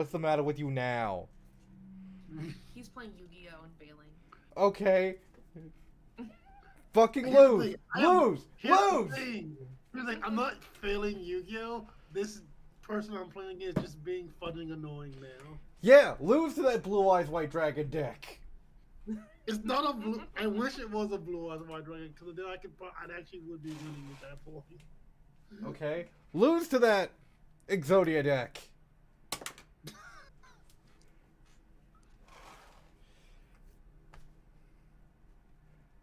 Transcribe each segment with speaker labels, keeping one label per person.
Speaker 1: What's the matter with you now?
Speaker 2: He's playing Yu-Gi-Oh and failing.
Speaker 1: Okay. Fucking
Speaker 3: Here's the
Speaker 1: lose!
Speaker 3: thing.
Speaker 1: Lose!
Speaker 3: Here's the
Speaker 1: Lose!
Speaker 3: thing. Here's the thing. I'm not failing Yu-Gi-Oh. This person I'm playing against is just being fucking annoying now.
Speaker 1: Yeah, lose to that Blue Eyes White Dragon deck.
Speaker 3: It's not a blue. I wish it was a blue eyes white dragon because then I'd actually would be winning at that point.
Speaker 1: Okay? Lose to that Exodia deck.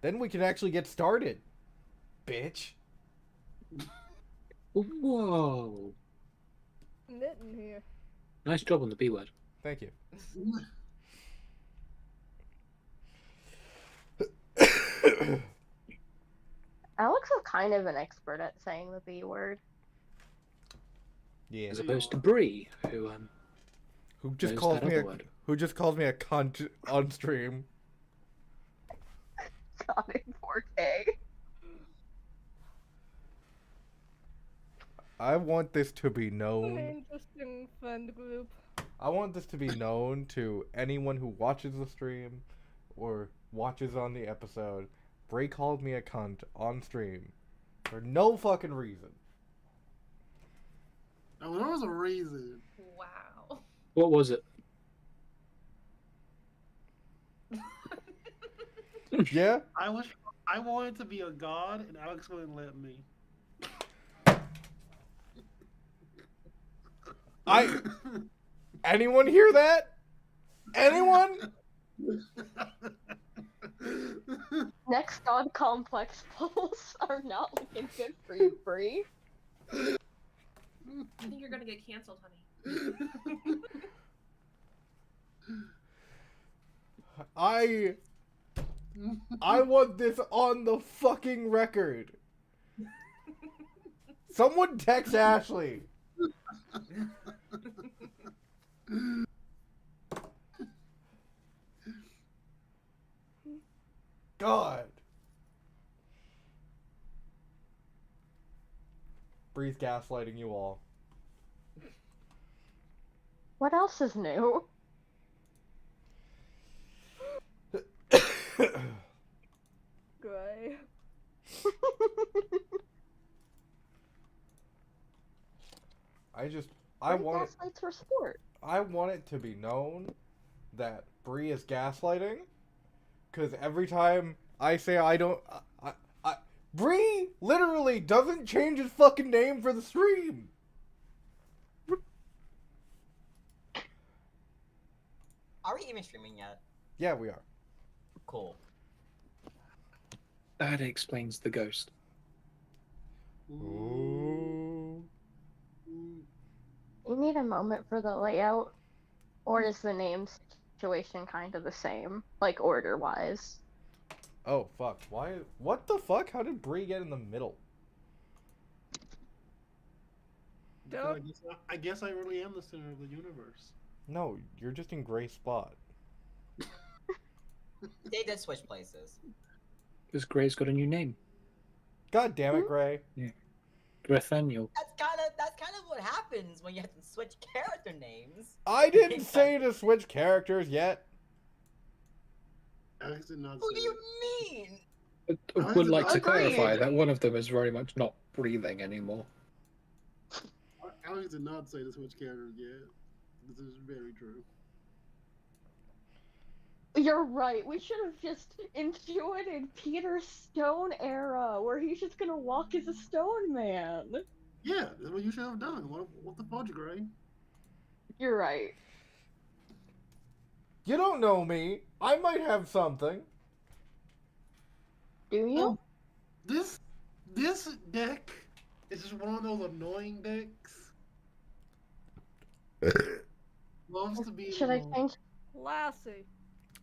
Speaker 1: Then we can actually get started. Bitch.
Speaker 4: Whoa.
Speaker 5: Knitting here.
Speaker 4: Nice job on the B word.
Speaker 1: Thank you.
Speaker 5: Alex is kind of an expert at saying the B word.
Speaker 1: Yeah.
Speaker 4: As opposed to Bree, who
Speaker 1: Who just
Speaker 4: knows
Speaker 1: calls
Speaker 4: that
Speaker 1: me
Speaker 4: other
Speaker 1: a
Speaker 4: word.
Speaker 1: who just calls me a cunt on stream.
Speaker 5: God, in 4K.
Speaker 1: I want this to be
Speaker 5: An
Speaker 1: known.
Speaker 5: interesting friend group.
Speaker 1: I want this to be known to anyone who watches the stream or watches on the episode. Bray called me a cunt on stream for no fucking reason.
Speaker 3: Now, there was a reason.
Speaker 2: Wow.
Speaker 4: What was it?
Speaker 1: Yeah?
Speaker 3: I wanted to be a god, and Alex wouldn't let me.
Speaker 1: Anyone hear that? Anyone?
Speaker 5: Next God Complex polls are not looking good for you, Bree.
Speaker 2: I think you're gonna get canceled, honey.
Speaker 1: I want this on the fucking record. Someone text Ashley. God. Bree's gaslighting you all.
Speaker 5: What else is new? Gray.
Speaker 1: I
Speaker 5: Bree
Speaker 1: want
Speaker 5: gaslights her sport.
Speaker 1: I want it to be known that Bree is gaslighting, because every time I say I don't, Bree literally doesn't change his fucking name for the stream.
Speaker 6: Are we even streaming yet?
Speaker 1: Yeah, we are.
Speaker 6: Cool.
Speaker 4: That explains the ghost.
Speaker 1: Ooh.
Speaker 5: You need a moment for the layout, or is the name situation kind of the same, like order-wise?
Speaker 1: Oh fuck! Why? What the fuck? How did Bree get in the middle?
Speaker 3: I guess I really am the center of the universe.
Speaker 1: No, you're just in Gray's spot.
Speaker 6: They did switch places.
Speaker 4: Because Gray's got a new name.
Speaker 1: God damn it, Gray.
Speaker 4: Nathaniel.
Speaker 6: That's kind of what happens when you have to switch character names.
Speaker 1: I didn't say to switch characters yet.
Speaker 3: Alex did not
Speaker 6: Who
Speaker 3: say
Speaker 6: do you
Speaker 3: it.
Speaker 6: mean?
Speaker 4: I would like to
Speaker 5: Agreed.
Speaker 4: clarify that one of them is very much not breathing anymore.
Speaker 3: Alex did not say to switch characters yet. This is very true.
Speaker 5: You're right. We should have just enjoyed in Peter's Stone era, where he's just gonna walk as a stone man.
Speaker 3: Yeah, that's what you should have done. What the fudge, Gray?
Speaker 5: You're right.
Speaker 1: You don't know me. I might have something.
Speaker 5: Do you?
Speaker 3: This deck is just one of those annoying decks. Loves to be.
Speaker 5: Should I change?
Speaker 7: Lassie.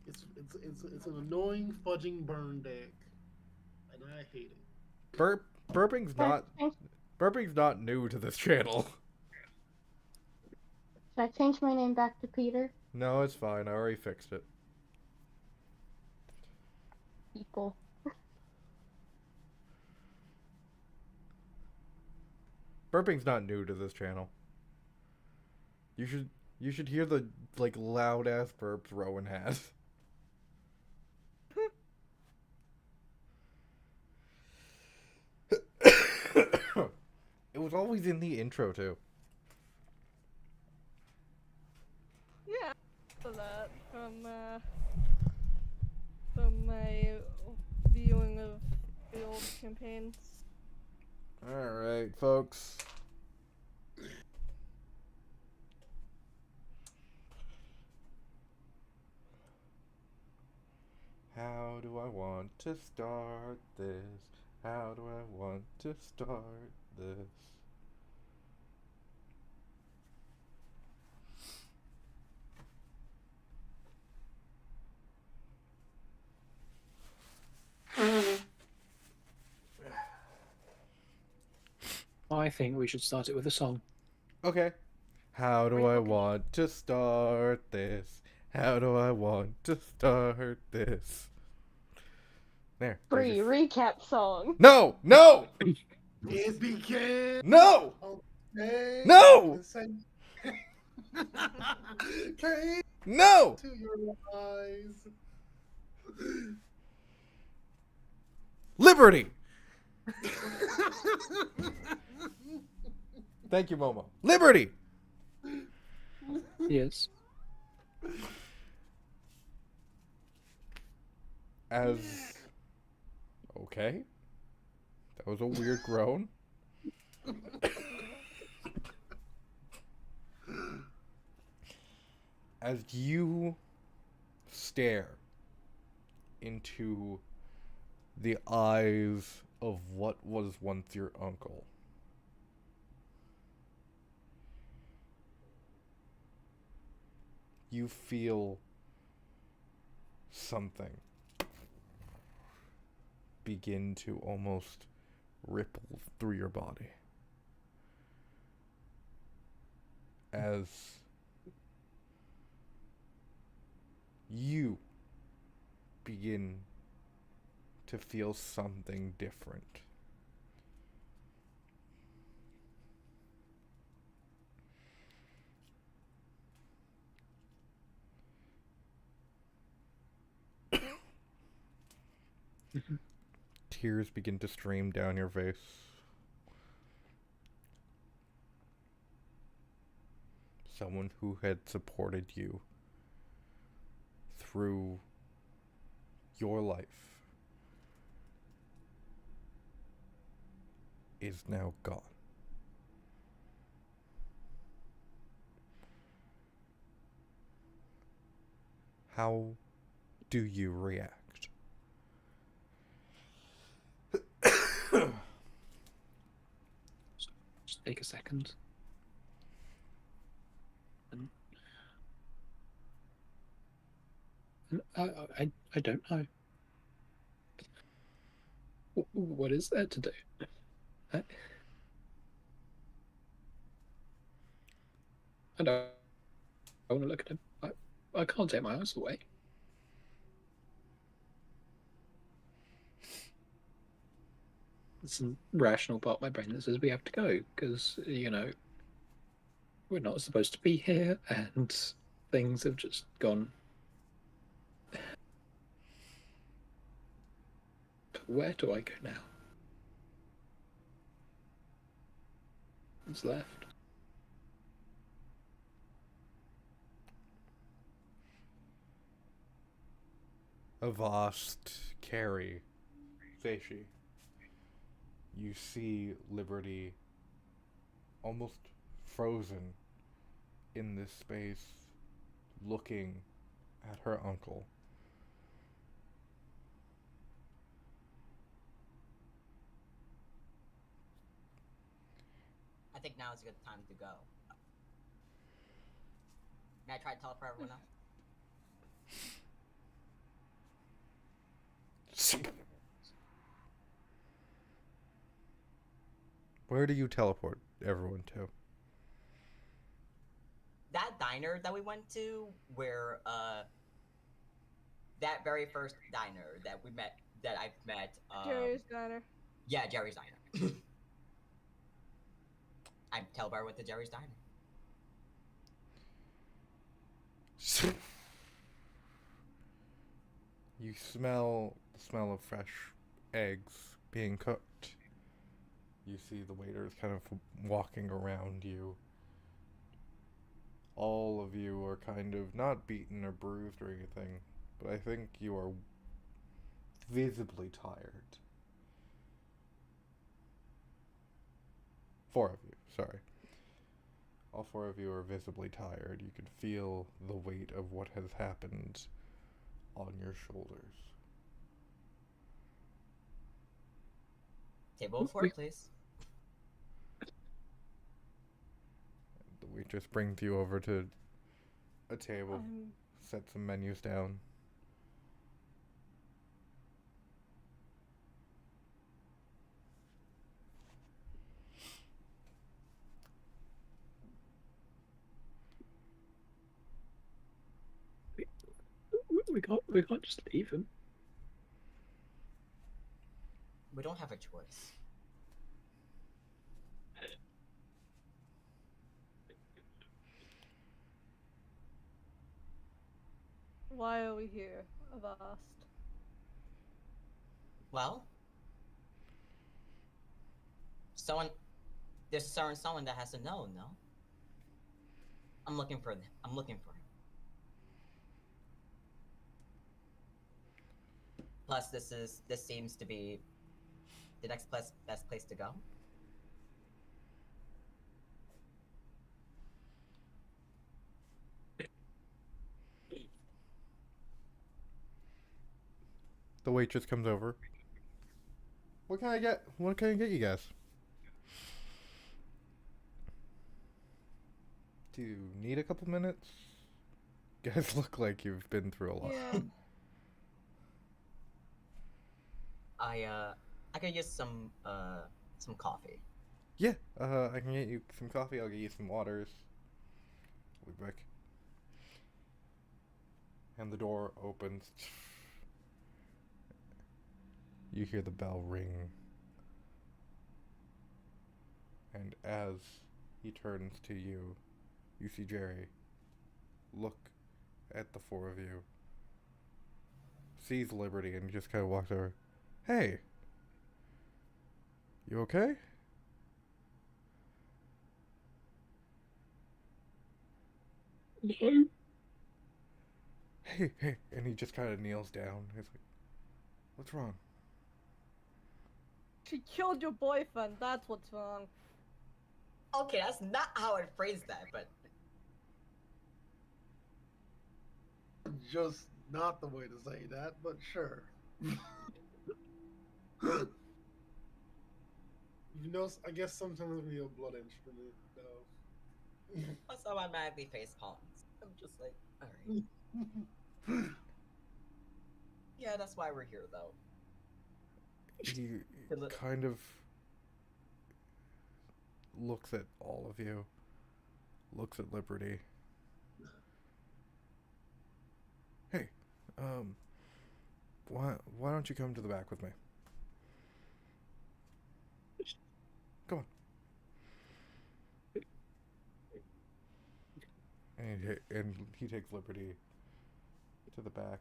Speaker 3: It's an annoying fudging burn deck, and I hate it.
Speaker 1: Burping's
Speaker 5: Should I
Speaker 1: not
Speaker 5: change-
Speaker 1: Burping's not new to this channel.
Speaker 5: Should I change my name back to Peter?
Speaker 1: No, it's fine. I already fixed it.
Speaker 5: People.
Speaker 1: Burping's not new to this channel. You You should hear the like loud ass burps Rowan has. It was always in the intro too.
Speaker 7: Yeah, I saw that from my viewing of the old campaigns.
Speaker 1: Alright, folks. How do I want to start this? How do I want to start this?
Speaker 4: I think we should start it with a song.
Speaker 1: Okay. How do I want to start this? How do I want to start this? There.
Speaker 5: Free recap song.
Speaker 1: No! No!
Speaker 3: It began.
Speaker 1: No!
Speaker 3: Hey,
Speaker 1: No!
Speaker 3: Came
Speaker 1: No!
Speaker 3: to your eyes.
Speaker 1: Liberty! Thank you, Momo. Liberty!
Speaker 4: Yes.
Speaker 1: As... Okay. That was a weird groan. As you stare into the eyes of what was once your uncle, you feel something begin to almost ripple through your body as you begin to feel something different. Tears begin to stream down your face. Someone who had supported you through your life is now gone. How do you react?
Speaker 4: Just take a second. I don't know. What is there to do? I don't want to look at him. I can't take my eyes away. It's a rational part of my brain that says we have to go because, you know, we're not supposed to be here and things have just gone. But where do I go now? What's left?
Speaker 1: Avast, Carrie, Seishi. You see Liberty almost frozen in this space, looking at her uncle.
Speaker 6: I think now is a good time to go. May I try to teleport everyone else?
Speaker 1: Where do you teleport everyone to?
Speaker 6: That diner that we went to, where that very first diner that we met, that I've met.
Speaker 7: Jerry's Diner.
Speaker 6: Yeah, Jerry's Diner. I'm teleported with the Jerry's Diner.
Speaker 1: You smell the smell of fresh eggs being cooked. You see the waiters kind of walking around you. All of you are kind of not beaten or bruised or anything, but I think you are visibly tired. 4 of you, sorry. All 4 of you are visibly tired. You can feel the weight of what has happened on your shoulders.
Speaker 6: Table 4, please.
Speaker 1: The waitress brings you over to a table, set some menus down.
Speaker 4: We can't just leave him.
Speaker 6: We don't have a choice.
Speaker 7: Why are we here? I've asked.
Speaker 6: Well, there's someone that has to know, no? I'm looking for him. Plus, this seems to be the next best place to go.
Speaker 1: The waitress comes over. What can I get you guys? Do you need a couple minutes? You guys look like you've been through a lot.
Speaker 7: Yeah.
Speaker 6: I could use some coffee.
Speaker 1: Yeah, I can get you some coffee. I'll get you some waters. I'll be back. And the door opens. You hear the bell ring. And as he turns to you, you see Jerry look at the 4 of you, sees Liberty, and just kind of walks over. Hey, you okay?
Speaker 4: No.
Speaker 1: Hey, and he just kind of kneels down. He's like, what's wrong?
Speaker 7: She killed your boyfriend, that's what's wrong.
Speaker 6: Okay, that's not how I phrased that, but
Speaker 3: Just not the way to say that, but sure. You know, I guess sometimes we need a blood instrument, though.
Speaker 6: that's how I automatically face palms. I'm just like, alright. Yeah, that's why we're here, though.
Speaker 1: He kind of looks at all of you, looks at Liberty. Hey, why don't you come to the back with me? Come on. And he takes Liberty to the back.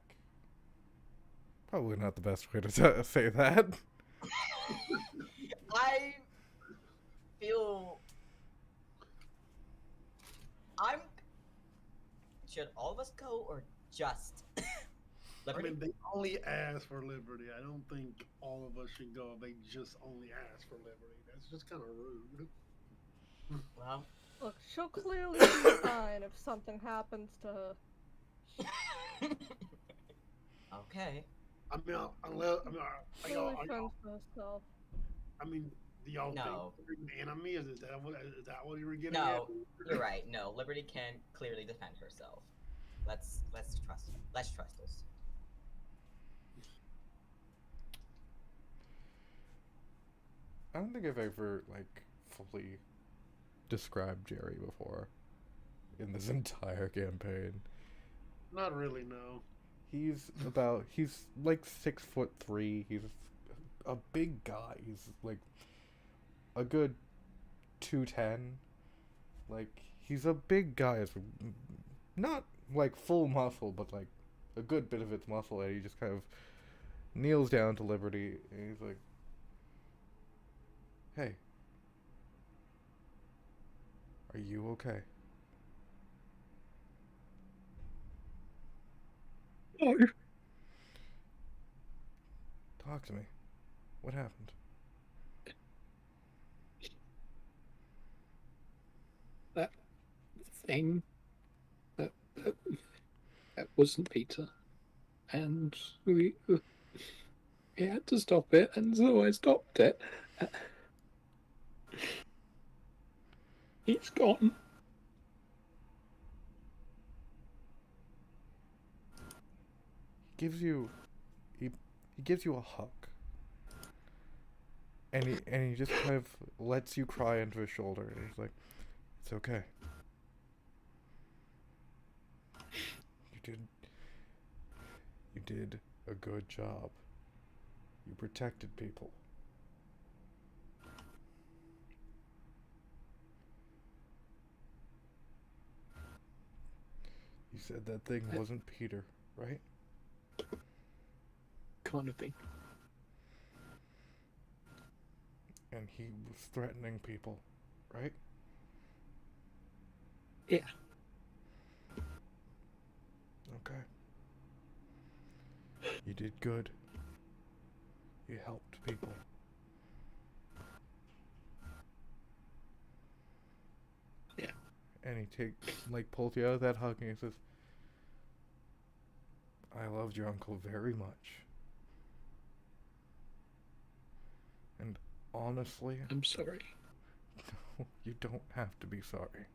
Speaker 1: Probably not the best way to say that.
Speaker 6: I feel should all of us go or just
Speaker 3: I
Speaker 6: Liberty?
Speaker 3: mean, they only asked for liberty. I don't think all of us should go if they just only asked for liberty. That's just kind of rude.
Speaker 6: Well,
Speaker 7: Look, she'll clearly be fine if something happens to her.
Speaker 6: okay.
Speaker 3: I mean,
Speaker 7: She's really friends for herself.
Speaker 3: I mean, do y'all
Speaker 6: No.
Speaker 3: think we're an enemy? Is that what you were getting
Speaker 6: No,
Speaker 3: at?
Speaker 6: you're right. No, Liberty can clearly defend herself. Let's trust her. Let's trust us.
Speaker 1: I don't think I've ever fully described Jerry before in this entire campaign.
Speaker 3: Not really, no.
Speaker 1: He's like 6'3". He's a big guy. He's like a good 210. Like he's a big guy. It's not like full muscle, but like a good bit of its muscle, and he just kind of kneels down to Liberty, and he's like, "Hey, are you okay?"
Speaker 4: No.
Speaker 1: Talk to me. What happened?
Speaker 4: That thing. That, that, that wasn't Peter. And we had to stop it, and so I stopped it. He's gone.
Speaker 1: Gives you he gives you a hug. And he just kind of lets you cry into his shoulder, and he's like, "It's okay. You did a good job. You protected people." You said that thing wasn't Peter, right?
Speaker 4: Kind of thing.
Speaker 1: And he was threatening people, right?
Speaker 4: Yeah.
Speaker 1: Okay. You did good. You helped people.
Speaker 4: Yeah.
Speaker 1: And he pulls you out of that hug and he says, "I loved your uncle very much. And honestly,
Speaker 4: I'm sorry.
Speaker 1: you don't have to be sorry.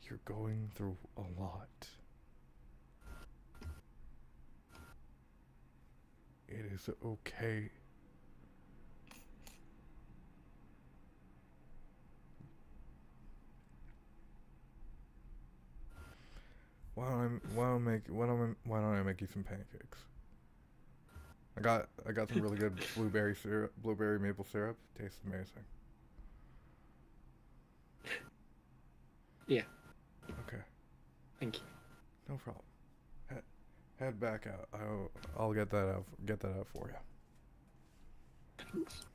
Speaker 1: You're going through a lot. It is okay. Why don't I make you some pancakes? I got some really good blueberry maple syrup. Tastes amazing."
Speaker 4: Yeah.
Speaker 1: Okay,
Speaker 4: Thank you.
Speaker 1: no problem. Head back out. I'll get that out. Get that out for you.
Speaker 4: Thanks.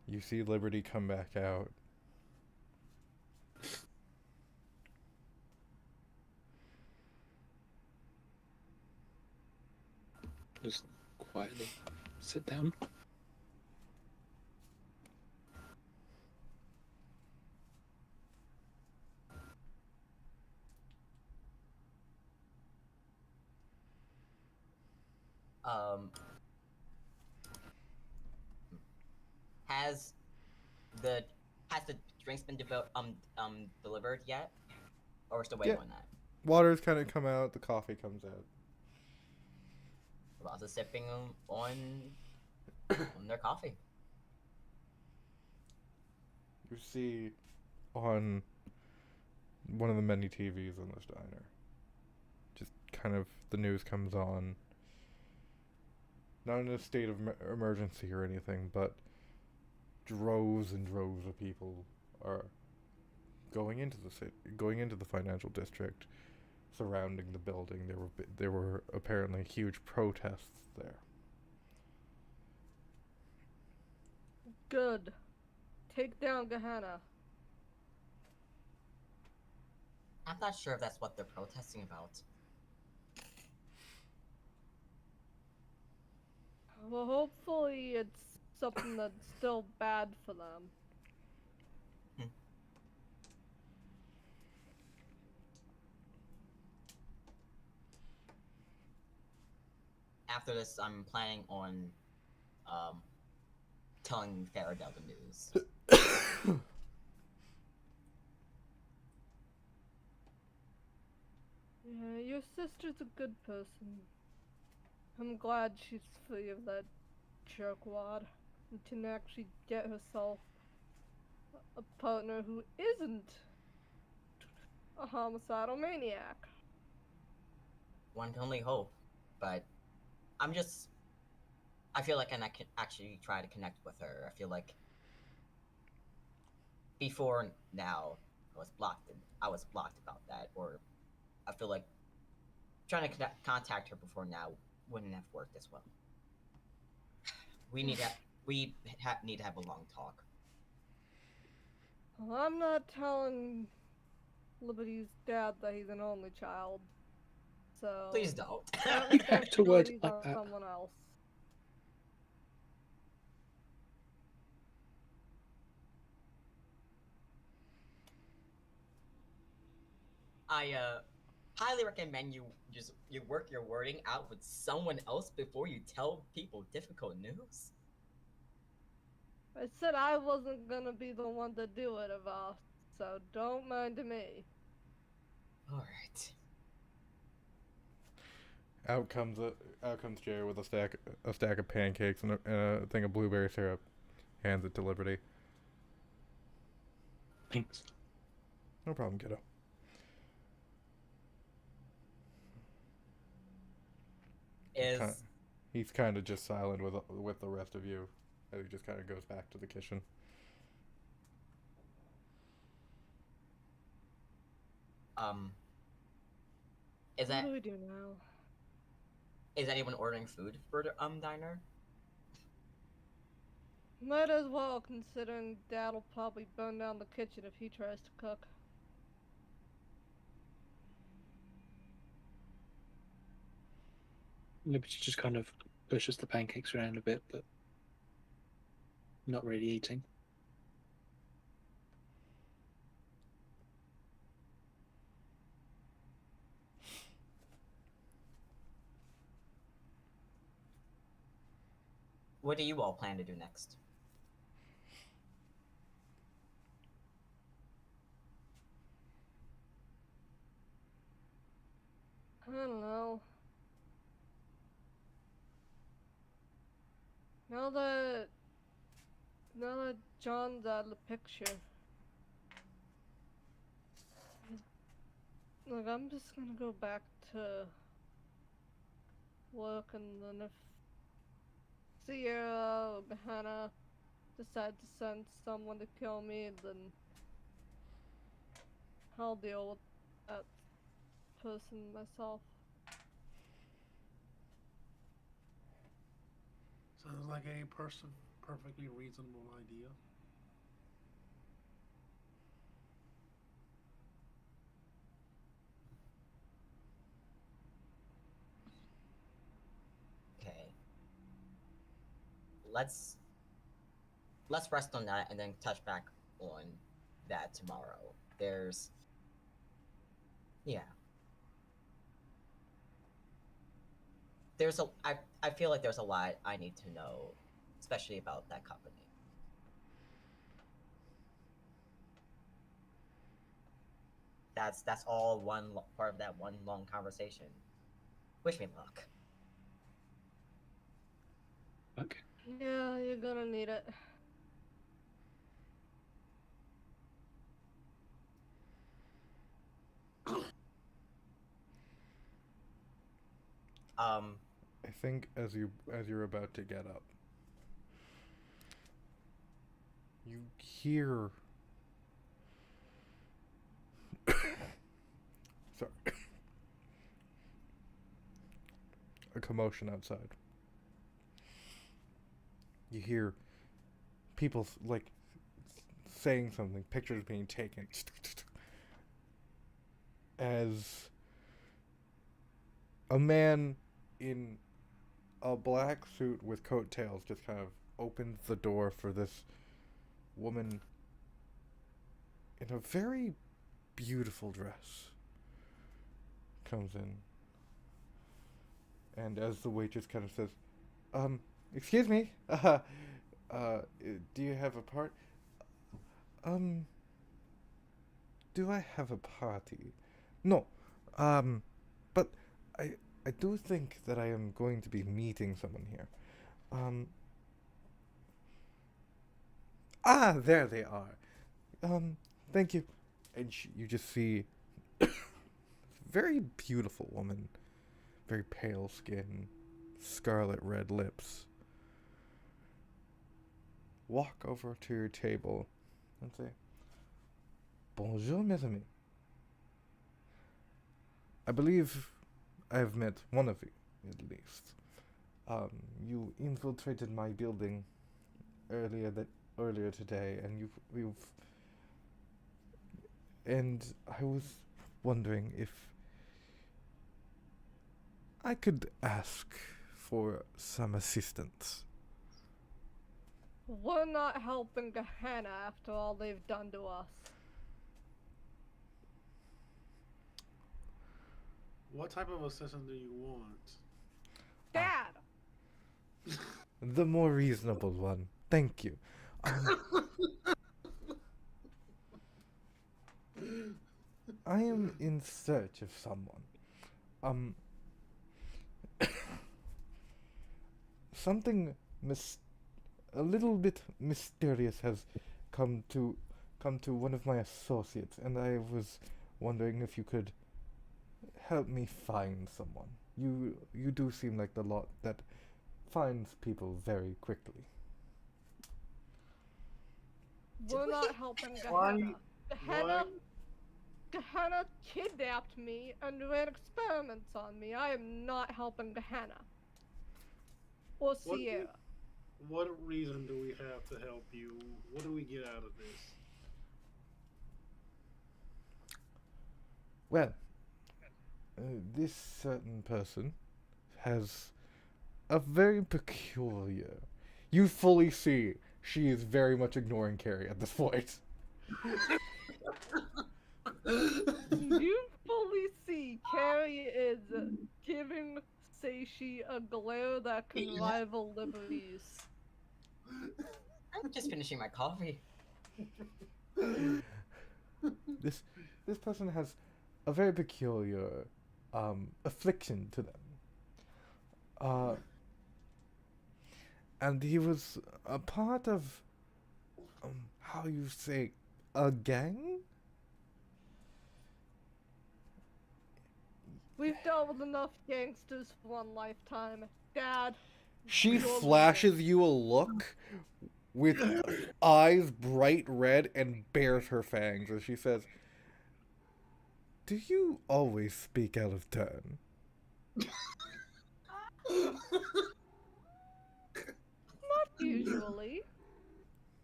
Speaker 1: You see Liberty come back out.
Speaker 4: Just quietly sit down.
Speaker 6: Um, has the has the drinks been delivered yet, or we're still waiting
Speaker 1: Yeah.
Speaker 6: on that?
Speaker 1: Water's kind of come out. The coffee comes out.
Speaker 6: We're also sipping on their coffee.
Speaker 1: You see on one of the many TVs in this diner, just kind of the news comes on. Not in a state of emergency or anything, but droves and droves of people are going into the city, going into the financial district surrounding the building. There were apparently huge protests there.
Speaker 7: Good. Take down Gehenna.
Speaker 6: I'm not sure if that's what they're protesting about.
Speaker 7: Well, hopefully it's something that's still bad for them.
Speaker 6: After this, I'm planning on telling Faradell the news.
Speaker 7: Yeah, your sister's a good person. I'm glad she's free of that jerkwad and can actually get herself a partner who isn't a homicidal maniac.
Speaker 6: One can only hope, but I'm just I feel like, and I can actually try to connect with her. I feel like before now, I was blocked about that, or I feel like trying to contact her before now wouldn't have worked as well. We need to need to have a long talk.
Speaker 7: Well, I'm not telling Liberty's dad that he's an only child. So
Speaker 6: Please don't.
Speaker 7: that
Speaker 4: You have to word it
Speaker 7: responsibility's
Speaker 4: like
Speaker 7: on
Speaker 4: that.
Speaker 7: someone else.
Speaker 6: I highly recommend you work your wording out with someone else before you tell people difficult news.
Speaker 7: I said I wasn't gonna be the one to do it, Ava, so don't mind me.
Speaker 6: All right.
Speaker 1: Out comes Jerry with a stack of pancakes and a thing of blueberry syrup. Hands it to Liberty.
Speaker 4: Thanks.
Speaker 1: No problem, kiddo. He's kind of just silent with the rest of you, as he just kind of goes back to the kitchen.
Speaker 6: Is
Speaker 7: What
Speaker 6: that
Speaker 7: do we do now?
Speaker 6: is anyone ordering food for the diner?
Speaker 7: Might as well, considering Dad'll probably burn down the kitchen if he tries to cook.
Speaker 4: Liberty just kind of pushes the pancakes around a bit, but not really eating.
Speaker 6: What do you all plan to do next?
Speaker 7: I don't know. Now that John's out of the picture, look, I'm just gonna go back to work, and then if Sierra or Hannah decide to send someone to kill me, then I'll deal with that person myself.
Speaker 3: Sounds like a perfectly reasonable idea.
Speaker 6: Okay. Let's rest on that and then touch back on that tomorrow. Yeah. I feel like there's a lot I need to know, especially about that company. That's all part of that one long conversation. Wish me luck.
Speaker 4: Okay.
Speaker 7: Yeah, you're gonna need it.
Speaker 1: I think as you're about to get up, you hear sorry a commotion outside. You hear people like saying something, pictures being taken, as a man in a black suit with coattails just kind of opens the door for this woman in a very beautiful dress. Comes in. And as the waitress kind of says, excuse me, do you have a part? Do I have a party? No, but I do think that I am going to be meeting someone here. There they are. Thank you. And you just see very beautiful woman, very pale skin, scarlet red lips, walk over to your table and say, Bonjour, mes amis. I believe I have met one of you, at least. You infiltrated my building earlier today, and I was wondering if I could ask for some assistance.
Speaker 7: We're not helping Gehenna after all they've done to us.
Speaker 3: What type of assistance do you want?
Speaker 7: Dad!
Speaker 1: The more reasonable one. Thank you. I am in search of someone. Something a little bit mysterious has come to one of my associates, and I was wondering if you could help me find someone. You do seem like the lot that finds people very quickly.
Speaker 7: We're not helping
Speaker 3: Why-
Speaker 7: Gehenna. Gehenna kidnapped me and ran experiments on me. I am not helping Gehenna. Or
Speaker 3: What-
Speaker 7: Sierra.
Speaker 3: What reason do we have to help you? What do we get out of this?
Speaker 1: Well, this certain person has a very peculiar. You fully see she is very much ignoring Carrie at this point.
Speaker 7: You fully see Carrie is giving Seishi a glare that can rival Liberty's.
Speaker 6: I'm just finishing my coffee.
Speaker 1: This person has a very peculiar affliction to them. And he was a part of how you say, a gang?
Speaker 7: We've dealt with enough gangsters for one lifetime. Dad.
Speaker 1: She
Speaker 7: you're
Speaker 1: flashes you a look with eyes bright red and bares her fangs as she says, "Do you always speak out of turn?"
Speaker 7: Not usually.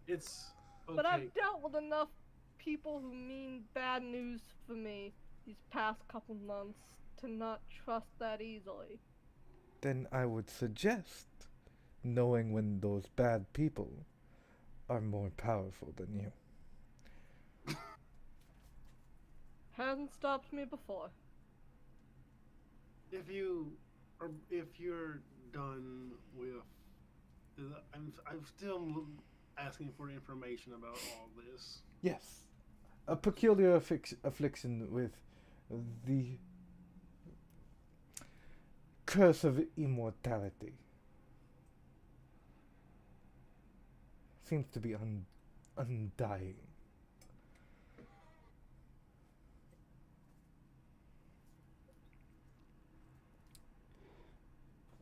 Speaker 3: It's okay.
Speaker 7: But I've dealt with enough people who mean bad news for me these past couple months to not trust that easily.
Speaker 1: Then I would suggest knowing when those bad people are more powerful than you.
Speaker 7: Hasn't stopped me before.
Speaker 3: If you're done with, I'm still asking for information about all this.
Speaker 1: Yes, a peculiar affliction with the curse of immortality. Seems to be undying.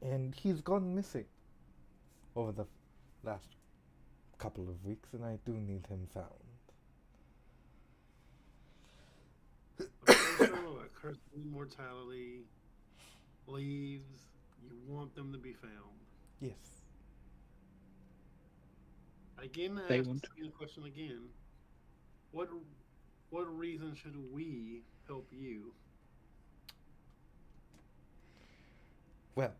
Speaker 1: And he's gone missing over the last couple of weeks, and I do need him found.
Speaker 3: A curse of immortality leaves. You want them to be found.
Speaker 1: Yes.
Speaker 3: Again,
Speaker 4: They
Speaker 3: ask
Speaker 4: want-
Speaker 3: the same question again. What reason should we help you?
Speaker 1: Well,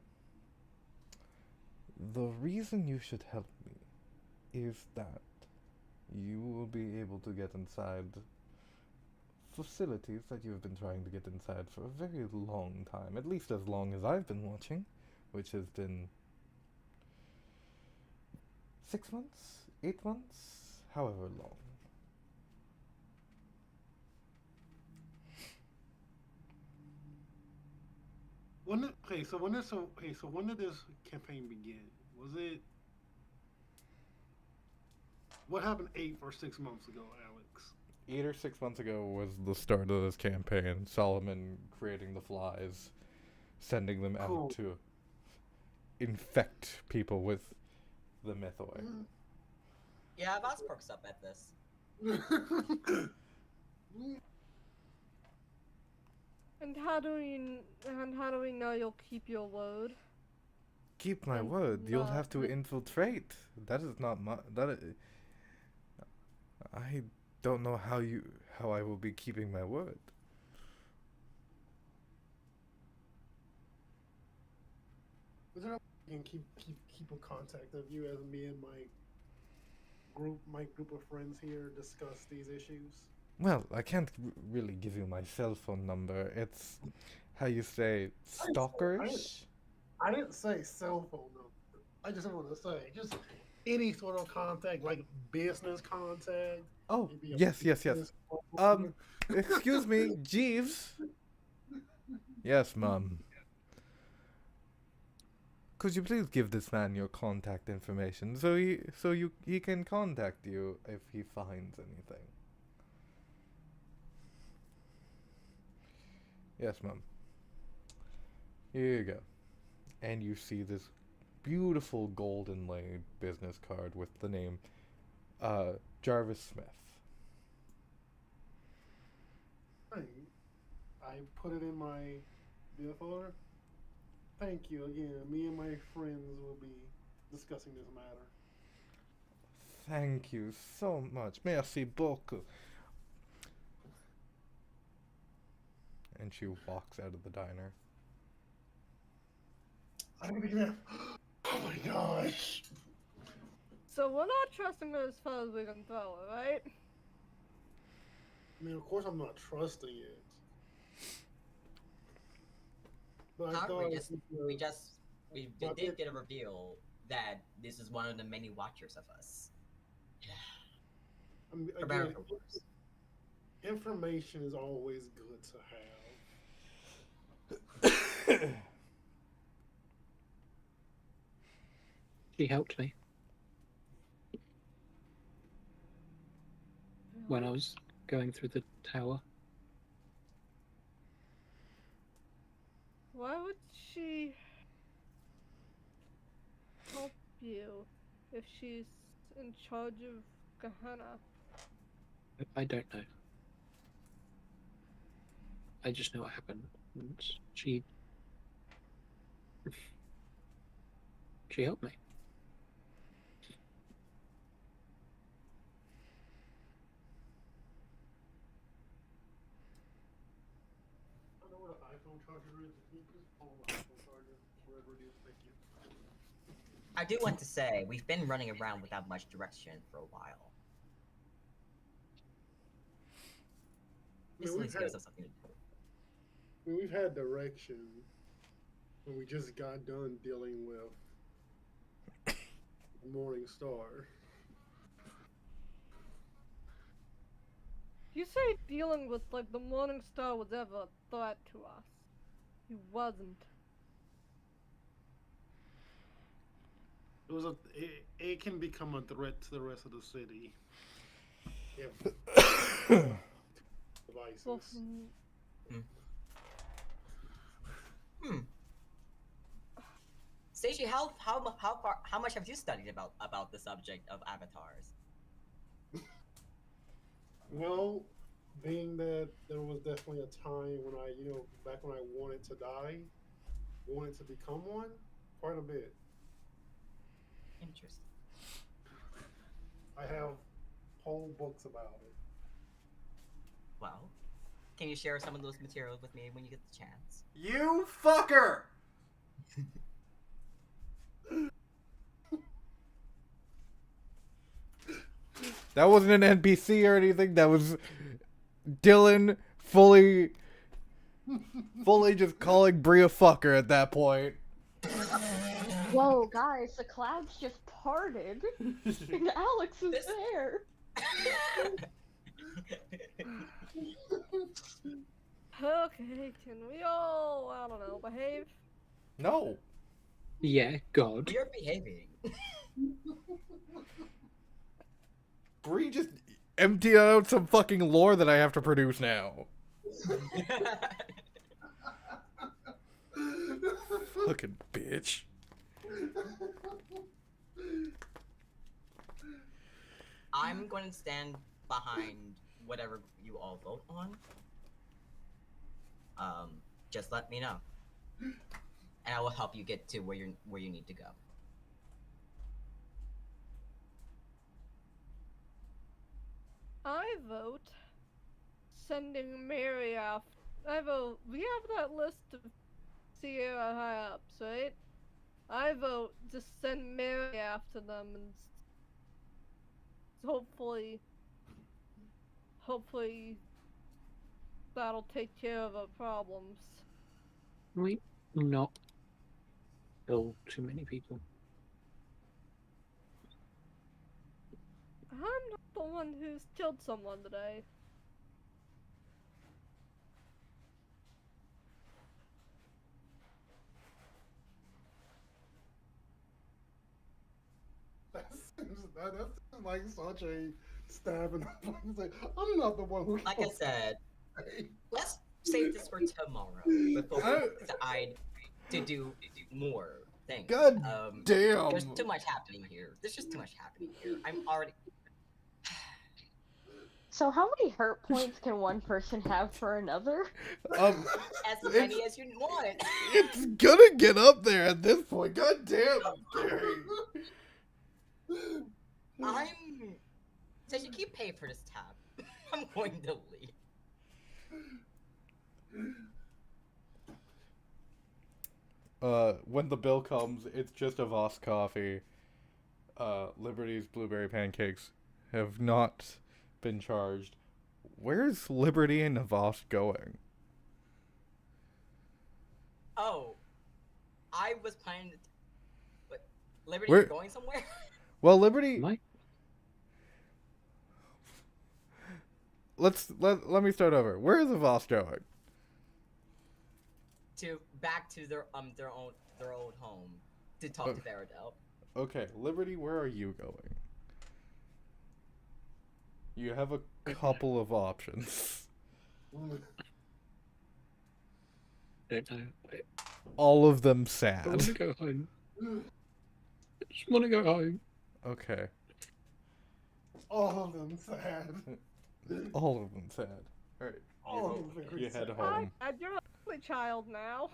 Speaker 1: the reason you should help me is that you will be able to get inside facilities that you've been trying to get inside for a very long time, at least as long as I've been watching, which has been 6 months, 8 months, however long.
Speaker 3: When did this campaign begin? Was it? What happened 8 or 6 months ago, Alex?
Speaker 1: 8 or 6 months ago was the start of this campaign. Solomon creating the flies, sending them
Speaker 3: Cool.
Speaker 1: out to infect people with the myth oil.
Speaker 6: Yeah, Voss perks up at this.
Speaker 7: And how do we know you'll keep your word?
Speaker 1: Keep my
Speaker 7: And
Speaker 1: word. You'll
Speaker 7: not-
Speaker 1: have to infiltrate. That is not my. I don't know how I will be keeping my word.
Speaker 3: Is there a way I can keep in contact of you as me and my group of friends here discuss these issues?
Speaker 1: Well, I can't really give you my cell phone number. It's how you say stalkers.
Speaker 3: I didn't say cell phone number. I just want to say just any sort of contact, like business contact.
Speaker 1: Oh,
Speaker 3: maybe a
Speaker 1: yes.
Speaker 3: business phone.
Speaker 1: Excuse me, Jeeves. Yes, Mum. Could you please give this man your contact information so he can contact you if he finds anything? Yes, Mum. Here you go. And you see this beautiful gold inlaid business card with the name Jarvis Smith.
Speaker 3: I put it in my deal folder. Thank you again. Me and my friends will be discussing this matter.
Speaker 1: Thank you so much. Merci beaucoup. And she walks out of the diner.
Speaker 3: I'm gonna get Oh my gosh!
Speaker 7: So we're not trusting her as far as we can throw her, right?
Speaker 3: I mean, of course, I'm not trusting it. But I
Speaker 6: However,
Speaker 3: thought
Speaker 6: we
Speaker 3: But
Speaker 6: did
Speaker 3: it-
Speaker 6: get a reveal that this is one of the many watchers of us. For better or
Speaker 3: again,
Speaker 6: for worse.
Speaker 3: information is always good to have.
Speaker 4: She helped me when I was going through the tower.
Speaker 7: Why would she help you if she's in charge of Gehenna?
Speaker 4: I don't know. I just know what happened. And she helped me.
Speaker 3: I know where the iPhone charger is. Can you please follow the iPhone charger? Wherever it is, thank you.
Speaker 6: I do want to say we've been running around without much direction for a while. This
Speaker 3: we've
Speaker 6: needs to give us something to do.
Speaker 3: I mean, we've had direction when we just got done dealing with Morning Star.
Speaker 7: You say dealing with like the Morning Star was ever a threat to us. He wasn't.
Speaker 3: It can become a threat to the rest of the city if devices.
Speaker 7: Well,
Speaker 6: Stacey, how much have you studied about the subject of avatars?
Speaker 3: Well, being that there was definitely a time when back when I wanted to die, wanted to become one, quite a bit.
Speaker 6: Interesting.
Speaker 3: I have whole books about it.
Speaker 6: Well, can you share some of those materials with me when you get the chance?
Speaker 1: You fucker! That wasn't an NPC or anything. That was Dylan fully just calling Brie a fucker at that point.
Speaker 5: Whoa, guys, the clouds just parted, and Alex is there.
Speaker 7: okay, can we all, I don't know, behave?
Speaker 1: No.
Speaker 4: Yeah, God.
Speaker 6: You're behaving.
Speaker 1: Brie just emptied out some fucking lore that I have to produce now. Fucking bitch.
Speaker 6: I'm going to stand behind whatever you all vote on. Just let me know, and I will help you get to where you need to go.
Speaker 7: I vote sending Mary after. I vote. We have that list of Sierra high ups, right? I vote just send Mary after them and hopefully that'll take care of our problems.
Speaker 4: We not kill too many people.
Speaker 7: I'm not the one who's killed someone today.
Speaker 3: That seems like such a stab in the back. It's like, I'm not the one who.
Speaker 6: Like I said, let's save this for tomorrow before we decide to do more things.
Speaker 1: God damn.
Speaker 6: There's too much happening here. There's just too much happening here. I'm already.
Speaker 5: So how many hurt points can one person have for another?
Speaker 6: As many as you want.
Speaker 1: It's gonna get up there at this point. God damn, Gary.
Speaker 6: Since you keep paying for this tab, I'm going to leave.
Speaker 1: When the bill comes, it's just a Voss coffee. Liberty's blueberry pancakes have not been charged. Where's Liberty and Voss going?
Speaker 6: Oh, I was planning to. What? Liberty
Speaker 1: Where-
Speaker 6: is going somewhere?
Speaker 1: Well, Liberty.
Speaker 4: Mike?
Speaker 1: Let me start over. Where is the Voss going?
Speaker 6: Back to their old home to talk to Varadel.
Speaker 1: Okay, Liberty, where are you going? You have a couple of options.
Speaker 4: Don't know.
Speaker 1: All of them
Speaker 4: I want to
Speaker 1: sad.
Speaker 4: go home. I just want to go home.
Speaker 1: Okay.
Speaker 3: All of them sad.
Speaker 1: All of them sad. Alright.
Speaker 3: All of them very
Speaker 1: You head
Speaker 3: sad.
Speaker 1: home.
Speaker 7: You're an only child now.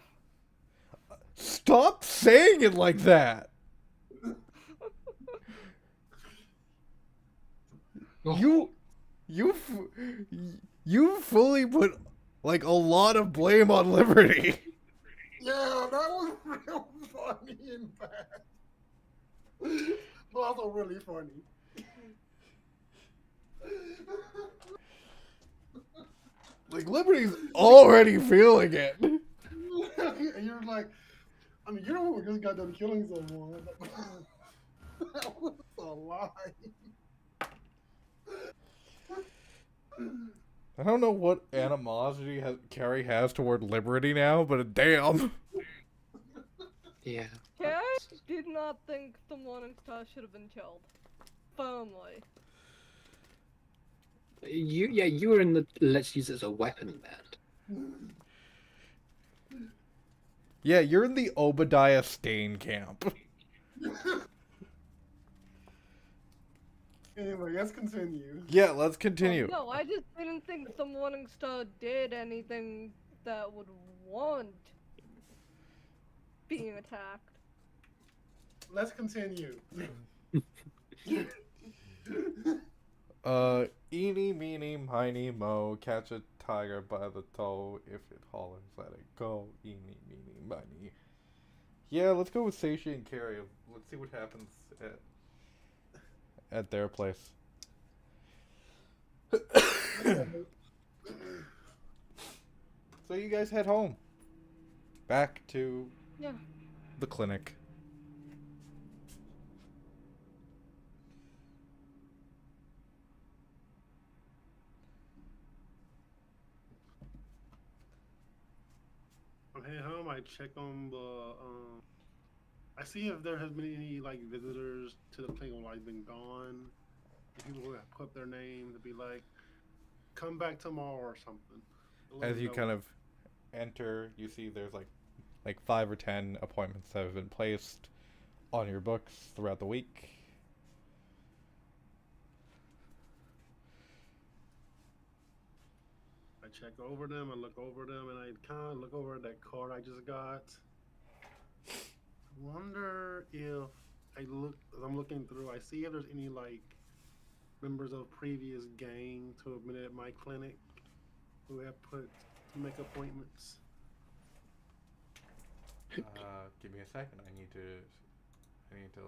Speaker 1: Stop saying it like that! You fully put like a lot of blame on Liberty.
Speaker 3: Yeah, that was real funny and bad. But also really funny.
Speaker 1: Like Liberty's already feeling it.
Speaker 3: And you're like, I mean, you're the one who just got done killing someone. That was a lie.
Speaker 1: I don't know what animosity Carrie has toward Liberty now, but damn.
Speaker 4: Yeah.
Speaker 7: I did not think the Morning Star should have been killed. Firmly.
Speaker 4: You were in the let's use it as a weapon band.
Speaker 1: Yeah, you're in the Obadiah Stane camp.
Speaker 3: Anyway, let's continue.
Speaker 1: Yeah, let's continue.
Speaker 7: No, I just didn't think the Morning Star did anything that would warrant being attacked.
Speaker 3: Let's continue.
Speaker 1: Eeny, meeny, miny, mo, catch a tiger by the toe. If it hollers, let it go. Eeny, meeny, miny. Yeah, let's go with Seishi and Carrie. Let's see what happens at their place. So you guys head home. Back to
Speaker 7: Yeah.
Speaker 1: the clinic.
Speaker 3: On heading home, I check on the. I see if there has been any like visitors to the clinic like been gone. If people have put their name to be like, come back tomorrow or something.
Speaker 1: As you kind of enter, you see there's like 5 or 10 appointments that have been placed on your books throughout the week.
Speaker 3: check over them. I look over them, and I kind of look over at that card I just got. I wonder if as I'm looking through, I see if there's any like members of previous gang to have been at my clinic who have put to make appointments.
Speaker 1: Give me a second. I need to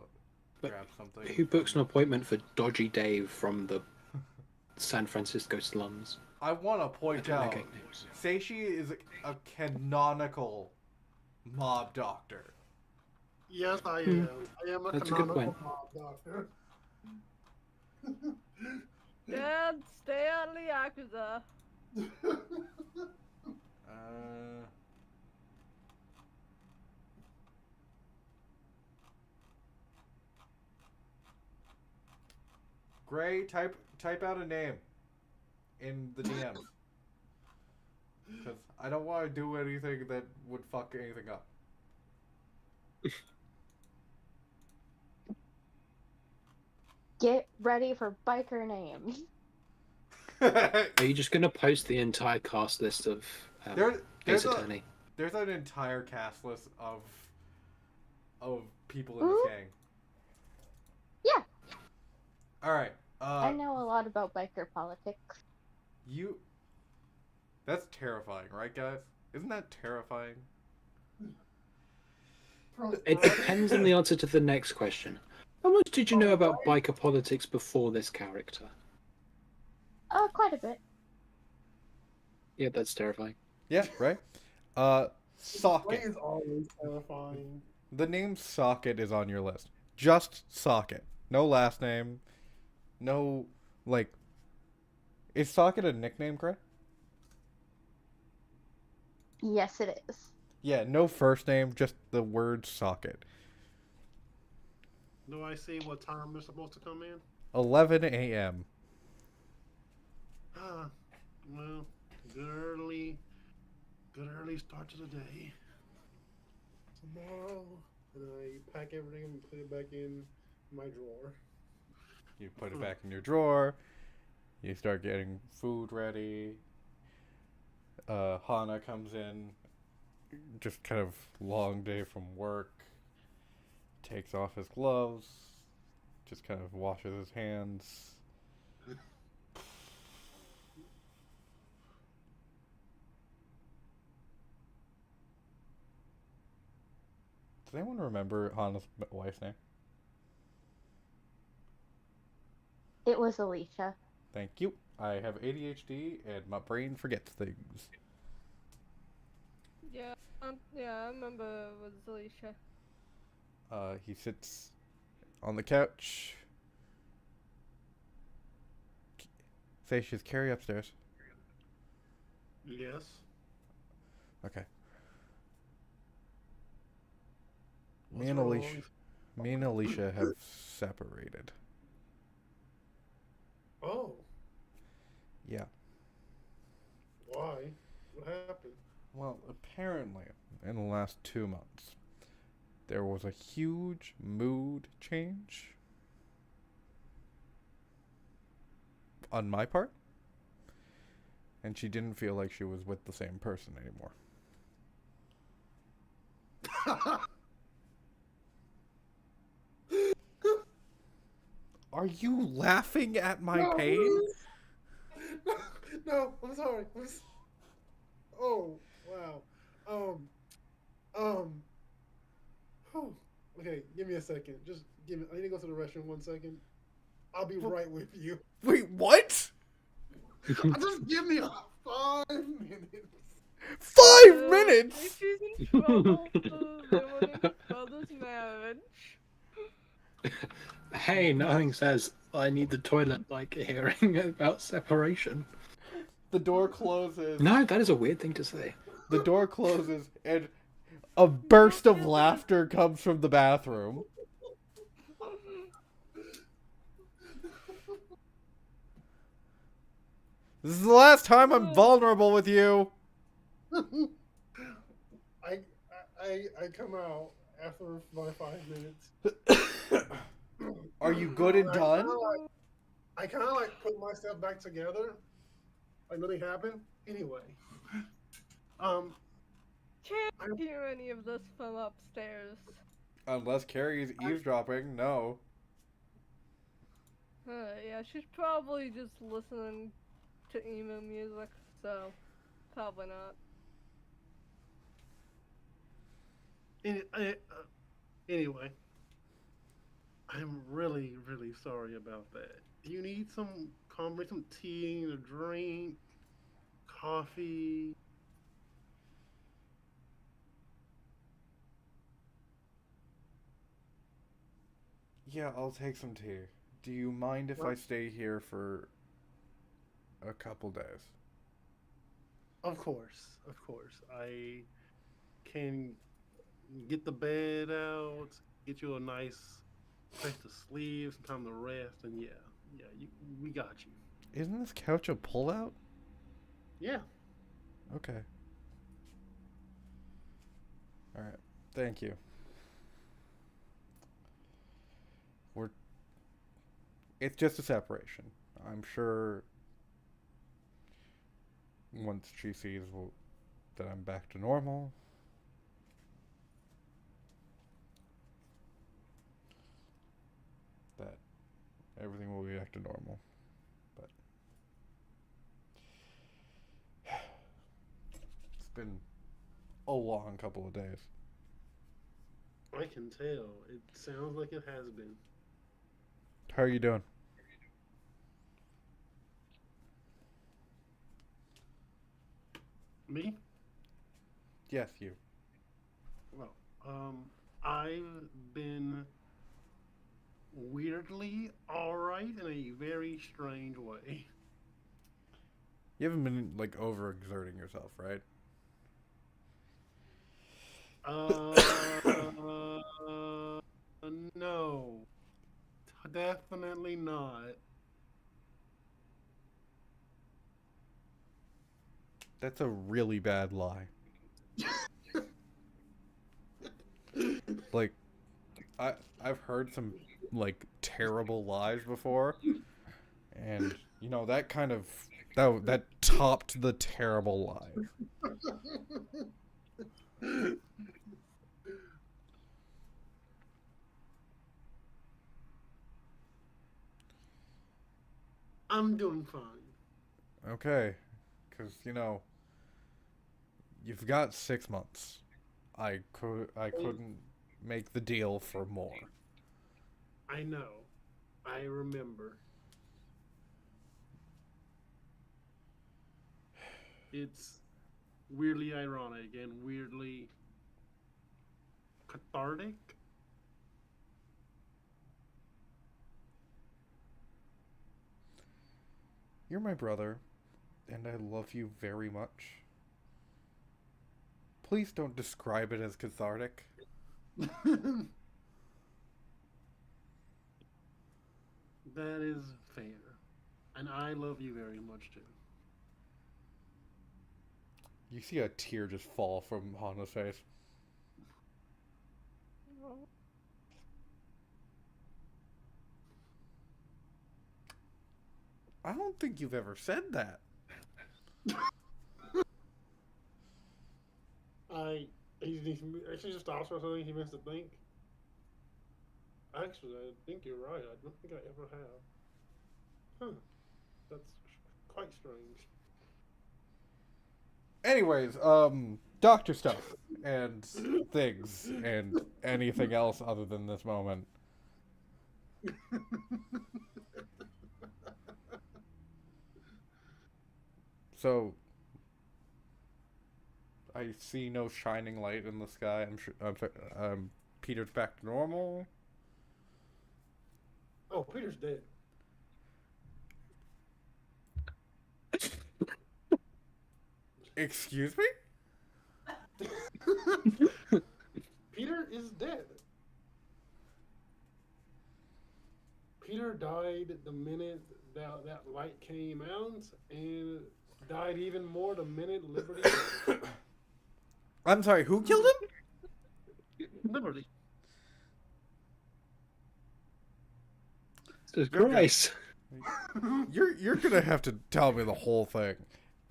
Speaker 4: But
Speaker 1: grab something.
Speaker 4: who books an appointment for Dodgy Dave from the San Francisco slums?
Speaker 1: I want to point
Speaker 4: I don't know
Speaker 1: out,
Speaker 4: gang names.
Speaker 1: Seishi is a canonical mob doctor.
Speaker 3: Yes, I am. I am a
Speaker 4: That's a good
Speaker 3: canonical
Speaker 4: point.
Speaker 3: mob doctor.
Speaker 7: Dad, stay out of the Yakuza.
Speaker 1: Gray, type out a name in the DMs. Because I don't want to do anything that would fuck anything up.
Speaker 5: Get ready for biker names.
Speaker 4: Are you just going to post the entire cast list of
Speaker 1: There's
Speaker 4: Ace Attorney?
Speaker 1: There's an entire cast list of people in this gang.
Speaker 5: Yeah.
Speaker 1: All right.
Speaker 5: I know a lot about biker politics.
Speaker 1: That's terrifying, right, guys? Isn't that terrifying?
Speaker 4: It depends on the answer to the next question. How much did you know about biker politics before this character?
Speaker 5: Quite a bit.
Speaker 4: Yeah, that's terrifying.
Speaker 1: Yeah, right.
Speaker 3: Ray
Speaker 1: Socket.
Speaker 3: is always terrifying.
Speaker 1: The name Socket is on your list. Just Socket. No last name. No, like... Is Socket a nickname, Gray?
Speaker 5: Yes, it is.
Speaker 1: Yeah, no first name, just the word Socket.
Speaker 3: Do I see what time they're supposed to come in?
Speaker 1: 11 a.m.
Speaker 3: Ah, well, good early start to the day. Tomorrow, and I pack everything and put it back in my drawer.
Speaker 1: You put it back in your drawer. You start getting food ready. Hana comes in. Just kind of long day from work. Takes off his gloves. Just kind of washes his hands. Does anyone remember Hana's wife's name?
Speaker 5: It was Alicia.
Speaker 1: Thank you. I have ADHD and my brain forgets things.
Speaker 7: Yeah, I remember it was Alicia.
Speaker 1: He sits on the couch. Say she's Carrie upstairs.
Speaker 3: Yes.
Speaker 1: Okay.
Speaker 3: What's
Speaker 1: Me and
Speaker 3: wrong?
Speaker 1: Alicia have separated.
Speaker 3: Oh,
Speaker 1: Yeah.
Speaker 3: why? What happened?
Speaker 1: Well, apparently, in the last 2 months, there was a huge mood change on my part, and she didn't feel like she was with the same person anymore. Are you laughing at my
Speaker 3: No.
Speaker 1: pain?
Speaker 3: No, I'm sorry. Oh, wow. Okay, give me a second. Just give me. I need to go to the restroom 1 second. I'll be right with you.
Speaker 1: Wait, what?
Speaker 3: Just give me 5 minutes.
Speaker 1: 5 minutes?
Speaker 7: She's in trouble for ruining her brother's marriage.
Speaker 4: Hey, nothing says I need the toilet like hearing about separation.
Speaker 1: The door closes.
Speaker 4: No, that is a weird thing to say.
Speaker 1: The door closes, and a burst of laughter comes from the bathroom. This is the last time I'm vulnerable with you.
Speaker 3: I come out after my 5 minutes.
Speaker 1: Are you good and done?
Speaker 3: I kind of like put myself back together, Like nothing happened. Anyway, um,
Speaker 7: Can't hear any of this from upstairs.
Speaker 1: Unless Carrie's eavesdropping, no.
Speaker 7: Yeah, she's probably just listening to emo music, so probably not.
Speaker 3: anyway, I'm really, really sorry about that. Do you need some some tea, a drink, coffee?
Speaker 1: Yeah, I'll take some tea. Do you mind if I stay here for a couple days?
Speaker 3: Of course, of course. I can get the bed out, get you a nice place to sleep, some time to rest, and we got you.
Speaker 1: Isn't this couch a pullout?
Speaker 3: Yeah.
Speaker 1: Okay. Alright. Thank you. It's just a separation. I'm sure once she sees that I'm back to normal, that everything will be back to normal. But it's been a long couple of days.
Speaker 3: I can tell. It sounds like it has been.
Speaker 1: How are you doing?
Speaker 3: Me?
Speaker 1: Yes, you.
Speaker 3: Well, I've been weirdly alright in a very strange way.
Speaker 1: You haven't been, like, overexerting yourself, right?
Speaker 3: No. Definitely not.
Speaker 1: That's a really bad lie. Like, I've heard some, like, terrible lies before, and, you know, that kind of, that topped the terrible lie.
Speaker 3: I'm doing fine.
Speaker 1: Okay, because, you know, you've got 6 months. I couldn't make the deal for more.
Speaker 3: I know. I remember. It's weirdly ironic and weirdly cathartic.
Speaker 1: You're my brother, and I love you very much. Please don't describe it as cathartic.
Speaker 3: That is fair. And I love you very much too.
Speaker 1: You see a tear just fall from Hana's face. I don't think you've ever said that.
Speaker 3: He actually just stops for something he meant to think. Actually, I think you're right. I don't think I ever have. Huh. That's quite strange.
Speaker 1: Anyways, doctor stuff and things and anything else other than this moment. So, I see no shining light in the sky. I'm sure. Peter's back to normal.
Speaker 3: Oh, Peter's dead.
Speaker 1: Excuse me?
Speaker 3: Peter is dead. Peter died the minute that light came out, and died even more the minute Liberty.
Speaker 1: I'm sorry, who killed him?
Speaker 3: Liberty.
Speaker 4: Jesus Christ.
Speaker 1: You're gonna have to tell me the whole thing.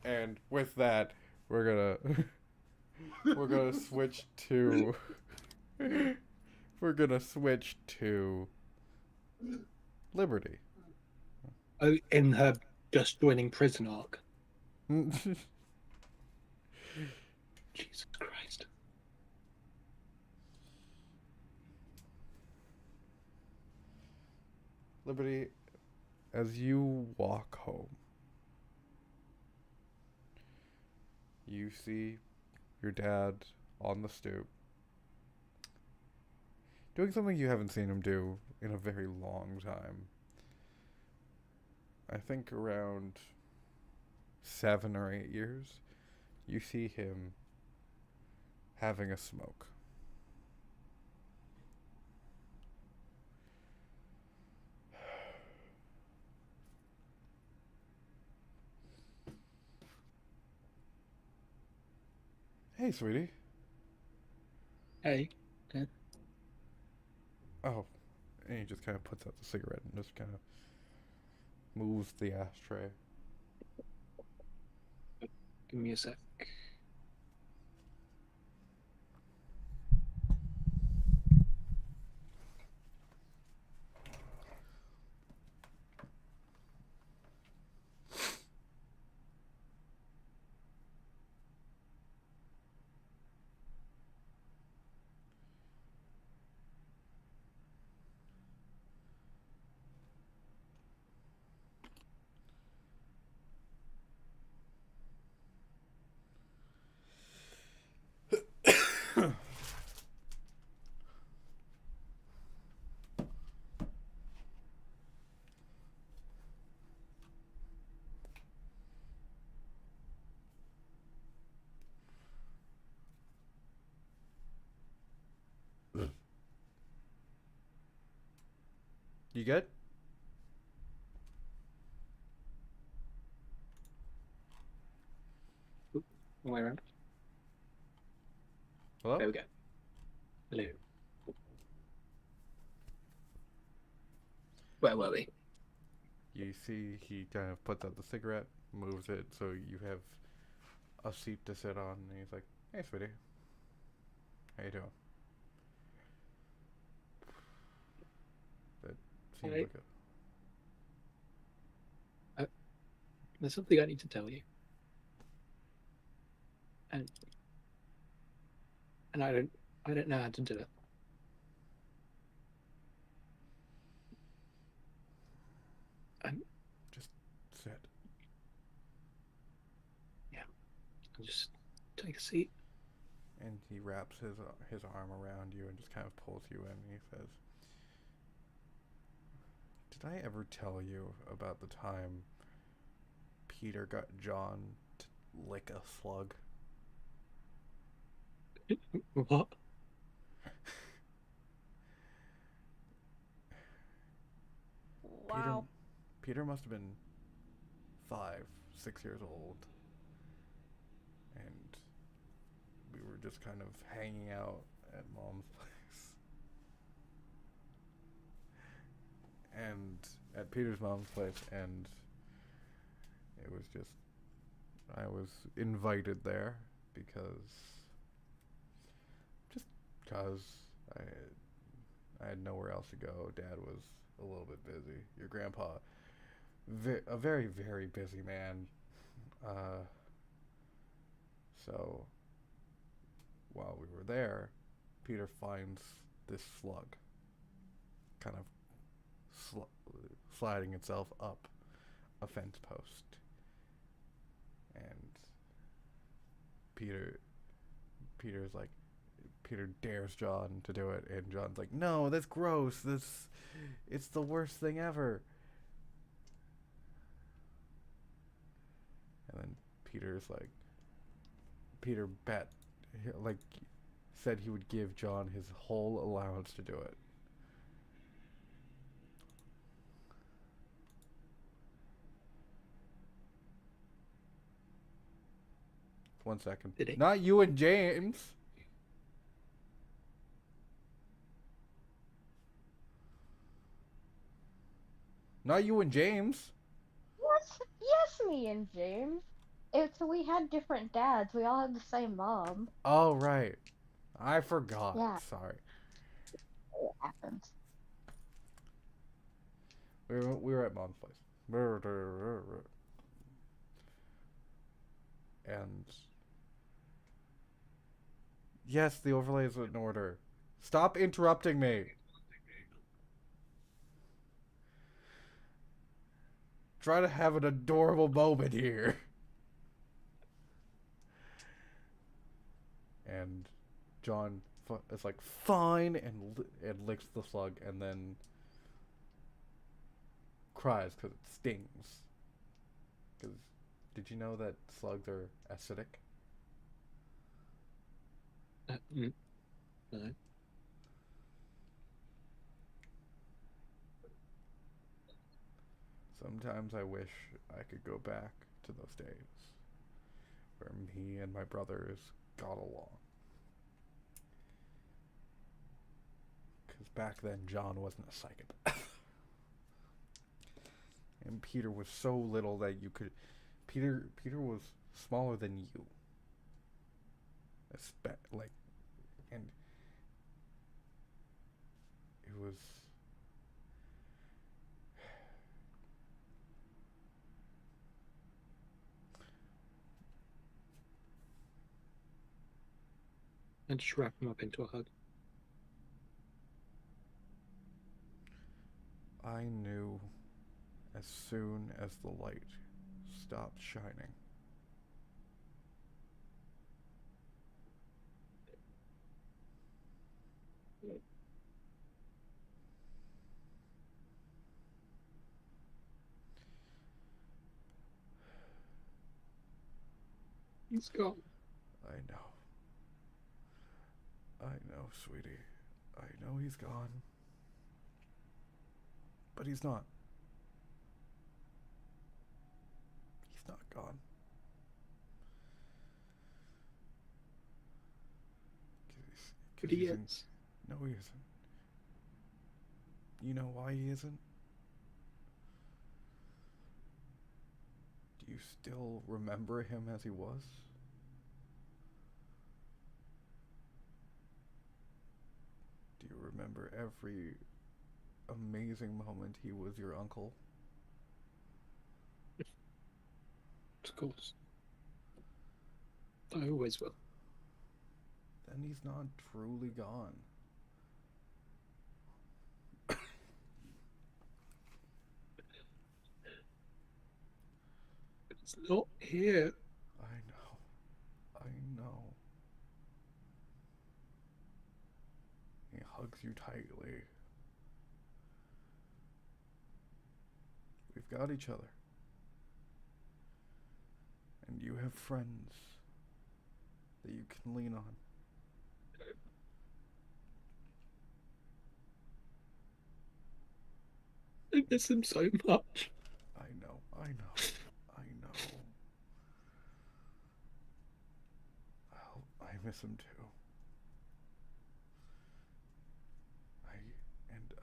Speaker 1: And with that, we're gonna switch to we're gonna switch to Liberty.
Speaker 4: Oh, in her just joining prison arc. Jesus Christ.
Speaker 1: Liberty, as you walk home, you see your dad on the stoop doing something you haven't seen him do in a very long time. I think around 7 or 8 years, you see him having a smoke. Hey, sweetie.
Speaker 4: Hey.
Speaker 1: Oh, and he just kind of puts out the cigarette and just kind of moves the ashtray.
Speaker 4: Give me a sec.
Speaker 1: You good?
Speaker 4: Wrong way around.
Speaker 1: Hello?
Speaker 4: There we go. Hello. Where were we?
Speaker 1: You see he kind of puts out the cigarette, moves it so you have a seat to sit on, and he's like, "Hey, sweetie. How you doing?" That seems
Speaker 4: Hey.
Speaker 1: like a...
Speaker 4: There's something I need to tell you. And I don't know how to do it.
Speaker 1: Just sit.
Speaker 4: I'll just take a seat.
Speaker 1: And he wraps his arm around you and just kind of pulls you in, and he says, "Did I ever tell you about the time Peter got John to lick a slug?"
Speaker 4: What?
Speaker 7: Wow.
Speaker 1: Peter must have been 5, 6 years old. And we were just kind of hanging out at Mom's place. And at Peter's mom's place, and it was just, I was invited there because I had nowhere else to go. Dad was a little bit busy. Your grandpa, a very, very busy man. So while we were there, Peter finds this slug kind of sliding itself up a fence post. And Peter dares John to do it, and John's like, "No, that's gross. It's the worst thing ever." And then Peter said he would give John his whole allowance to do it. One second.
Speaker 4: Did he?
Speaker 1: Not you and James. Not you and James.
Speaker 5: Yes, me and James. We had different dads. We all had the same mom.
Speaker 1: Oh, right. I forgot.
Speaker 5: Yeah,
Speaker 1: Sorry.
Speaker 5: it happens.
Speaker 1: We were at mom's place. And yes, the overlay is in order. Stop interrupting me. Try to have an adorable moment here. And John is like, fine, and licks the slug, and then cries because it stings. Because did you know that slugs are acidic?
Speaker 4: No.
Speaker 1: Sometimes I wish I could go back to those days where me and my brothers got along. Because back then, John wasn't a psychopath. And Peter was so little that you could. Peter was smaller than you. Like, and it was.
Speaker 4: And just wrap him up into a hug.
Speaker 1: I knew as soon as the light stopped shining.
Speaker 4: He's gone.
Speaker 1: I know. I know, sweetie. I know he's gone. But he's not. He's not gone.
Speaker 4: But he
Speaker 1: isn't.
Speaker 4: is.
Speaker 1: No, he isn't. You know why he isn't? Do you still remember him as he was? Do you remember every amazing moment he was your uncle?
Speaker 4: Of course. I always will.
Speaker 1: Then he's not truly gone.
Speaker 4: It's not here.
Speaker 1: I know. I know. He hugs you tightly. We've got each other. And you have friends that you can lean on.
Speaker 4: I miss him so much.
Speaker 1: I know. I know. I know. I miss him too.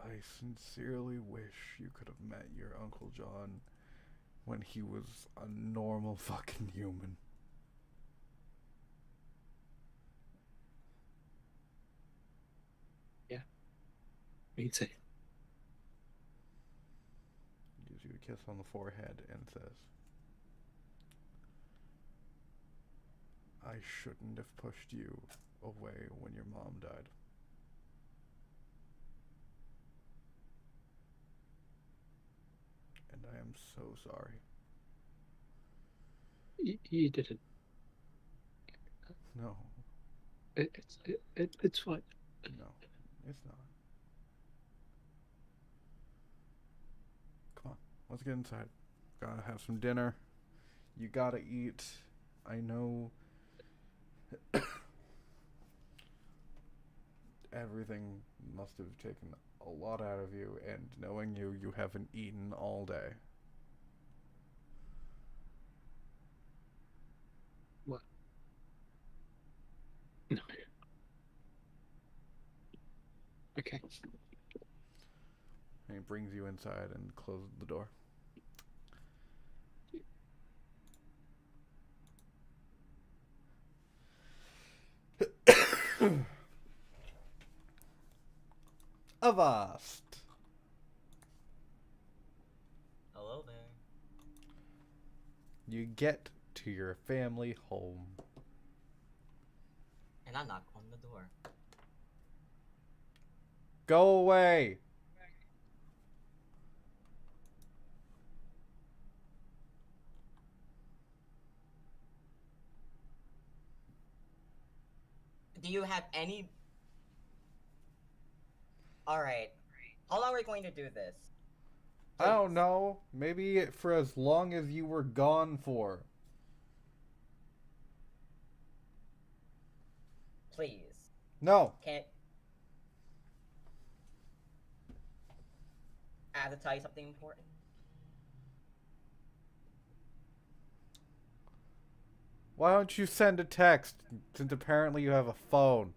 Speaker 1: I sincerely wish you could have met your Uncle John when he was a normal fucking human.
Speaker 4: Yeah. Me too.
Speaker 1: Gives you a kiss on the forehead and says, I shouldn't have pushed you away when your mom died. And I am so sorry.
Speaker 4: You didn't.
Speaker 1: No,
Speaker 4: It's fine.
Speaker 1: no, it's not. Come on, let's get inside. Gotta have some dinner. You gotta eat. I know everything must have taken a lot out of you, and knowing you, you haven't eaten all day.
Speaker 4: What? No. Okay.
Speaker 1: He brings you inside and closes the door. Avast.
Speaker 6: Hello there.
Speaker 1: You get to your family home.
Speaker 6: And I knock on the door.
Speaker 1: Go away.
Speaker 6: Do you have any... Alright. How long are we going to do this?
Speaker 1: I don't
Speaker 6: Please.
Speaker 1: know. Maybe for as long as you were gone for.
Speaker 6: Please.
Speaker 1: No.
Speaker 6: Can't... I have to tell you something important.
Speaker 1: Why don't you send a text, since apparently you have a phone?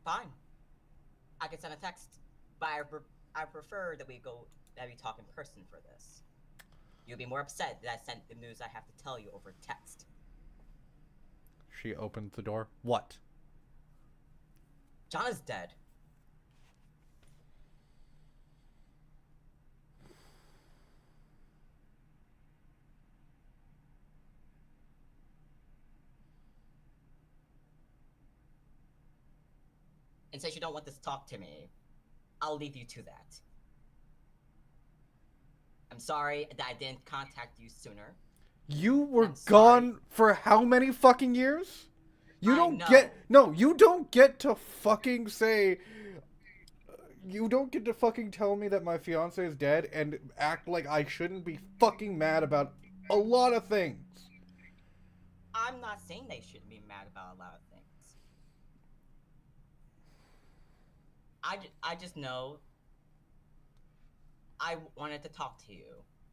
Speaker 6: Fine. I can send a text, but I prefer that we talk in person for this. You'll be more upset that I sent the news I have to tell you over text.
Speaker 1: She opens the door. What?
Speaker 6: John is dead. And since you don't want to talk to me, I'll leave you to that. I'm sorry that I didn't contact you sooner.
Speaker 1: You were
Speaker 6: I'm
Speaker 1: gone
Speaker 6: sorry.
Speaker 1: for how many fucking years? You
Speaker 6: I
Speaker 1: don't
Speaker 6: know.
Speaker 1: you don't get to fucking say, you don't get to fucking tell me that my fiance is dead and act like I shouldn't be fucking mad about a lot of things.
Speaker 6: I'm not saying they shouldn't be mad about a lot of things. I just know I wanted to talk to you.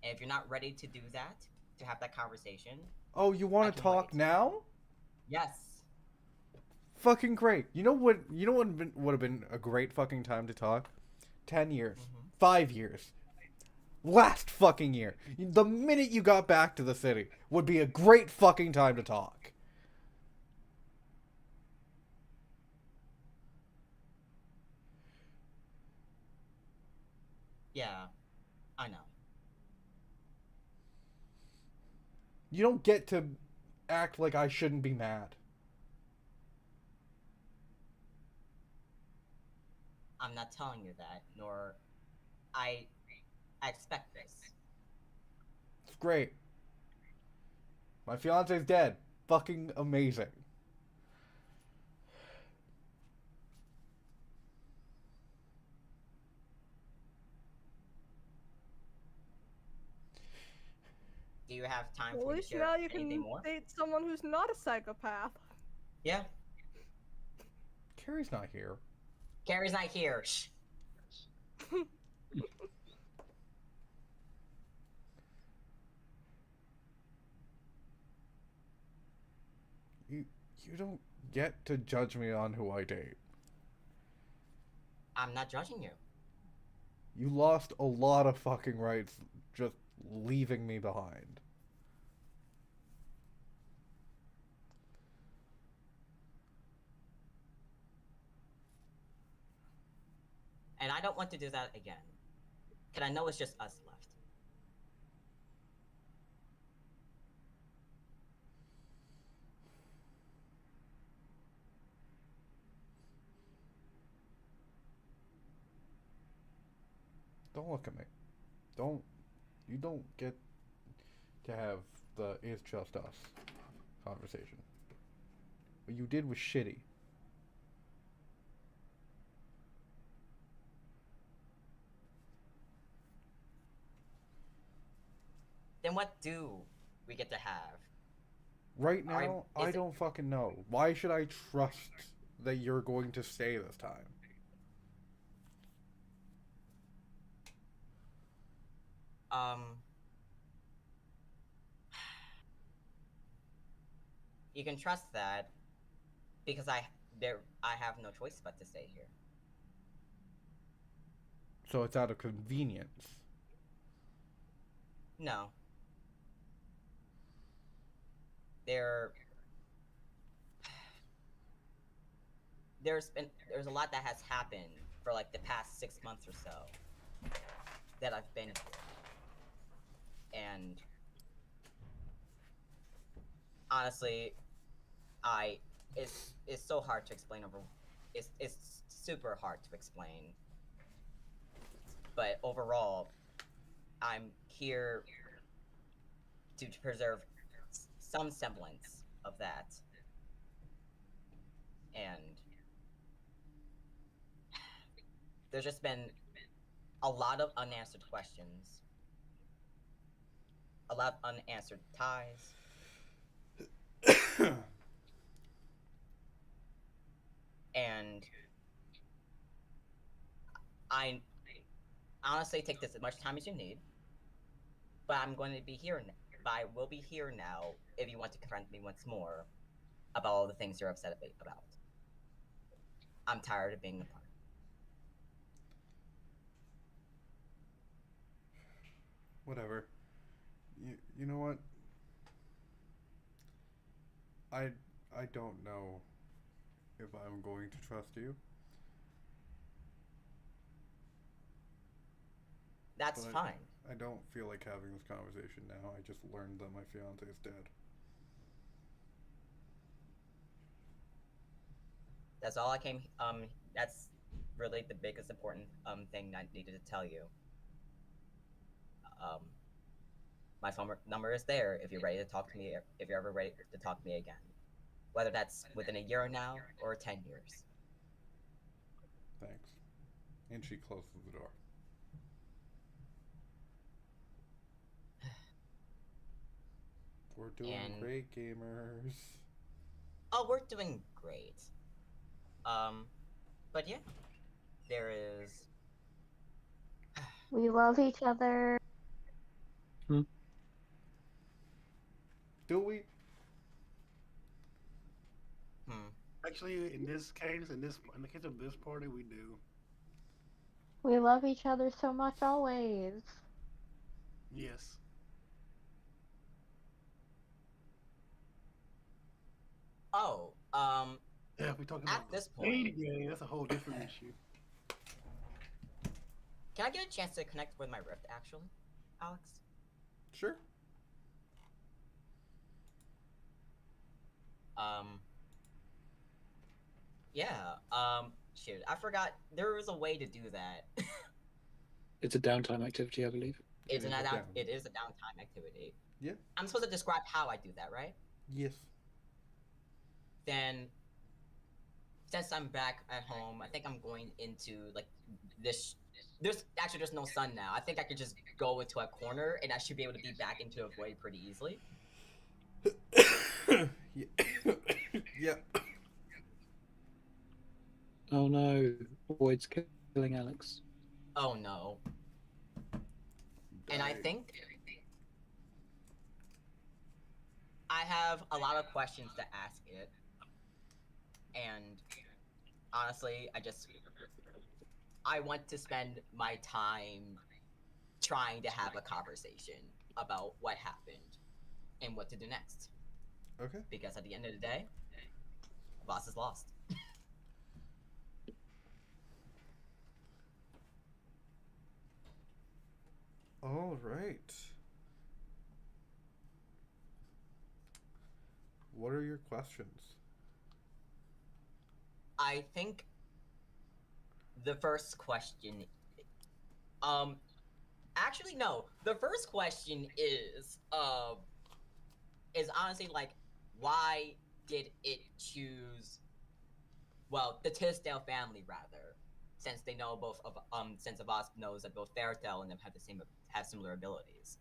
Speaker 6: And if you're not ready to do that, to have that conversation...
Speaker 1: Oh, you
Speaker 6: I
Speaker 1: want to
Speaker 6: can
Speaker 1: talk
Speaker 6: wait.
Speaker 1: now?
Speaker 6: Yes.
Speaker 1: Fucking great. You know what would have been a great fucking time to talk? 10 years. 5 years. Last fucking year. The minute you got back to the city would be a great fucking time to talk.
Speaker 6: Yeah, I know.
Speaker 1: You don't get to act like I shouldn't be mad.
Speaker 6: I'm not telling you that, nor... I expect this.
Speaker 1: It's great. My fiance's dead. Fucking amazing.
Speaker 6: Do you have time
Speaker 7: Well,
Speaker 6: for
Speaker 7: at
Speaker 6: me to
Speaker 7: least
Speaker 6: share
Speaker 7: now you
Speaker 6: anything
Speaker 7: can
Speaker 6: more?
Speaker 7: date someone who's not a psychopath.
Speaker 6: Yeah.
Speaker 1: Carrie's not here.
Speaker 6: Carrie's not here. Shh.
Speaker 1: You don't get to judge me on who I date.
Speaker 6: I'm not judging you.
Speaker 1: You lost a lot of fucking rights just leaving me behind.
Speaker 6: And I don't want to do that again. Because I know it's just us left.
Speaker 1: Don't look at me. You don't get to have the "it's just us" conversation. What you did was shitty.
Speaker 6: Then what do we get to have?
Speaker 1: Right now,
Speaker 6: Is
Speaker 1: I
Speaker 6: it-
Speaker 1: don't fucking know. Why should I trust that you're going to stay this time?
Speaker 6: You can trust that because I have no choice but to stay here.
Speaker 1: So it's out of convenience.
Speaker 6: No. There there's a lot that has happened for like the past 6 months or so that I've been here. And honestly, I it's so hard to explain over it's super hard to explain. But overall, I'm here to preserve some semblance of that. And there's just been a lot of unanswered questions, a lot of unanswered ties, and I honestly take this as much time as you need. But I'm going to be here. But I will be here now if you want to confront me once more about all the things you're upset about. I'm tired of being apart.
Speaker 1: Whatever. You know what? I I don't know if I'm going to trust you.
Speaker 6: That's
Speaker 1: But
Speaker 6: fine.
Speaker 1: I don't feel like having this conversation now. I just learned that my fiance is dead.
Speaker 6: That's all I came. That's really the biggest important thing I needed to tell you. Um, my phone number is there if you're ready to talk to me. If you're ever ready to talk to me again, whether that's within a year now or 10 years.
Speaker 1: Thanks. And she closes the door. We're doing
Speaker 6: And
Speaker 1: great, gamers.
Speaker 6: oh, we're doing great. But yeah, there is.
Speaker 5: We love each other.
Speaker 1: Do we?
Speaker 6: Hmm.
Speaker 3: Actually, in this case, in the case of this party, we do.
Speaker 5: We love each other so much always.
Speaker 3: Yes.
Speaker 6: Oh,
Speaker 3: Yeah, if we talk
Speaker 6: at
Speaker 3: about the
Speaker 6: this
Speaker 3: speed
Speaker 6: point,
Speaker 3: game, that's a whole different issue.
Speaker 6: can I get a chance to connect with my Rift, actually, Alex?
Speaker 1: Sure.
Speaker 6: Um, yeah, shoot, I forgot there was a way to do that.
Speaker 4: It's a downtime activity, I believe.
Speaker 6: It's
Speaker 1: It
Speaker 6: an
Speaker 1: is a down.
Speaker 6: it is a downtime activity.
Speaker 1: Yeah.
Speaker 6: I'm supposed to describe how I do that, right?
Speaker 1: Yes.
Speaker 6: Then, since I'm back at home, I think I'm going into like this. There's no sun now. I think I could just go into a corner and I should be able to be back into a void pretty easily.
Speaker 1: Yeah. Yeah.
Speaker 4: Oh no, Void's killing Alex.
Speaker 6: Oh no. And I think I have a lot of questions to ask it. And honestly, I want to spend my time trying to have a conversation about what happened and what to do next.
Speaker 1: Okay.
Speaker 6: Because at the end of the day, boss is lost.
Speaker 1: All right. What are your questions?
Speaker 6: I think the first question, um, actually no. The first question is honestly like, why did it choose? Well, the Tisdale family rather, since they know both of since Avast knows that both Fairtel and them have similar abilities.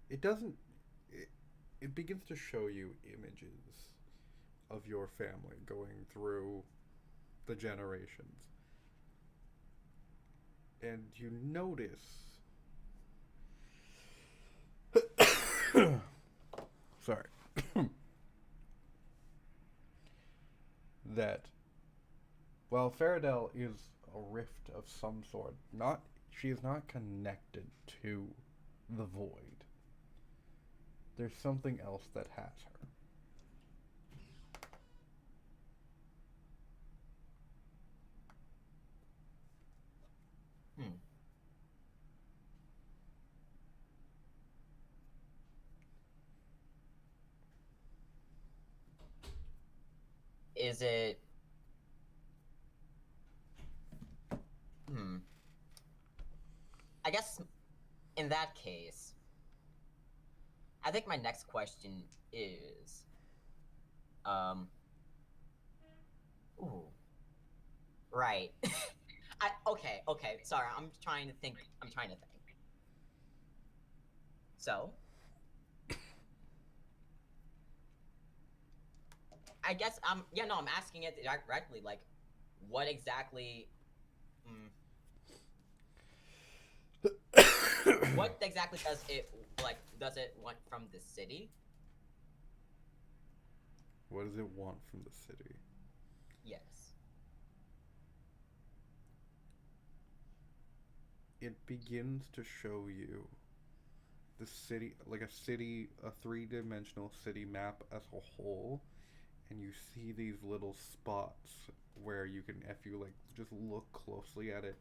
Speaker 1: It doesn't. It begins to show you images of your family going through the generations. And you notice. Sorry. that, well, Faradell is a rift of some sort. She is not connected to the void. There's something else that has her.
Speaker 6: Hmm. Is it? Hmm. I guess in that case, I think my next question is, um, ooh, right. Okay. Sorry, I'm trying to think. So, I guess yeah, no, I'm asking it directly. Like, what exactly? Mm, what exactly does it like? Does it want from the city?
Speaker 1: What does it want from the city?
Speaker 6: Yes.
Speaker 1: It begins to show you the city, like a three-dimensional city map as a whole, and you see these little spots where you can, if you like, just look closely at it,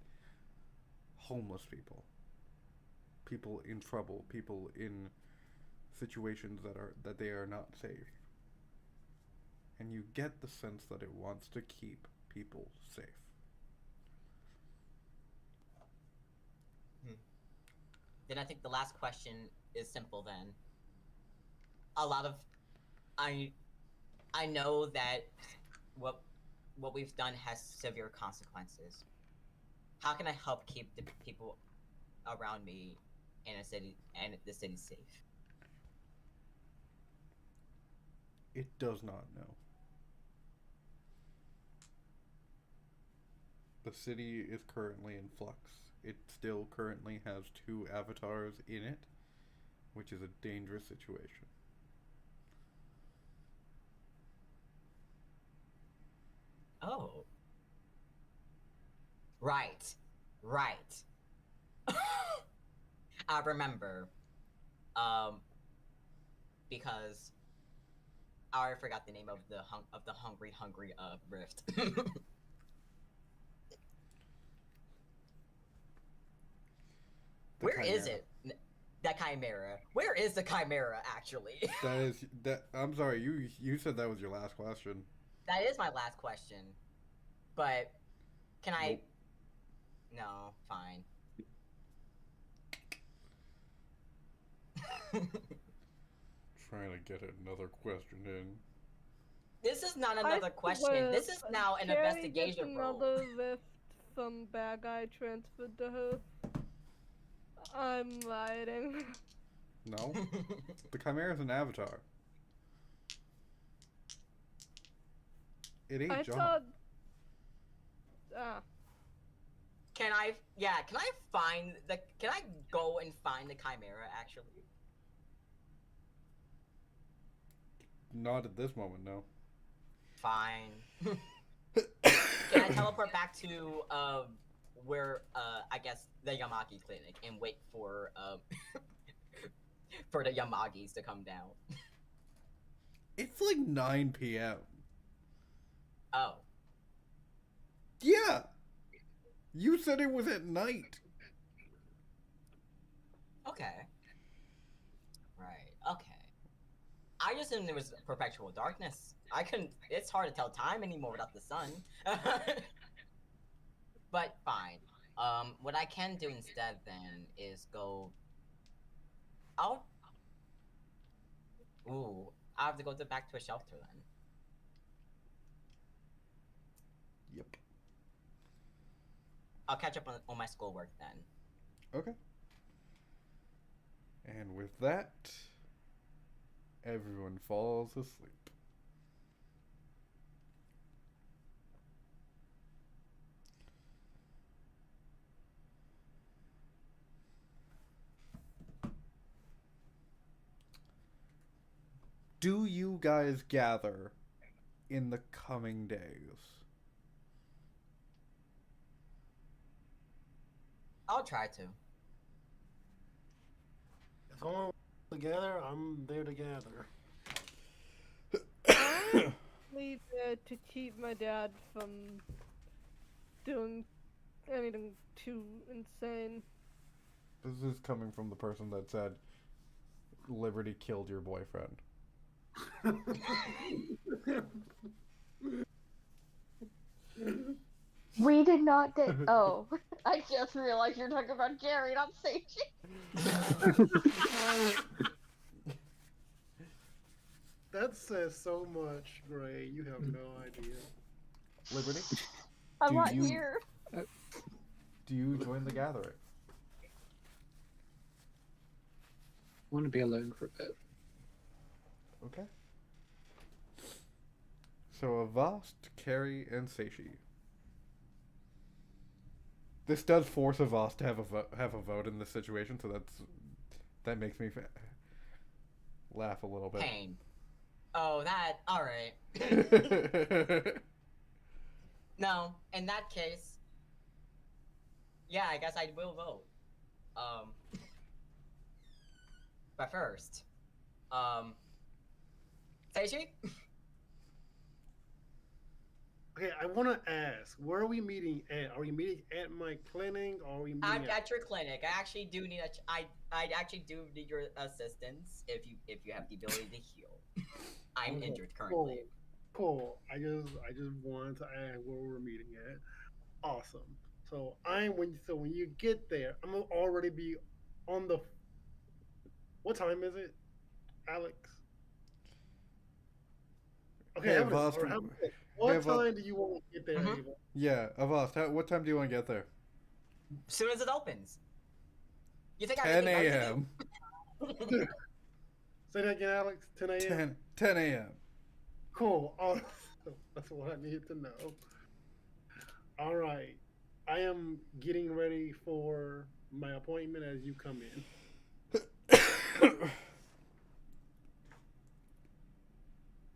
Speaker 1: homeless people, people in trouble, people in situations that they are not safe, and you get the sense that it wants to keep people safe.
Speaker 6: Hmm. Then I think the last question is simple. Then a lot of I I know that what what we've done has severe consequences. How can I help keep the people around me in a city and the city safe?
Speaker 1: It does not know. The city is currently in flux. It still currently has two avatars in it, which is a dangerous situation.
Speaker 6: Oh, right, right. I remember, um, because I already forgot the name of the hungry rift.
Speaker 1: The
Speaker 6: Where is
Speaker 1: Chimera.
Speaker 6: it? That chimera. Where is the chimera actually?
Speaker 1: That is that. I'm sorry. You said that was your last question.
Speaker 6: That is my last question. But can I?
Speaker 1: Nope.
Speaker 6: No, fine.
Speaker 1: Trying to get another question in.
Speaker 6: This is not
Speaker 7: I
Speaker 6: another question.
Speaker 7: swear,
Speaker 6: This is now an
Speaker 7: Sherry gets
Speaker 6: investigation role.
Speaker 7: another rift from bad guy transferred to her. I'm lying.
Speaker 1: No, the Chimera is an avatar. It ain't
Speaker 7: I
Speaker 1: John.
Speaker 7: thought. Ah,
Speaker 6: Can I? Yeah. Can I find the? Can I go and find the chimera actually?
Speaker 1: Not at this moment, no.
Speaker 6: Fine. Can I teleport back to where I guess the Yamagi clinic and wait for for the Yamagis to come down?
Speaker 1: It's like 9 p.m.
Speaker 6: Oh,
Speaker 1: Yeah, you said it was at night.
Speaker 6: okay. Right. Okay. I just assumed there was perpetual darkness. I couldn't. It's hard to tell time anymore without the sun. But fine. What I can do instead then is go. I'll. Ooh, I have to go back to a shelter then.
Speaker 1: Yep.
Speaker 6: I'll catch up on my schoolwork then.
Speaker 1: Okay. And with that, everyone falls asleep. Do you guys gather in the coming days.
Speaker 6: I'll try to.
Speaker 3: As long as we're together, I'm there together.
Speaker 7: Leave there to keep my dad from doing anything too insane.
Speaker 1: This is coming from the person that said Liberty killed your boyfriend.
Speaker 5: We did not date. Oh, I just realized you're talking about Jerry, not Seiji.
Speaker 3: That says so much, Gray. You have no idea.
Speaker 1: Liberty,
Speaker 5: I'm
Speaker 1: Do
Speaker 5: not
Speaker 1: you-
Speaker 5: here.
Speaker 1: do you join the gathering?
Speaker 4: I want to be alone for a bit.
Speaker 1: Okay. So Avast, Carrie, and Seishi. This does force Avast to have a vote in this situation, so that makes me laugh a little bit.
Speaker 6: Pain. Oh, that. Alright. No, in that case. Yeah, I guess I will vote. But first. Seiji?
Speaker 3: Okay, I want to ask, where are we meeting at? Are we meeting at my clinic, or are we meeting
Speaker 6: At your clinic. I actually do need I actually do need your assistance if you have the ability to heal. I'm
Speaker 3: Okay,
Speaker 6: injured currently.
Speaker 3: Cool. I just wanted to ask where we're meeting at. Awesome. So when you get there, I'm gonna already be on the. What time is it, Alex? Okay,
Speaker 1: Hey,
Speaker 3: Ava,
Speaker 1: Avast,
Speaker 3: or Ava,
Speaker 1: hey,
Speaker 3: what
Speaker 1: Avast.
Speaker 3: time do you want to get there,
Speaker 6: Mhm.
Speaker 3: Ava?
Speaker 1: Yeah, Avast, what time do you want to get there?
Speaker 6: As soon as it opens. You think
Speaker 1: 10
Speaker 6: I have anything
Speaker 1: a.m.
Speaker 6: better to do?
Speaker 3: Say that again, Alex. 10 a.m.
Speaker 1: 10 a.m.
Speaker 3: Cool. Awesome. That's what I need to know. All right. I am getting ready for my appointment as you come in.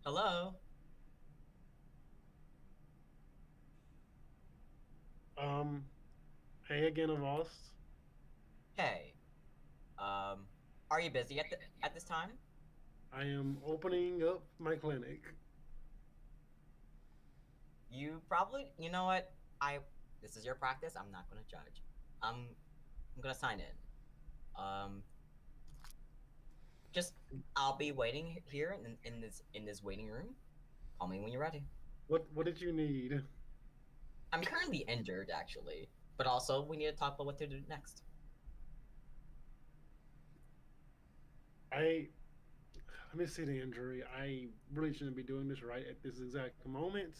Speaker 6: Hello?
Speaker 3: Hey again, Avast.
Speaker 6: Hey. Are you busy at this time?
Speaker 3: I am opening up my clinic.
Speaker 6: You know what? This is your practice. I'm not gonna judge. I'm gonna sign in. Just I'll be waiting here in this waiting room. Call me when you're ready.
Speaker 3: What did you need?
Speaker 6: I'm currently injured, actually, but also we need to talk about what to do next.
Speaker 3: Let me see the injury. I really shouldn't be doing this right at this exact moment.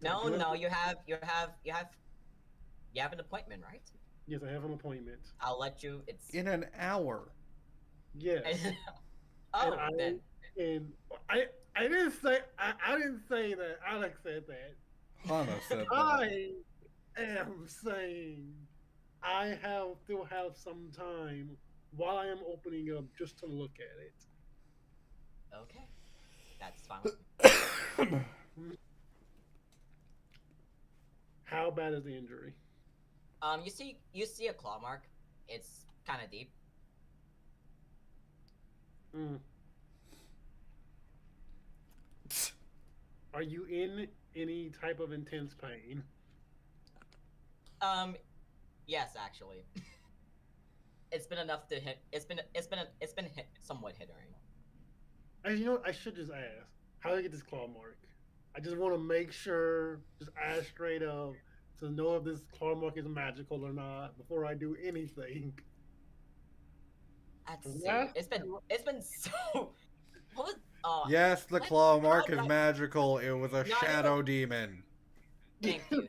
Speaker 6: No,
Speaker 3: Do I-
Speaker 6: no, you have an appointment, right?
Speaker 3: Yes, I have an appointment.
Speaker 6: I'll let you. It's
Speaker 1: In an hour.
Speaker 3: Yes.
Speaker 6: oh,
Speaker 3: and
Speaker 6: then
Speaker 3: I didn't say that. Alex said that.
Speaker 1: Hana said that.
Speaker 3: I am saying I still have some time while I am opening up just to look at it.
Speaker 6: okay, that's fine. With me.
Speaker 3: How bad is the injury?
Speaker 6: You see a claw mark. It's kind of deep.
Speaker 3: Mm. Are you in any type of intense pain?
Speaker 6: Yes, actually. It's been enough to hit. It's been hit, somewhat hindering.
Speaker 3: You know what? I should just ask. How did I get this claw mark? I just want to make sure, just ask straight up, to know if this claw mark is magical or not before I do anything.
Speaker 6: Let's see.
Speaker 3: Yeah.
Speaker 6: It's been so. What was,
Speaker 1: Yes, the
Speaker 6: What?
Speaker 1: claw mark
Speaker 6: How
Speaker 1: is
Speaker 6: did I-
Speaker 1: magical. It was a
Speaker 6: No, I
Speaker 1: shadow demon.
Speaker 6: Thank you.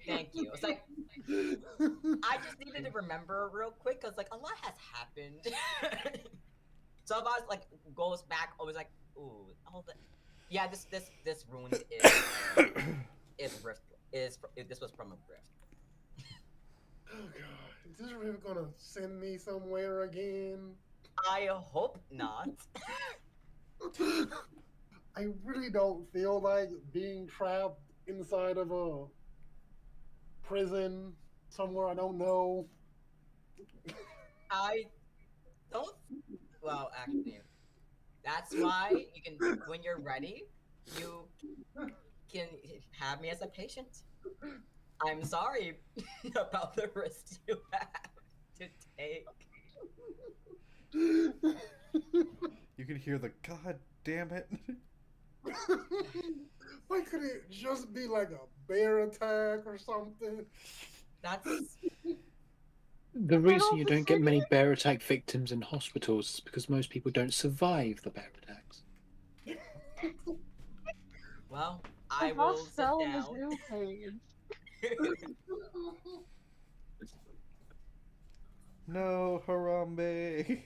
Speaker 6: It's like I just needed to remember real quick because like a lot has happened. So if I was like goes back, I was like, ooh, all the yeah, this wound this was from a rift.
Speaker 3: Oh god, is this river gonna send me somewhere again?
Speaker 6: I hope not.
Speaker 3: I really don't feel like being trapped inside of a prison somewhere I don't know.
Speaker 6: I don't. Well, actually, that's why you can, when you're ready, you can have me as a patient. I'm sorry about the risks you have to take.
Speaker 1: You can hear the God damn it.
Speaker 3: Why could it just be like a bear attack or something?
Speaker 6: That's
Speaker 4: The reason you
Speaker 5: also
Speaker 4: don't get
Speaker 5: said
Speaker 4: many bear attack victims in hospitals is because most people don't survive the bear attacks.
Speaker 6: well.
Speaker 5: the
Speaker 6: I will
Speaker 5: house
Speaker 6: sit
Speaker 5: fell in the
Speaker 6: down.
Speaker 5: zoo cage.
Speaker 1: No, Harambe.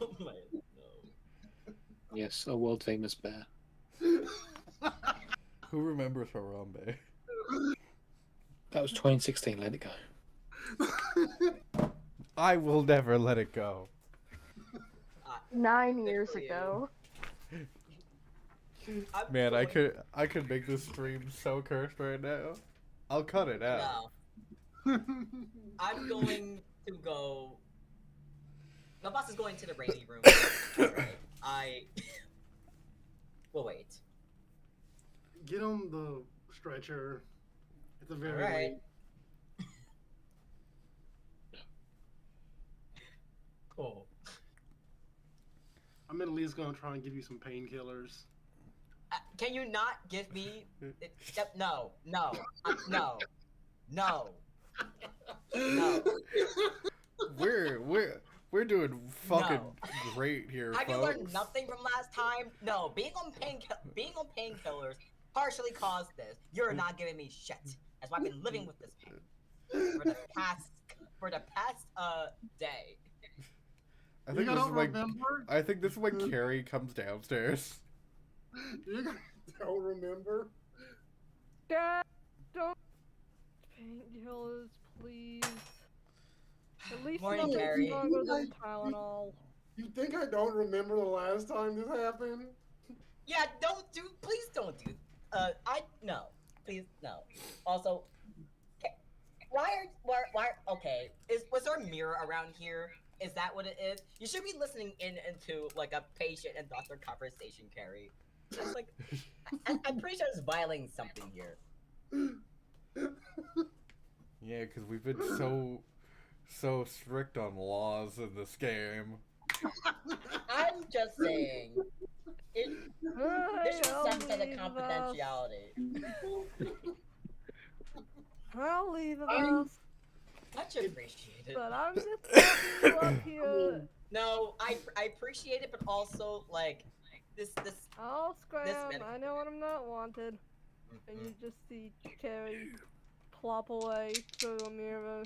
Speaker 6: Oh my no.
Speaker 4: Yes, a world famous bear.
Speaker 1: Who remembers Harambe?
Speaker 4: That was 2016. Let it go.
Speaker 1: I will never let it go.
Speaker 5: 9
Speaker 6: Good
Speaker 5: years
Speaker 6: for you.
Speaker 5: ago.
Speaker 6: I'm
Speaker 1: Man, I
Speaker 6: going-
Speaker 1: could make this stream so cursed right now. I'll cut it out.
Speaker 6: No, I'm going to go. My boss is going to the rainy room. Alright, I will wait.
Speaker 3: Get on the stretcher. At the very
Speaker 6: Alright.
Speaker 3: least.
Speaker 6: Cool.
Speaker 3: I'm at least gonna try and give you some painkillers.
Speaker 6: Can you not give me? No, no, no, no, no.
Speaker 1: We're doing fucking
Speaker 6: No.
Speaker 1: great here,
Speaker 6: Have you
Speaker 1: folks.
Speaker 6: learned nothing from last time? No, being on painkillers partially caused this. You're not giving me shit. That's why I've been living with this pain for the past day.
Speaker 1: I
Speaker 3: You
Speaker 1: think this
Speaker 3: don't
Speaker 1: is when
Speaker 3: remember?
Speaker 1: I think this is when Carrie comes downstairs.
Speaker 3: You don't remember?
Speaker 7: Dad, don't painkillers, please. At least
Speaker 6: Morning,
Speaker 7: nothing
Speaker 6: Gary.
Speaker 7: stronger than Tylenol.
Speaker 3: You think I don't remember the last time this happened?
Speaker 6: Yeah, please don't do. No, please no. Also, okay? Was there a mirror around here? Is that what it is? You should be listening into like a patient and doctor conversation, Carrie. That's like, I'm pretty sure it's violating something here.
Speaker 1: Yeah, because we've been so strict on laws in this game.
Speaker 6: I'm just saying. There should be
Speaker 7: I'll
Speaker 6: some kind of
Speaker 7: leave us.
Speaker 6: confidentiality.
Speaker 7: I'll leave us.
Speaker 6: Much appreciated.
Speaker 7: But I'm just happy you up here.
Speaker 6: No, I appreciate it, but also like this.
Speaker 7: I'll scram.
Speaker 6: medical-
Speaker 7: I know when I'm not wanted. And you just see Carrie plop away through a mirror.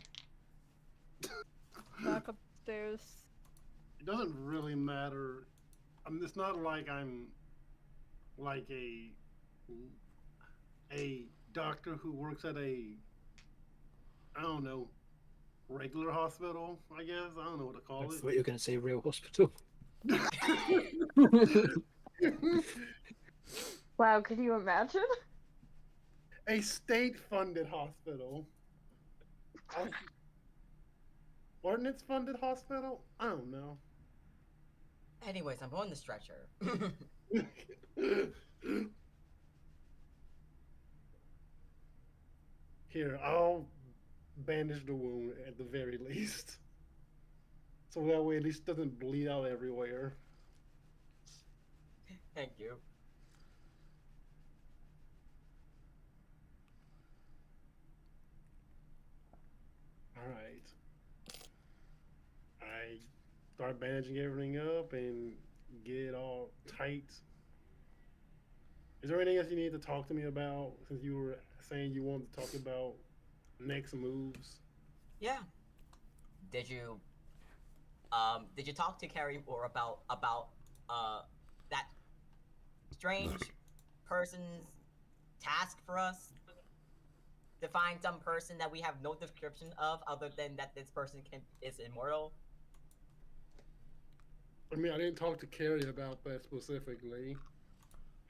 Speaker 7: Back upstairs.
Speaker 3: It doesn't really matter. I mean, it's not like I'm like a doctor who works at I don't know, regular hospital, I guess. I don't know what to
Speaker 4: I
Speaker 3: call
Speaker 4: thought you were going to say real hospital.
Speaker 3: it.
Speaker 5: Wow, could you imagine?
Speaker 3: A state-funded hospital. Ordinance-funded hospital? I don't know.
Speaker 6: Anyways, I'm on the stretcher.
Speaker 3: Here, I'll bandage the wound at the very least. So that way at least it doesn't bleed out everywhere.
Speaker 6: Thank you.
Speaker 3: Alright. I start bandaging everything up and get it all tight. Is there anything else you need to talk to me about since you were saying you wanted to talk about next moves?
Speaker 6: Yeah. Did you talk to Carrie or about that strange person's task for us? To find some person that we have no description of other than that this person is immortal?
Speaker 3: I mean, I didn't talk to Carrie about that specifically.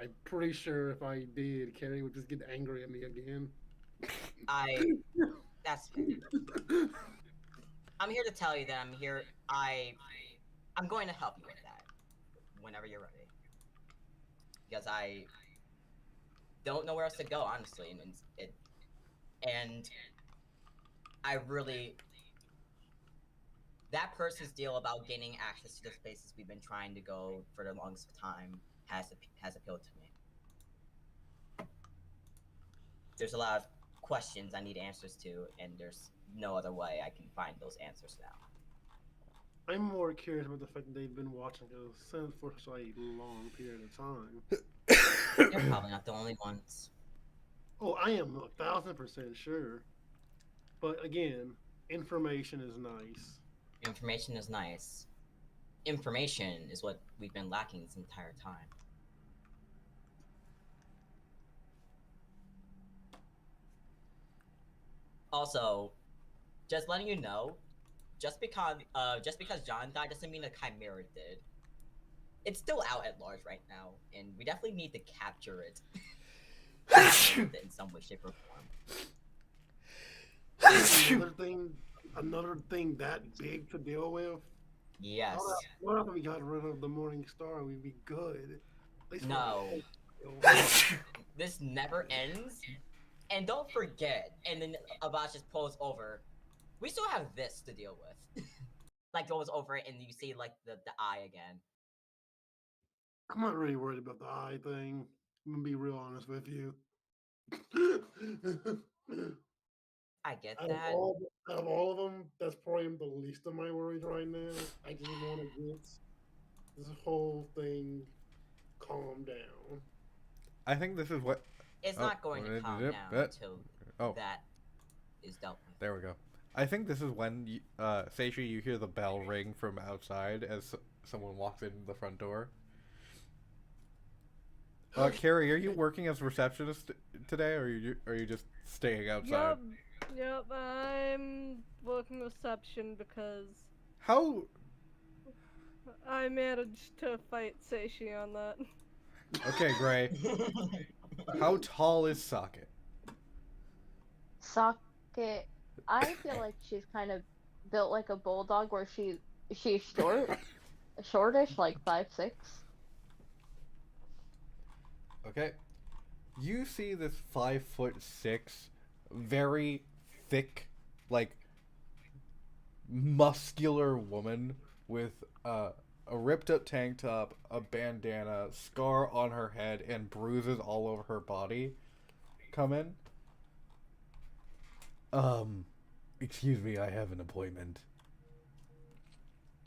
Speaker 3: I'm pretty sure if I did, Carrie would just get angry at me again.
Speaker 6: That's fair. I'm here to tell you that I'm going to help you with that whenever you're ready. Because I don't know where else to go, honestly, and I really that person's deal about gaining access to the spaces we've been trying to go for the longest time has appealed to me. There's a lot of questions I need answers to, and there's no other way I can find those answers now.
Speaker 3: I'm more curious about the fact that they've been watching us since for such a long period of time.
Speaker 6: You're probably not the only ones.
Speaker 3: Oh, I am 1,000% sure. But again, information is nice.
Speaker 6: Information is nice. Information is what we've been lacking this entire time. Also, just letting you know, just because John died doesn't mean the Chimera did. It's still out at large right now, and we definitely need to capture it. In some way, shape, or form.
Speaker 3: Another thing that big to deal with.
Speaker 6: Yes.
Speaker 3: What if we got rid of the Morning Star? We'd be good.
Speaker 6: No. This never ends. And don't forget, and then Avash just pulls over. We still have this to deal with. Like goes over it, and you see like the eye again.
Speaker 3: I'm not really worried about the eye thing. I'm gonna be real honest with you.
Speaker 6: I get
Speaker 3: out
Speaker 6: that.
Speaker 3: Out of all of them, that's probably the least of my worries right now. I just want to get this whole thing calmed down.
Speaker 1: I think this is what.
Speaker 6: It's not going to calm down until that is dealt with.
Speaker 1: There we go. I think this is when, Seishi, you hear the bell ring from outside as someone walks in the front door. Carrie, are you working as receptionist today, or are you just staying outside?
Speaker 7: Yep, I'm working reception because...
Speaker 1: How?
Speaker 7: I managed to fight Seishi on that.
Speaker 1: Okay, Gray. How tall is Socket?
Speaker 5: Socket, I feel like she's kind of built like a bulldog, where she's shortish, like 5'6".
Speaker 1: Okay. You see this 5'6", very thick, like muscular woman with a ripped up tank top, a bandana, scar on her head, and bruises all over her body come in. Excuse me, I have an appointment.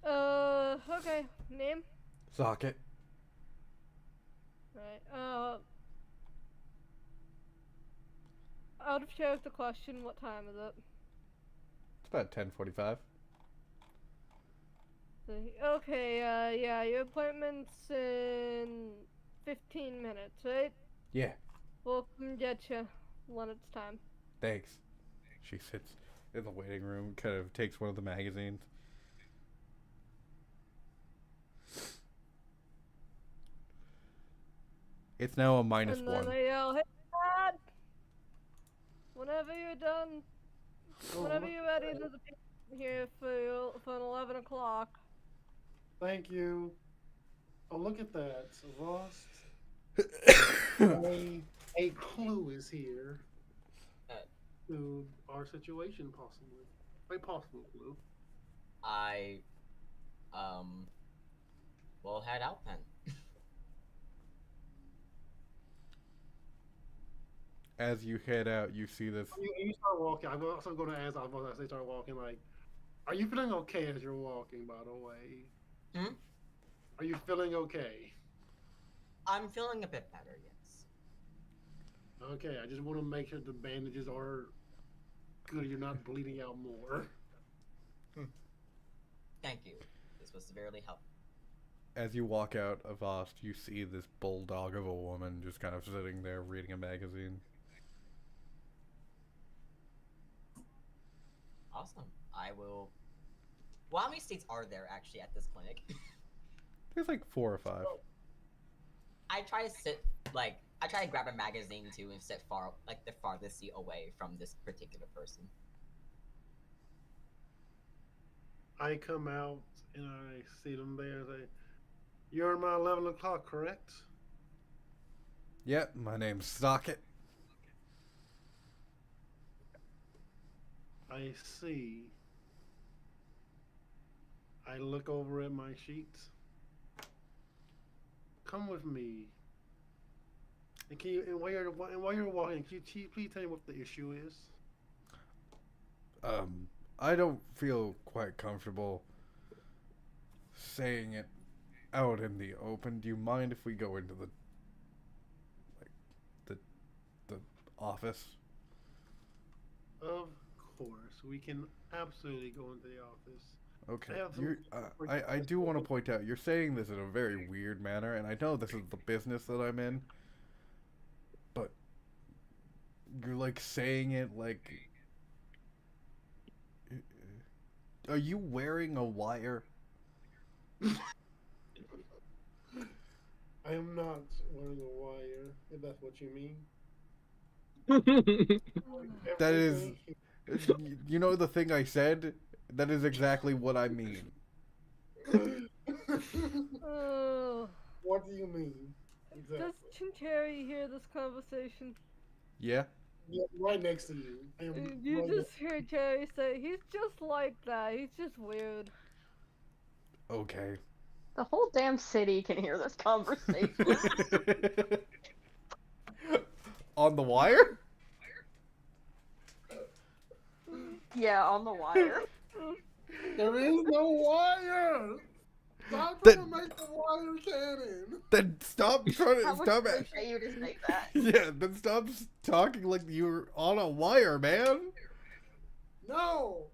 Speaker 7: Okay. Name?
Speaker 1: Socket.
Speaker 7: Right, out of character question, what time is it?
Speaker 1: It's about 10:45.
Speaker 7: Okay, yeah, your appointment's in 15 minutes, right?
Speaker 1: Yeah.
Speaker 7: We'll come get you when it's time.
Speaker 1: Thanks. She sits in the waiting room, kind of takes one of the magazines. It's now a -1.
Speaker 7: And then I yell, "Hey, Dad! Whenever you're done, whenever you're ready, there's a patient here for 11 o'clock.
Speaker 3: Thank you. Oh, look at that. Lost. A clue is here to our situation, possibly. A possible clue.
Speaker 6: We'll head out then.
Speaker 1: As you head out, you see this.
Speaker 3: You start walking. I'm also going to ask. I was going to say, start walking. Like, are you feeling okay as you're walking? By the way.
Speaker 6: Hmm?
Speaker 3: Are you feeling okay?
Speaker 6: I'm feeling a bit better. Yes.
Speaker 3: Okay. I just want to make sure the bandages are good. You're not bleeding out more.
Speaker 6: Thank you. This was severely helpful.
Speaker 1: As you walk out of Ost, you see this bulldog of a woman just kind of sitting there reading a magazine.
Speaker 6: Awesome. I will. Well, how many seats are there actually at this clinic?
Speaker 1: There's like 4 or 5.
Speaker 6: I try to sit like I try to grab a magazine too and sit far like the farthest seat away from this particular person.
Speaker 3: I come out and I see them there and say, "You're my 11 o'clock, correct?"
Speaker 1: Yep, my name's Socket.
Speaker 3: I see. I look over at my sheets. Come with me. And can you, and while you're walking, can you please tell me what the issue is?
Speaker 1: I don't feel quite comfortable saying it out in the open. Do you mind if we go into the the the office?
Speaker 3: Of course, we can absolutely go into the office.
Speaker 1: Okay.
Speaker 3: I have some
Speaker 1: You're, I do want to point out you're saying this in a very weird manner, and I know this is the business that I'm in, but you're like saying it like. Are you wearing a wire?
Speaker 3: I am not wearing a wire, if that's what you mean.
Speaker 1: That is,
Speaker 3: Everything-
Speaker 1: you know the thing I said? That is exactly what I mean.
Speaker 7: Oh,
Speaker 3: What do you mean?
Speaker 7: does
Speaker 3: Exactly.
Speaker 7: Chincheri hear this conversation?
Speaker 1: Yeah?
Speaker 3: Yeah, right next to you. I am
Speaker 7: You
Speaker 3: right
Speaker 7: just hear Jerry say, he's just like that, he's just weird.
Speaker 1: Okay.
Speaker 5: The whole damn city can hear this conversation.
Speaker 1: On the wire?
Speaker 5: Yeah, on the wire.
Speaker 3: There is no wire. Stop
Speaker 1: That-
Speaker 3: trying to make the wire cannon.
Speaker 1: Then stop trying
Speaker 5: I
Speaker 1: to
Speaker 5: would
Speaker 1: stop
Speaker 5: really
Speaker 1: it.
Speaker 5: pay you to say that.
Speaker 1: Yeah, then stop talking like you're on a wire, man.
Speaker 3: No.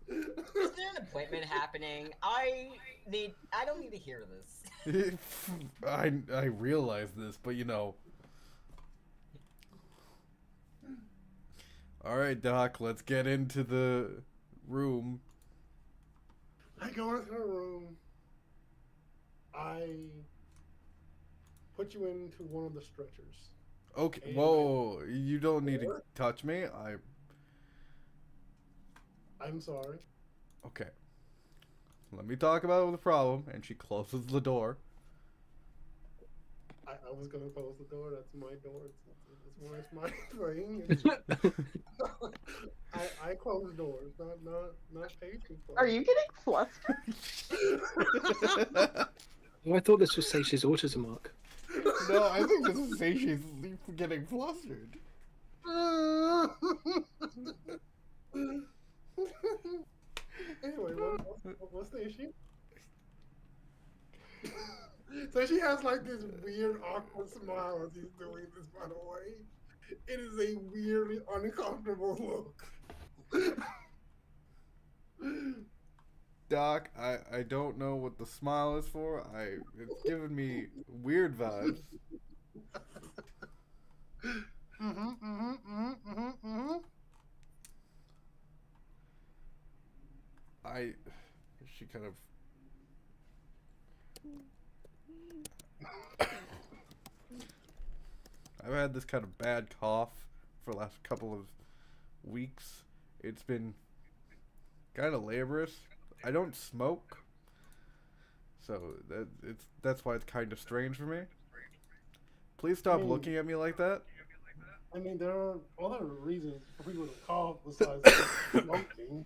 Speaker 6: Is there an appointment happening? I don't need to hear this.
Speaker 1: I realize this, but you know. All right, Doc, let's get into the room.
Speaker 3: I go into her room. I put you into one of the stretchers.
Speaker 1: Okay,
Speaker 3: And
Speaker 1: whoa, you don't need to touch me.
Speaker 3: I'm sorry.
Speaker 1: Okay. Let me talk about the problem, and she closes the door.
Speaker 3: I was gonna close the door. That's my door. It's my thing. I close doors, not patient.
Speaker 5: Are you getting flustered?
Speaker 4: Oh, I thought this was Seichi's autism arc.
Speaker 1: No, I think this is say she's getting flustered.
Speaker 3: Anyway, what's the issue? So she has like this weird awkward smile as he's doing this, by the way. It is a weirdly uncomfortable look.
Speaker 1: Doc, I don't know what the smile is for. It's giving me weird vibes. She kind of. I've had this kind of bad cough for the last couple of weeks. It's been kind of laborious. I don't smoke, so that's why it's kind of strange for me. Please stop looking at me like that.
Speaker 3: I mean, there are other reasons for people to cough besides smoking.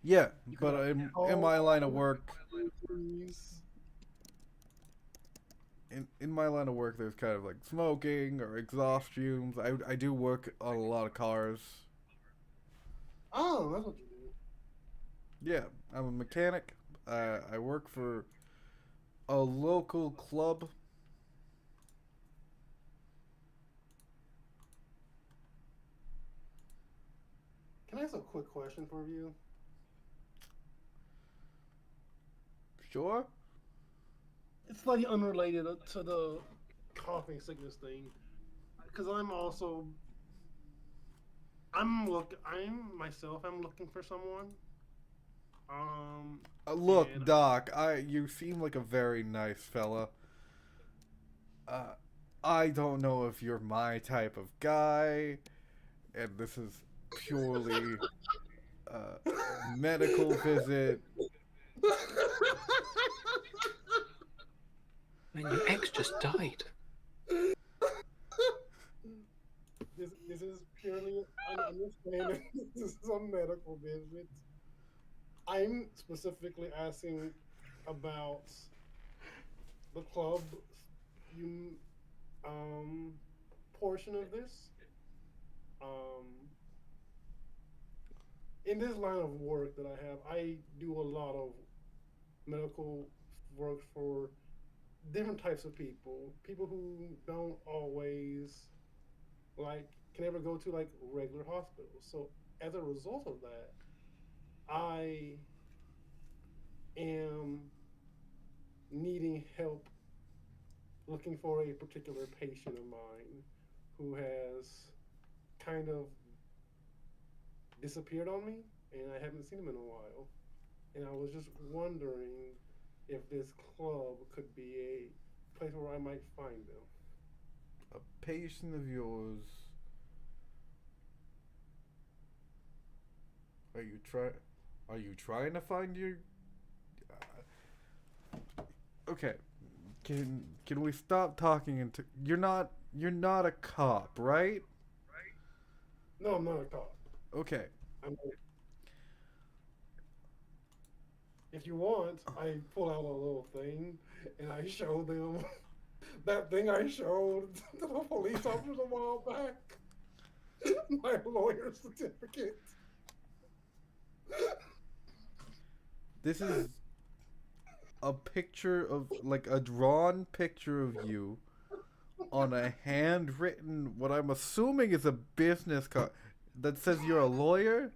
Speaker 1: Yeah, but in my line of work, in my line of work, there's kind of like smoking or exhaust fumes. I do work on a lot of cars.
Speaker 3: Oh, that's what you do.
Speaker 1: Yeah, I'm a mechanic. I work for a local club.
Speaker 3: Can I ask a quick question for you?
Speaker 1: Sure.
Speaker 3: It's slightly unrelated to the coughing sickness thing, because I'm looking for someone.
Speaker 1: Look,
Speaker 3: and-
Speaker 1: Doc, you seem like a very nice fella. Uh, I don't know if you're my type of guy, and this is purely a medical visit.
Speaker 4: And your ex just died.
Speaker 3: This is purely understanding. This is a medical visit. I'm specifically asking about the club you um portion of this. Um, in this line of work that I have, I do a lot of medical work for different types of people. People who don't always like can ever go to like regular hospitals. So as a result of that, I am needing help looking for a particular patient of mine who has kind of disappeared on me and I haven't seen him in a while. And I was just wondering if this club could be a place where I might find them.
Speaker 1: A patient of yours. Are you try? Are you trying to find your? Okay. Can we stop talking into? You're not a cop, right?
Speaker 3: No, I'm not a cop.
Speaker 1: Okay.
Speaker 3: I'm if you want, I pull out a little thing and I show them that thing I showed to the police officers a while back. My lawyer certificate.
Speaker 1: This is a picture of like a drawn picture of you on a handwritten what I'm assuming is a business card that says you're a lawyer.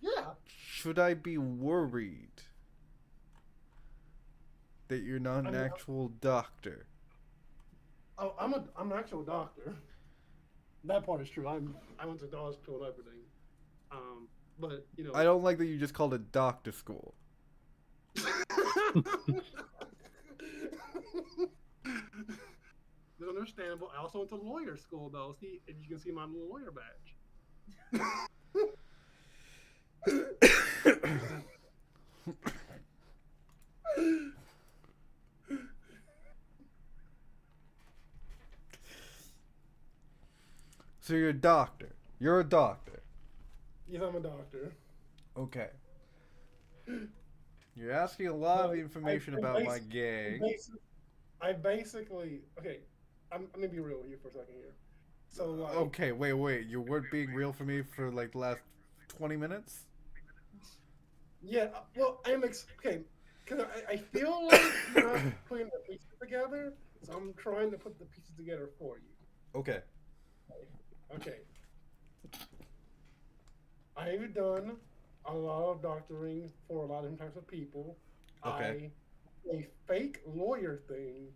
Speaker 3: Yeah.
Speaker 1: Should I be worried that you're not an
Speaker 3: I mean,
Speaker 1: actual doctor?
Speaker 3: Oh, I'm an actual doctor. That part is true. I went to dog school and everything. But you know,
Speaker 1: I don't like that you just called it doctor school.
Speaker 3: It's understandable. I also went to lawyer school though. See, and you can see my little lawyer badge.
Speaker 1: So you're a doctor. You're a doctor.
Speaker 3: Yes, I'm a doctor.
Speaker 1: Okay. You're asking a lot of
Speaker 3: Well,
Speaker 1: information
Speaker 3: I
Speaker 1: about
Speaker 3: basi-
Speaker 1: my gang.
Speaker 3: I basically okay. I'm gonna be real with you for a second here. So like,
Speaker 1: Okay, wait. You weren't being real for me for like the last 20 minutes?
Speaker 3: yeah. Well, okay. Cause I feel like you're not putting the pieces together, so I'm trying to put the pieces together for you.
Speaker 1: Okay.
Speaker 3: Okay. I've done a lot of doctoring for a lot of different types of people.
Speaker 1: Okay.
Speaker 3: A fake lawyer thing,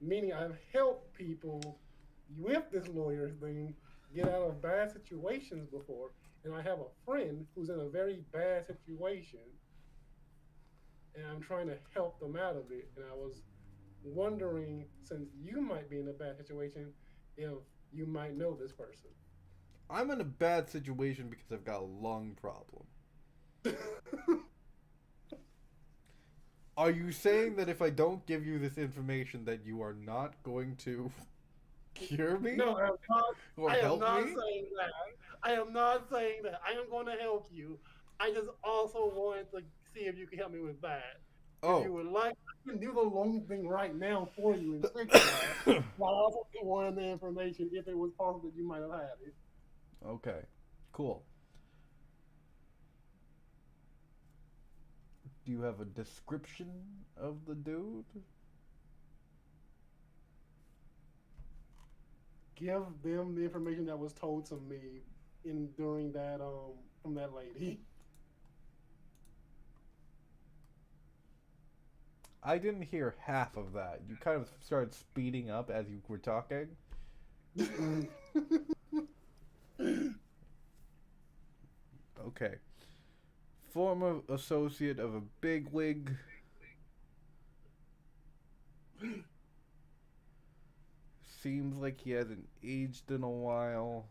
Speaker 3: meaning I've helped people with this lawyer thing get out of bad situations before. And I have a friend who's in a very bad situation, and I'm trying to help them out of it. And I was wondering, since you might be in a bad situation, if you might know this person.
Speaker 1: I'm in a bad situation because I've got a lung problem. Are you saying that if I don't give you this information that you are not going to cure me?
Speaker 3: No, I'm not.
Speaker 1: Or
Speaker 3: I am
Speaker 1: help
Speaker 3: not
Speaker 1: me?
Speaker 3: saying that. I am not saying that. I am going to help you. I just also wanted to see if you can help me with that. If you
Speaker 1: Oh.
Speaker 3: would like, I can do the loan thing right now for you and fix that. While I also wanted the information if it was possible that you might have had it.
Speaker 1: Okay. Cool. Do you have a description of the dude?
Speaker 3: Give them the information that was told to me in during that from that lady.
Speaker 1: I didn't hear half of that. You kind of started speeding up as you were talking. Okay. Former associate of a bigwig. seems like he hasn't aged in a while.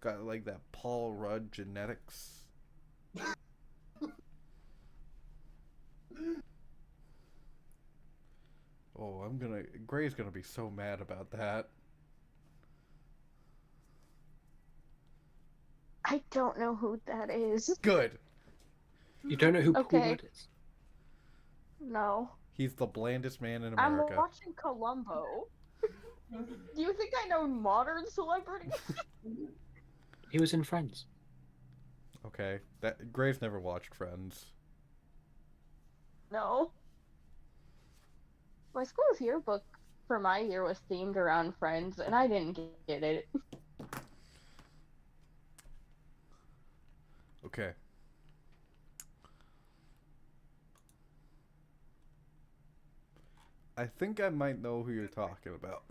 Speaker 1: Got like that Paul Rudd genetics. Oh, Gray's gonna be so mad about that.
Speaker 5: I don't know who that is.
Speaker 1: Good.
Speaker 4: You don't know who Paul
Speaker 5: Okay.
Speaker 4: Rudd is?
Speaker 5: No.
Speaker 1: He's the blandest man in
Speaker 5: I'm
Speaker 1: America.
Speaker 5: watching Columbo. Do you think I know modern celebrities?
Speaker 4: He was in Friends.
Speaker 1: Okay, that Gray's never watched Friends.
Speaker 5: No. My school's yearbook for my year was themed around Friends, and I didn't get it.
Speaker 1: Okay. I think I might know who you're talking about.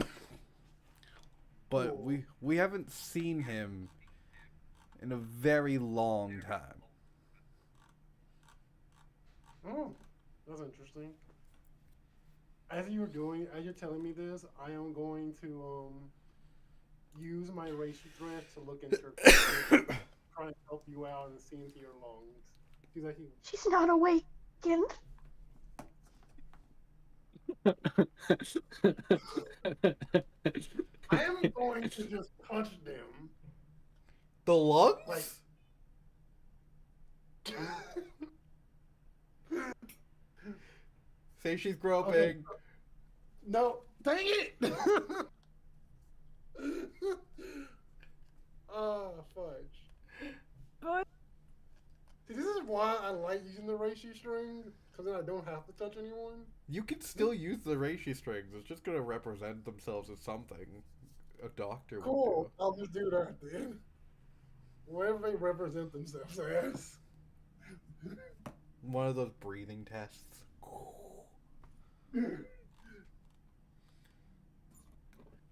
Speaker 1: But we haven't seen him in a very long time.
Speaker 3: Oh, that's interesting. As you're telling me this, I am going to use my racial strength to look into your face, try and help you out and see into your lungs. She's like,
Speaker 5: She's not awakened.
Speaker 3: I am going to just touch them.
Speaker 1: The lungs?
Speaker 3: Like,
Speaker 1: Say she's groping.
Speaker 3: Okay. No, dang it! Fudge.
Speaker 7: But
Speaker 3: See, this is why I like using the reishi string, because then I don't have to touch anyone.
Speaker 1: You can still use the reishi strings. It's just gonna represent themselves as something a doctor would
Speaker 3: Cool,
Speaker 1: do.
Speaker 3: I'll just do that then. Whatever they represent themselves as.
Speaker 1: One of those breathing tests.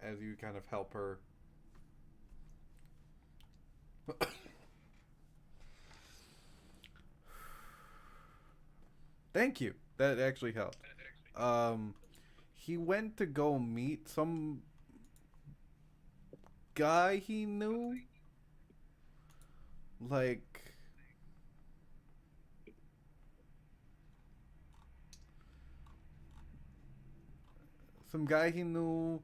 Speaker 1: As you kind of help her. Thank you. That actually helped. He went to go meet some guy he knew. Like, some guy he knew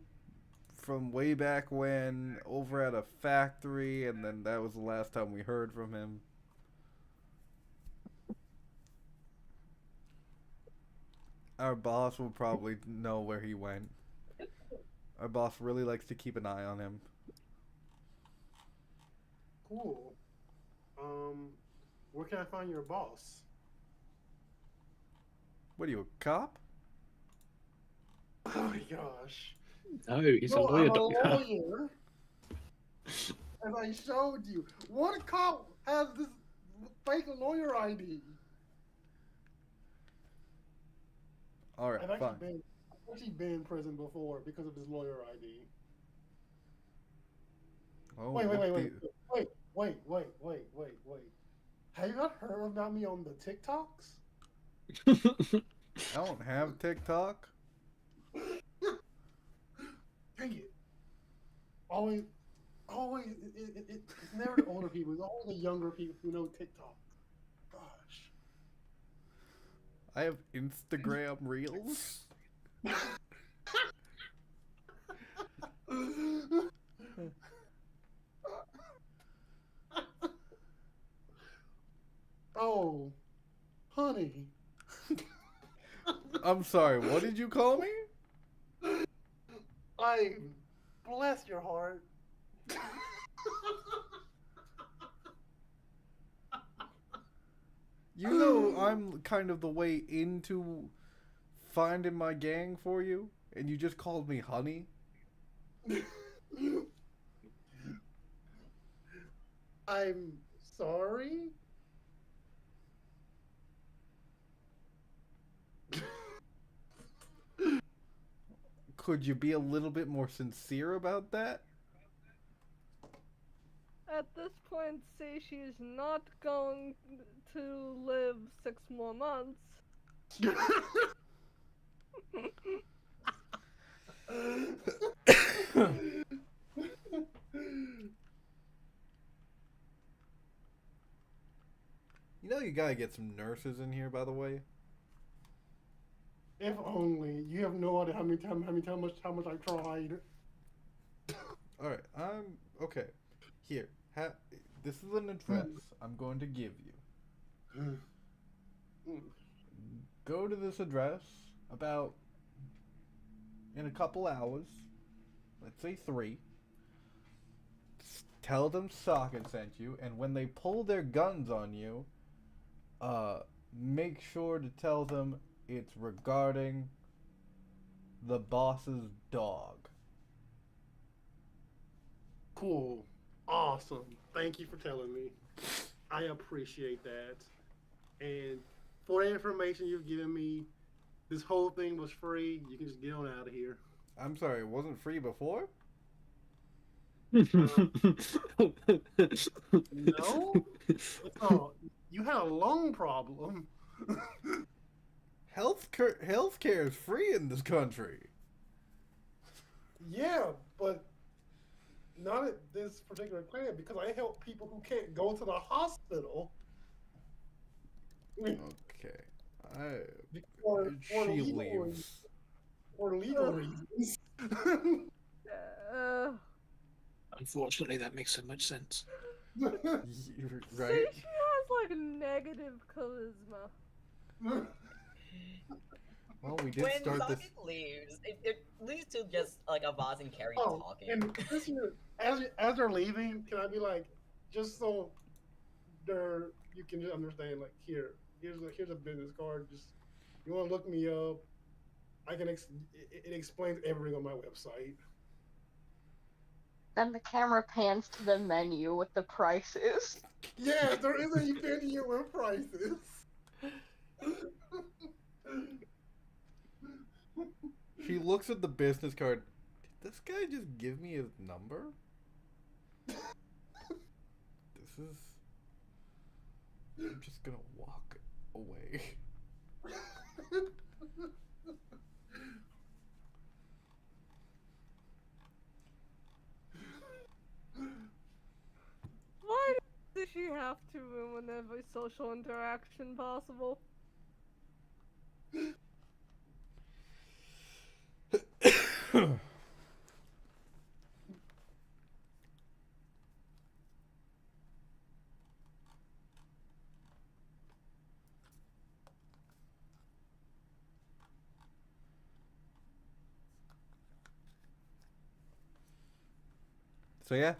Speaker 1: from way back when over at a factory, and then that was the last time we heard from him. Our boss will probably know where he went. Our boss really likes to keep an eye on him.
Speaker 3: Cool. Where can I find your boss?
Speaker 1: What are you, a cop?
Speaker 3: Oh my gosh.
Speaker 4: No, he's a
Speaker 3: No,
Speaker 4: lawyer,
Speaker 3: I'm a
Speaker 4: doctor.
Speaker 3: lawyer. As I showed you. What cop has this fake lawyer ID?
Speaker 1: Alright,
Speaker 3: I've
Speaker 1: fine.
Speaker 3: actually been in prison before because of his lawyer ID.
Speaker 1: Oh,
Speaker 3: Wait.
Speaker 1: whoop-de-
Speaker 3: Have you not heard about me on the TikToks?
Speaker 1: I don't have TikTok.
Speaker 3: Dang it. Always, it's never the older people, it's all the younger people who know TikTok. Gosh.
Speaker 1: I have Instagram Reels.
Speaker 3: Oh, honey.
Speaker 1: I'm sorry, what did you call me?
Speaker 3: Bless your heart.
Speaker 1: You know I'm kind of the way into finding my gang for you, and you just called me honey?
Speaker 3: I'm sorry.
Speaker 1: Could you be a little bit more sincere about that?
Speaker 7: at this point, say she is not going to live 6 more months.
Speaker 1: You know you gotta get some nurses in here, by the way.
Speaker 3: If only. You have no idea how much I've tried.
Speaker 1: All right, I'm okay. Here, this is an address I'm going to give you. Go to this address about in a couple hours. Let's say 3. Tell them Socket sent you, and when they pull their guns on you, make sure to tell them it's regarding the boss's dog.
Speaker 3: Cool. Awesome. Thank you for telling me. I appreciate that. And for the information you've given me, this whole thing was free. You can just get on out of here.
Speaker 1: I'm sorry, it wasn't free before?
Speaker 3: No? Oh, you had a lung problem.
Speaker 1: Healthcare is free in this country.
Speaker 3: Yeah, but not at this particular clinic because I help people who can't go to the hospital.
Speaker 1: Okay.
Speaker 3: For
Speaker 1: She
Speaker 3: legal
Speaker 1: leaves.
Speaker 3: reasons. For legal reasons.
Speaker 4: Unfortunately, that makes so much sense.
Speaker 1: Right?
Speaker 7: See, she has like negative charisma.
Speaker 1: Well, we did
Speaker 6: When
Speaker 1: start
Speaker 6: Socket
Speaker 1: this.
Speaker 6: leaves, it leads to just like a Voz and Carrie
Speaker 3: Oh,
Speaker 6: talking.
Speaker 3: and this year, as they're leaving, can I be like, just so you can just understand, like, here's a business card. Just you want to look me up, I can. It explains everything on my website.
Speaker 5: Then the camera pans to the menu with the prices.
Speaker 3: Yeah, there is a menu with prices.
Speaker 1: She looks at the business card. Did this guy just give me his number? This is. I'm just gonna walk away.
Speaker 7: Why does she have to ruin every social interaction possible?
Speaker 1: So yeah.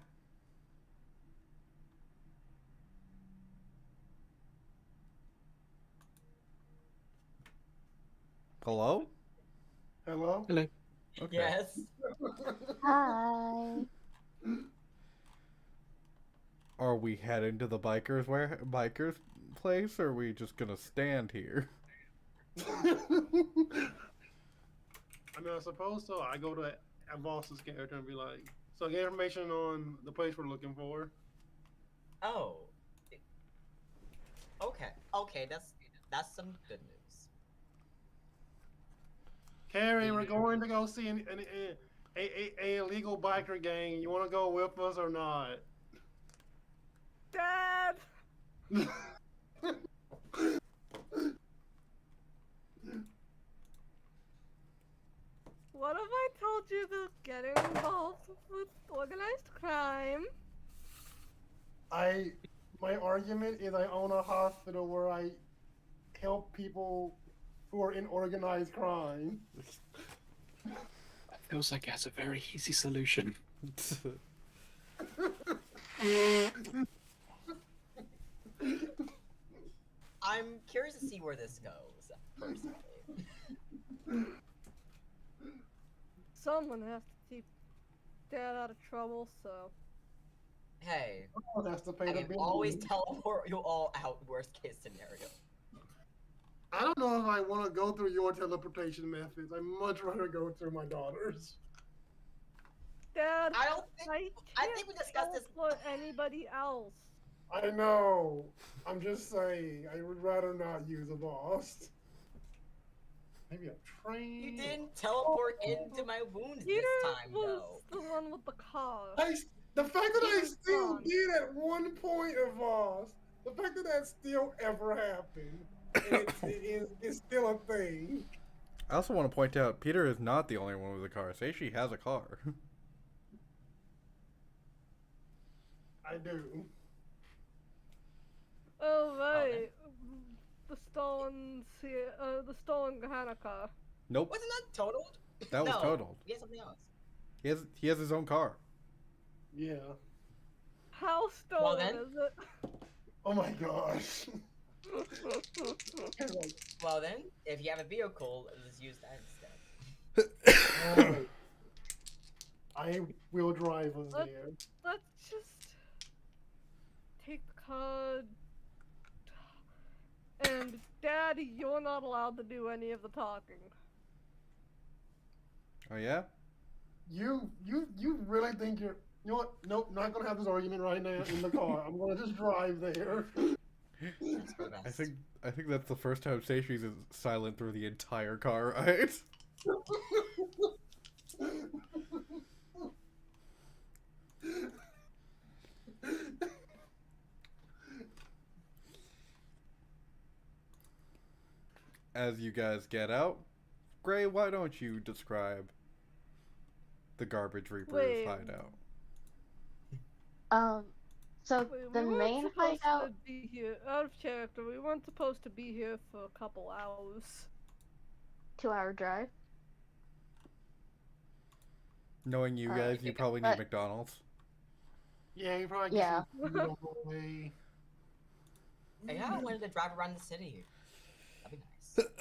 Speaker 1: Hello?
Speaker 3: Hello.
Speaker 4: Hello.
Speaker 1: Okay.
Speaker 6: Yes.
Speaker 5: Hi.
Speaker 1: Are we heading to the biker's place, or are we just gonna stand here?
Speaker 3: I mean, I suppose so. I go to Voss's character and be like, so get information on the place we're looking for.
Speaker 6: Oh. Okay. Okay, that's some good news.
Speaker 3: Carrie, we're going to go see a illegal biker gang. You want to go with us or not?
Speaker 7: Dad! What have I told you about getting involved with organized crime?
Speaker 3: My argument is I own a hospital where I help people who are in organized crime.
Speaker 4: That feels like it has a very easy solution.
Speaker 6: I'm curious to see where this goes, personally.
Speaker 7: Someone has to keep Dad out of trouble, so.
Speaker 6: Hey,
Speaker 3: Oh, that's the pay
Speaker 6: I
Speaker 3: to
Speaker 6: can
Speaker 3: be.
Speaker 6: always teleport you all out, worst case scenario.
Speaker 3: I don't know if I want to go through your teleportation methods. I'd much rather go through my daughter's.
Speaker 7: Dad,
Speaker 6: I don't think I think we
Speaker 7: can't
Speaker 6: discussed this.
Speaker 7: teleport anybody else.
Speaker 3: I know. I'm just saying. I would rather not use a boss. Maybe a train.
Speaker 6: You didn't teleport into my wounds
Speaker 7: Peter
Speaker 6: this time,
Speaker 7: was
Speaker 6: though.
Speaker 7: the one with the car.
Speaker 3: The fact that I
Speaker 7: Peter's
Speaker 3: still
Speaker 7: gone.
Speaker 3: did at one point of Voss, the fact that that still ever happened, and it's still a thing.
Speaker 1: I also want to point out Peter is not the only one with a car. Say she has a car.
Speaker 3: I do.
Speaker 7: Oh right, the stolen Hana car.
Speaker 1: Nope,
Speaker 6: Wasn't that totaled?
Speaker 1: that was
Speaker 6: No,
Speaker 1: totaled.
Speaker 6: We had something else.
Speaker 1: He has his own car.
Speaker 3: Yeah.
Speaker 7: How stolen
Speaker 6: Well, then-
Speaker 7: is it?
Speaker 3: Oh my gosh.
Speaker 6: Well then, if you have a vehicle, let's use that instead.
Speaker 3: Oh, I will drive us
Speaker 7: What?
Speaker 3: there.
Speaker 7: Let's just take the car. And Daddy, you're not allowed to do any of the talking.
Speaker 1: Oh yeah?
Speaker 3: You really think you're? You know what? Nope, not gonna have this argument right now in the car. I'm gonna just drive there.
Speaker 6: It's for the best.
Speaker 1: I think that's the first time Seishi is silent through the entire car ride. As you guys get out, Gray, why don't you describe the Garbage Reaper's
Speaker 7: Wait.
Speaker 1: hideout?
Speaker 5: So
Speaker 7: We
Speaker 5: the
Speaker 7: weren't
Speaker 5: main
Speaker 7: supposed
Speaker 5: hideout.
Speaker 7: to be here. Out of character, we weren't supposed to be here for a couple hours.
Speaker 5: 2-hour drive.
Speaker 1: Knowing you guys, you probably need
Speaker 5: but-
Speaker 1: McDonald's.
Speaker 3: Yeah, you probably
Speaker 5: Yeah.
Speaker 3: get some food on the way.
Speaker 6: Hey, I wanted to drive around the city. That'd be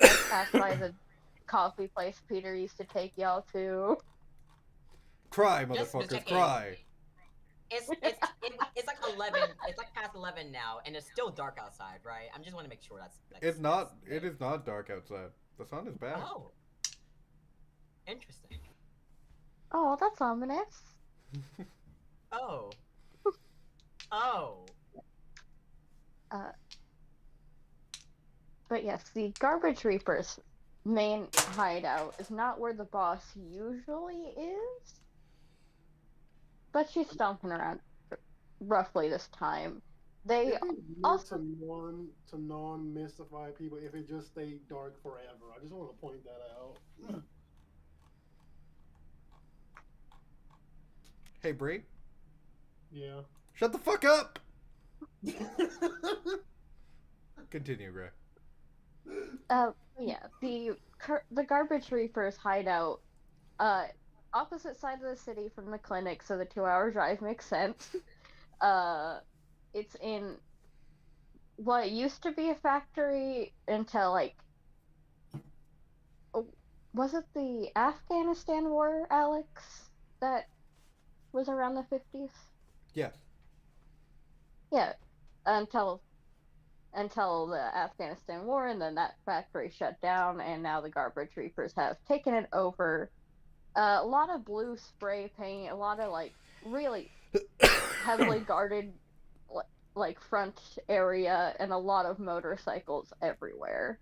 Speaker 6: nice.
Speaker 5: Passed by the coffee place Peter used to take y'all to.
Speaker 1: Cry,
Speaker 6: Just
Speaker 1: motherfuckers,
Speaker 6: checking.
Speaker 1: cry!
Speaker 6: It's like 11. It's like past 11 now, and it's still dark outside, right? I just want to make sure that's.
Speaker 1: It's not. It is not dark outside. The sun is back.
Speaker 6: Oh. Interesting.
Speaker 5: Oh, that's ominous.
Speaker 6: Oh. Oh.
Speaker 5: But yes, the Garbage Reaper's main hideout is not where the boss usually is. But she's stomping around roughly this time. They
Speaker 3: It'd be weird
Speaker 5: also-
Speaker 3: to non-mystify people if it just stayed dark forever. I just want to point that out.
Speaker 1: Hey, Bree,
Speaker 3: Yeah.
Speaker 1: shut the fuck up! Continue, Gray.
Speaker 5: Yeah, the Garbage Reaper's hideout, opposite side of the city from the clinic, so the 2-hour drive makes sense. It's in what used to be a factory until like, was it the Afghanistan war, Alex? That was around the 50s.
Speaker 1: Yes.
Speaker 5: Yeah, until the Afghanistan war, and then that factory shut down, and now the Garbage Reapers have taken it over. A lot of blue spray paint, a lot of like really heavily guarded like front area, and a lot of motorcycles everywhere.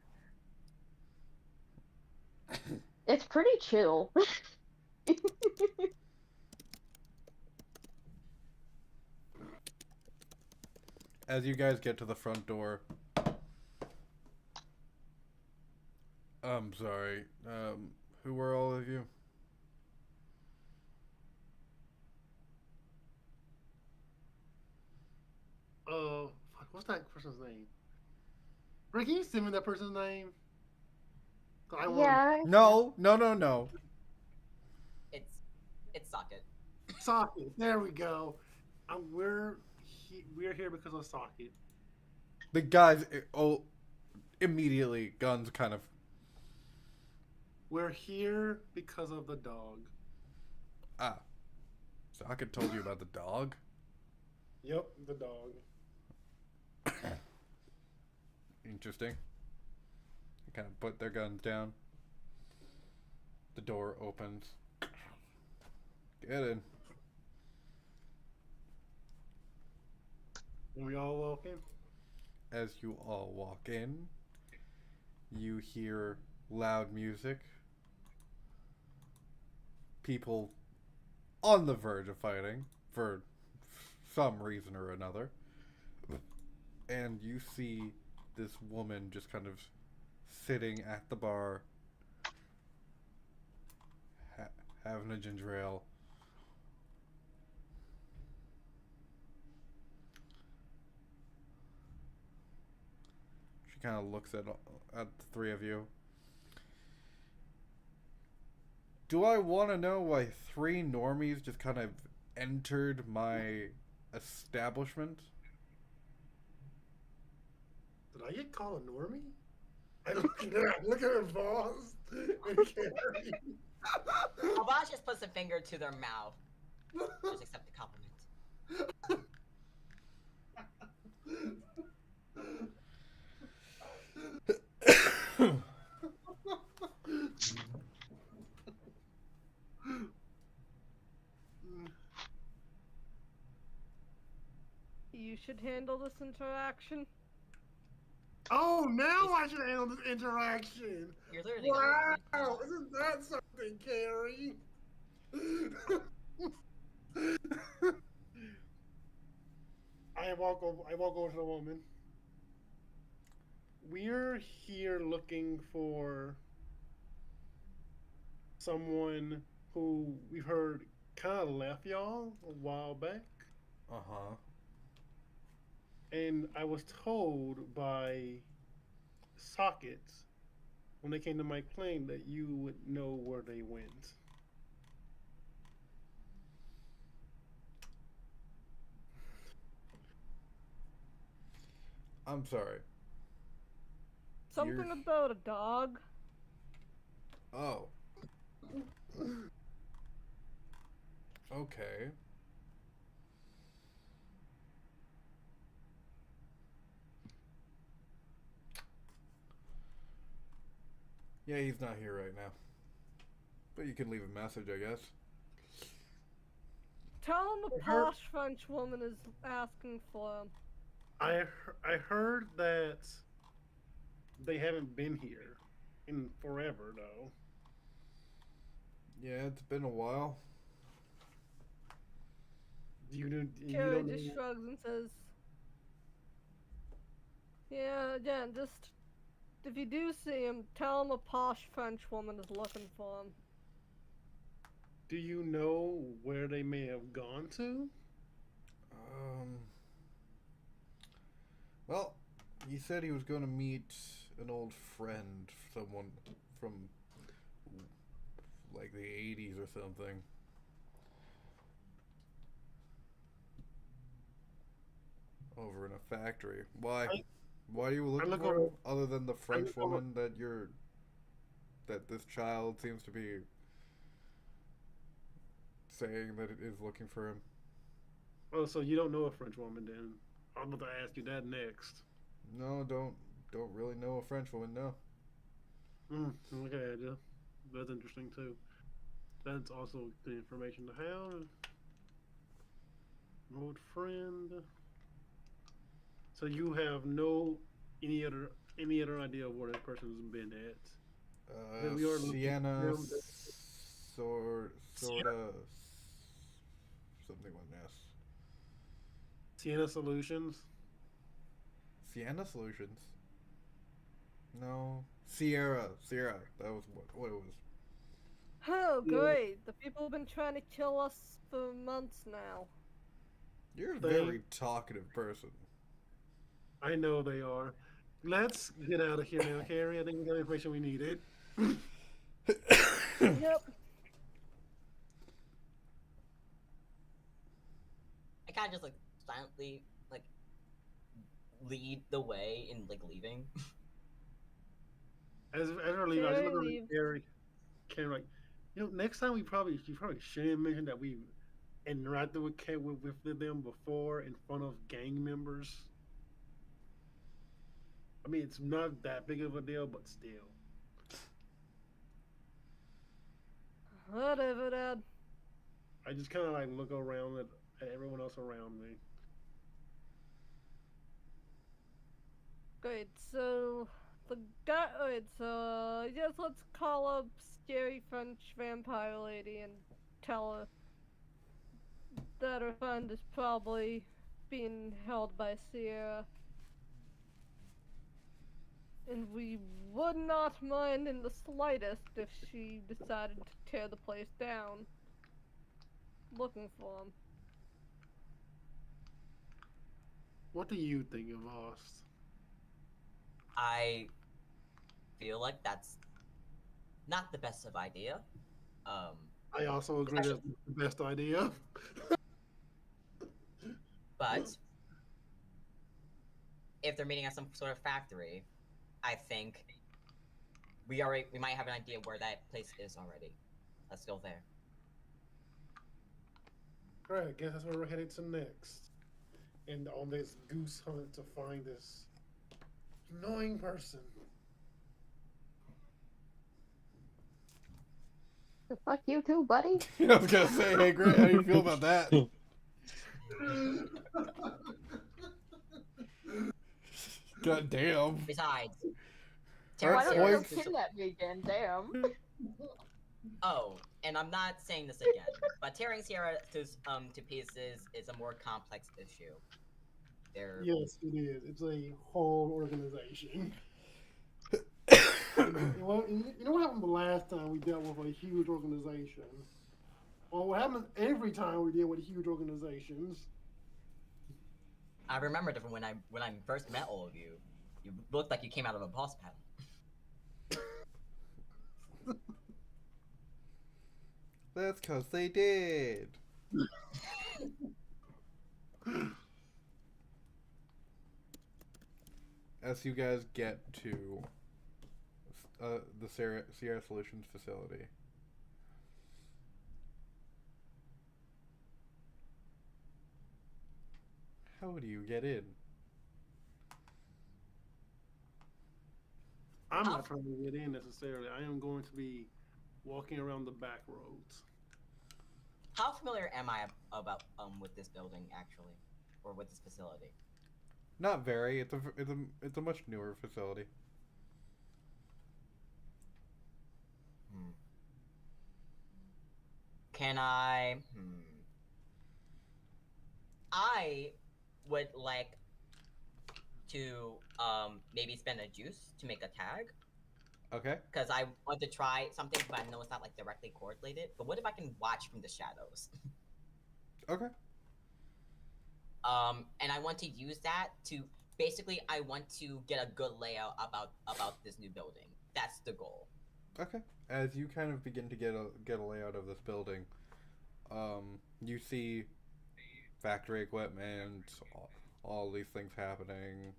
Speaker 5: It's pretty chill.
Speaker 1: As you guys get to the front door, I'm sorry. Who were all of you?
Speaker 3: Fuck, what's that person's name? Rick, can you send me that person's name? 'Cause I want-
Speaker 5: Yeah.
Speaker 1: No.
Speaker 6: It's Socket.
Speaker 3: Socket. There we go. We're here because of Socket.
Speaker 1: The guys, immediately, guns kind of.
Speaker 3: We're here because of the dog.
Speaker 1: Ah. Socket told you about the dog?
Speaker 3: Yep, the dog.
Speaker 1: Interesting. They kind of put their guns down. The door opens. Get in.
Speaker 3: When we all walk in.
Speaker 1: As you all walk in, you hear loud music, people on the verge of fighting for some reason or another. And you see this woman just kind of sitting at the bar, having a ginger ale. She kind of looks at the three of you. Do I want to know why three normies just kind of entered my establishment?
Speaker 3: Did I get called a normie? I look at her boss and Carrie.
Speaker 6: Avash just puts a finger to their mouth. Just accept the compliment.
Speaker 7: You should handle this interaction.
Speaker 3: Oh, now I should handle this interaction.
Speaker 6: You're literally
Speaker 3: Wow, isn't that something, Carrie? I walk over to the woman. We're here looking for someone who we've heard kind of left y'all a while back.
Speaker 1: Uh-huh.
Speaker 3: And I was told by Sockets when they came to my claim that you would know where they went.
Speaker 1: I'm sorry.
Speaker 7: Something about a dog.
Speaker 1: Oh. Okay. Yeah, he's not here right now. But you can leave a message, I guess.
Speaker 7: Tell him a posh French woman is asking for him.
Speaker 3: I heard that they haven't been here in forever, though.
Speaker 1: Yeah, it's been a while.
Speaker 7: Carrie just shrugs and says, "Yeah, again, just if you do see him, tell him a posh French woman is looking for him."
Speaker 3: Do you know where they may have gone to?
Speaker 1: Well, he said he was going to meet an old friend, someone from like the 80s or something. Over in a factory. Why? Why are you looking for him? Other than the French woman that this child seems to be saying that it is looking for him.
Speaker 3: Oh, so you don't know a French woman then? I'm about to ask you that next.
Speaker 1: No, don't really know a French woman, no.
Speaker 3: Okay, that's interesting too. That's also good information to have. An old friend. So you have any other idea of where this person's been at?
Speaker 1: Sienna, sorta, something like that.
Speaker 3: Sienna Solutions.
Speaker 1: Sienna Solutions. No, Sierra. That was what it was.
Speaker 7: Oh, great! The people have been trying to kill us for months now.
Speaker 1: You're a very talkative person.
Speaker 3: I know they are. Let's get out of here now, Carrie. I think we got the information we needed.
Speaker 7: Yep.
Speaker 6: I kind of just like silently like lead the way in like leaving.
Speaker 3: As we're leaving, I just look at Carrie. Carrie, like, next time you probably shouldn't mention that we interacted with them before in front of gang members. I mean, it's not that big of a deal, but still.
Speaker 7: Whatever, Dad.
Speaker 3: I just kind of like look around at everyone else around me.
Speaker 7: Great, so The guy. Alright, so yes, let's call up scary French vampire lady and tell her that her friend is probably being held by Sierra. And we would not mind in the slightest if she decided to tear the place down looking for him.
Speaker 3: What do you think of us?
Speaker 6: I feel like that's not the best of idea.
Speaker 3: I also agree that's the best idea.
Speaker 6: But if they're meeting at some sort of factory, I think we might have an idea where that place is already. Let's go there.
Speaker 3: Alright, I guess that's where we're headed to next. And on this goose hunt to find this annoying person.
Speaker 5: Fuck you too, buddy.
Speaker 1: I was gonna say, hey Grant, how do you feel about that? God damn.
Speaker 6: Besides,
Speaker 5: Why
Speaker 1: Alright,
Speaker 5: don't
Speaker 6: Terran
Speaker 5: you
Speaker 1: points.
Speaker 6: Sierra
Speaker 5: ping at me again? Damn.
Speaker 6: Oh, and I'm not saying this again, but tearing Sierra to pieces is a more complex issue. They're
Speaker 3: Yes, it is. It's a whole organization. Well, you know what happened the last time we dealt with a huge organization? Well, what happens every time we deal with huge organizations?
Speaker 6: I remember when I first met all of you, you looked like you came out of a boss battle.
Speaker 1: That's cause they did. As you guys get to the Sierra Solutions facility, how do you get in?
Speaker 3: I'm not trying to get in necessarily. I am going to be walking around the back roads.
Speaker 6: How familiar am I about with this building actually, or with this facility?
Speaker 1: Not very. It's a much newer facility.
Speaker 6: Can I? I would like to maybe spend a juice to make a tag.
Speaker 1: Okay.
Speaker 6: Because I want to try something, but I know it's not like directly correlated. But what if I can watch from the shadows?
Speaker 1: Okay.
Speaker 6: And I want to use that to basically I want to get a good layout about this new building. That's the goal.
Speaker 1: Okay. As you kind of begin to get a layout of this building, you see factory equipment, all these things happening,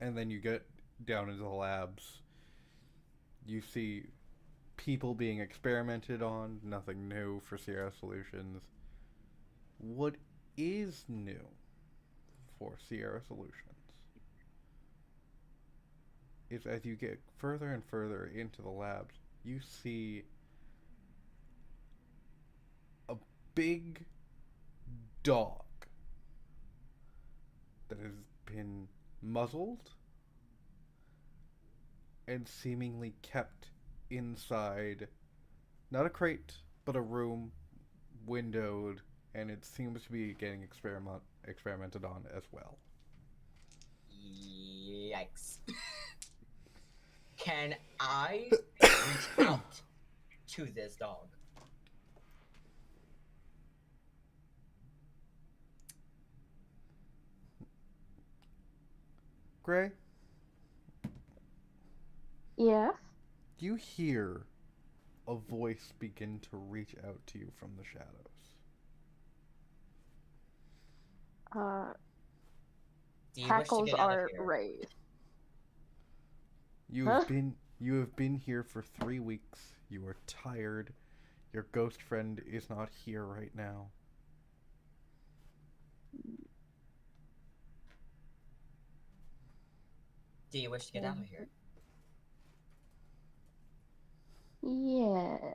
Speaker 1: and then you get down into the labs. You see people being experimented on, nothing new for Sierra Solutions. What is new for Sierra Solutions is as you get further and further into the labs, you see a big dog that has been muzzled and seemingly kept inside not a crate but a room, windowed, and it seems to be getting experimented on as well.
Speaker 6: Yikes. Can I reach out to this dog?
Speaker 1: Gray,
Speaker 5: Yes.
Speaker 1: you hear a voice begin to reach out to you from the shadows.
Speaker 6: Do you wish to
Speaker 5: Hackles
Speaker 6: get out of
Speaker 5: are
Speaker 6: here?
Speaker 5: raised.
Speaker 1: You have been here for 3 weeks. You are tired. Your ghost friend is not here right now.
Speaker 6: Do you wish to get out of here?
Speaker 5: Yeah.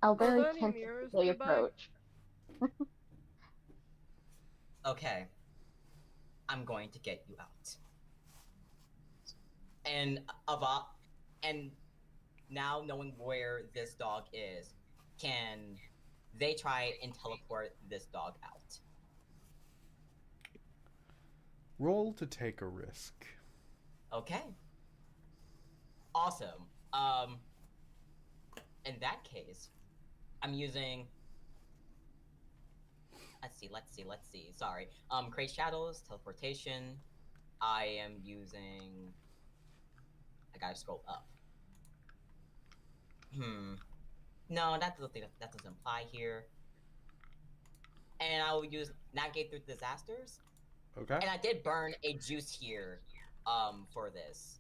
Speaker 5: I'll
Speaker 7: Are
Speaker 5: very
Speaker 7: there any mirrors
Speaker 5: tentatively
Speaker 7: nearby?
Speaker 5: approach.
Speaker 6: Okay. I'm going to get you out. And and now knowing where this dog is, can they try and teleport this dog out?
Speaker 1: Roll to take a risk.
Speaker 6: Okay. Awesome. In that case, I'm using. Let's see. Sorry. Create shadows, teleportation. I am using. I gotta scroll up. No, that doesn't apply here. And I will use navigate through disasters.
Speaker 1: Okay.
Speaker 6: And I did burn a juice here, for this.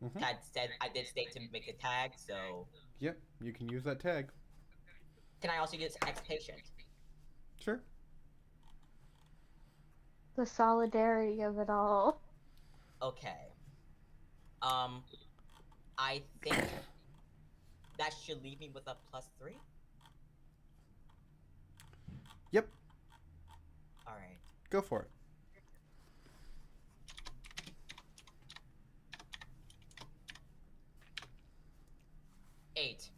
Speaker 1: Mhm.
Speaker 6: I did state to make a tag, so
Speaker 1: Yep, you can use that tag.
Speaker 6: can I also use X patient?
Speaker 1: Sure.
Speaker 5: The solidarity of it all.
Speaker 6: Okay. I think that should leave me with a +3.
Speaker 1: Yep,
Speaker 6: All right.
Speaker 1: go for it.
Speaker 6: Eight.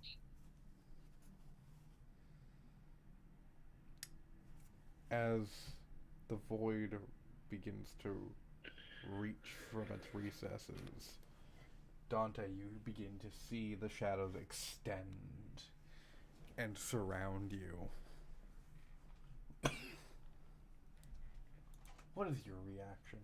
Speaker 1: As the void begins to reach from its recesses, Dante, you begin to see the shadows extend and surround you. What is your reaction?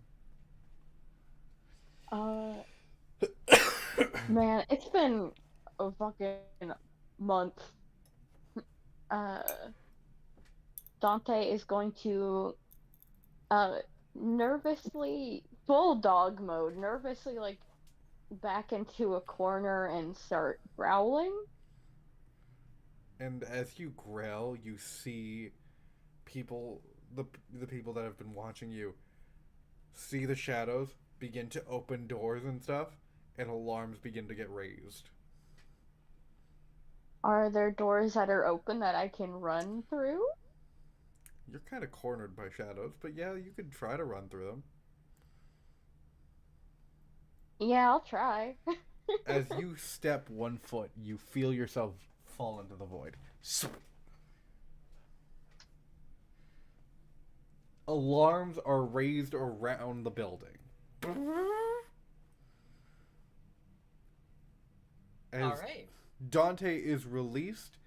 Speaker 5: Man, it's been a fucking month. Dante is going to nervously, full dog mode, nervously like back into a corner and start growling.
Speaker 1: And as you growl, you see people, the people that have been watching you, see the shadows begin to open doors and stuff, and alarms begin to get raised.
Speaker 5: Are there doors that are open that I can run through?
Speaker 1: You're kind of cornered by shadows, but yeah, you could try to run through them.
Speaker 5: Yeah, I'll try.
Speaker 1: As you step 1 foot, you feel yourself fall into the void. Alarms are raised around the building. As
Speaker 6: All right.
Speaker 1: Dante is released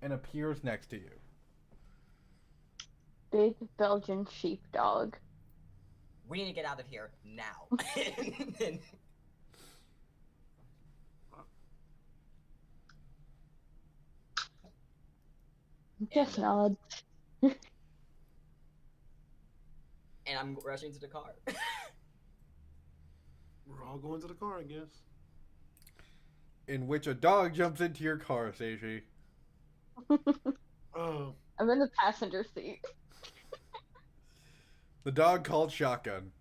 Speaker 1: and appears next to you.
Speaker 5: Big Belgian sheepdog.
Speaker 6: We need to get out of here now.
Speaker 5: Just nod.
Speaker 6: And I'm rushing to the car.
Speaker 3: We're all going to the car, I guess.
Speaker 1: In which a dog jumps into your car, Seiji.
Speaker 3: Oh,
Speaker 5: I'm in the passenger seat.
Speaker 1: The dog called Shotgun.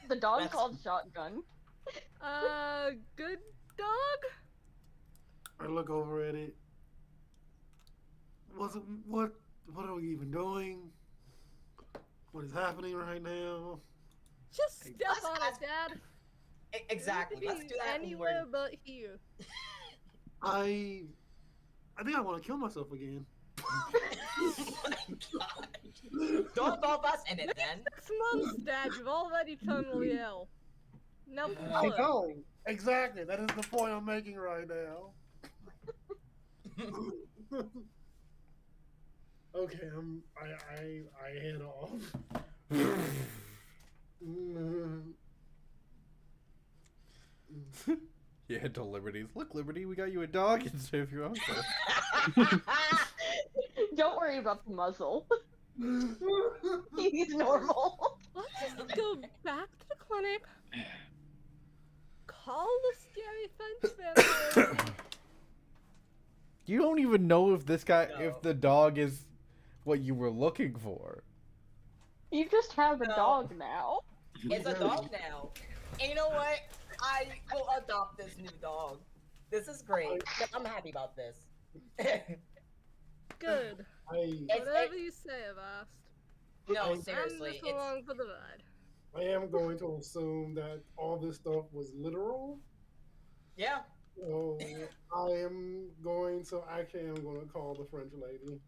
Speaker 5: The dog
Speaker 6: That's-
Speaker 5: called Shotgun.
Speaker 7: Good dog?
Speaker 3: I look over at it. What are we even doing? What is happening right now?
Speaker 7: Just
Speaker 6: Hey,
Speaker 7: step
Speaker 6: let's
Speaker 7: on
Speaker 6: ask-
Speaker 7: it, Dad.
Speaker 6: Exactly.
Speaker 7: It could
Speaker 6: Let's
Speaker 7: be
Speaker 6: do that when
Speaker 7: anywhere
Speaker 6: we're.
Speaker 7: but here.
Speaker 3: I think I want to kill myself again.
Speaker 6: Oh my God. Don't both us in it then.
Speaker 7: 6 months, Dad. You've already terminally ill. Now,
Speaker 3: I
Speaker 7: look.
Speaker 3: know. Exactly. That is the point I'm making right now. Okay, I head off.
Speaker 1: You head to Liberty's. Look, Liberty, we got you a dog instead of your uncle.
Speaker 5: Don't worry about the muzzle. He's normal.
Speaker 7: Let's just go back to the clinic. Call the scary fence family.
Speaker 1: You don't even know if this guy,
Speaker 6: No.
Speaker 1: if the dog is what you were looking for.
Speaker 5: You just have a
Speaker 6: No.
Speaker 5: dog now.
Speaker 6: It's a dog now. And you know what? I will adopt this new dog. This is great. I'm happy about this.
Speaker 7: Good.
Speaker 3: I
Speaker 6: It's-
Speaker 7: Whatever you say, Avast.
Speaker 6: No,
Speaker 3: I'm
Speaker 7: I'm
Speaker 6: seriously,
Speaker 7: just
Speaker 6: it's
Speaker 7: along for the ride.
Speaker 3: I am going to assume that all this stuff was literal.
Speaker 6: yeah.
Speaker 3: So I am going to actually am going to call the French lady.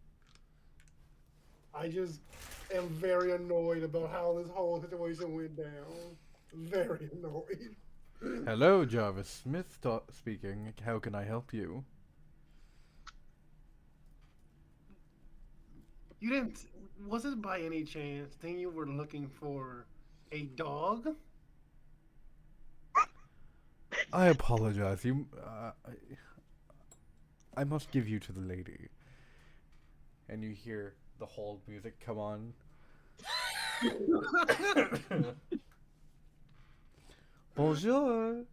Speaker 3: I just am very annoyed about how this whole situation went down. Very annoyed.
Speaker 1: Hello, Jarvis Smith speaking. How can I help you?
Speaker 3: You didn't. Was it by any chance then you were looking for a dog?
Speaker 1: I apologize. I must give you to the lady. And you hear the hold music come on. Bonjour.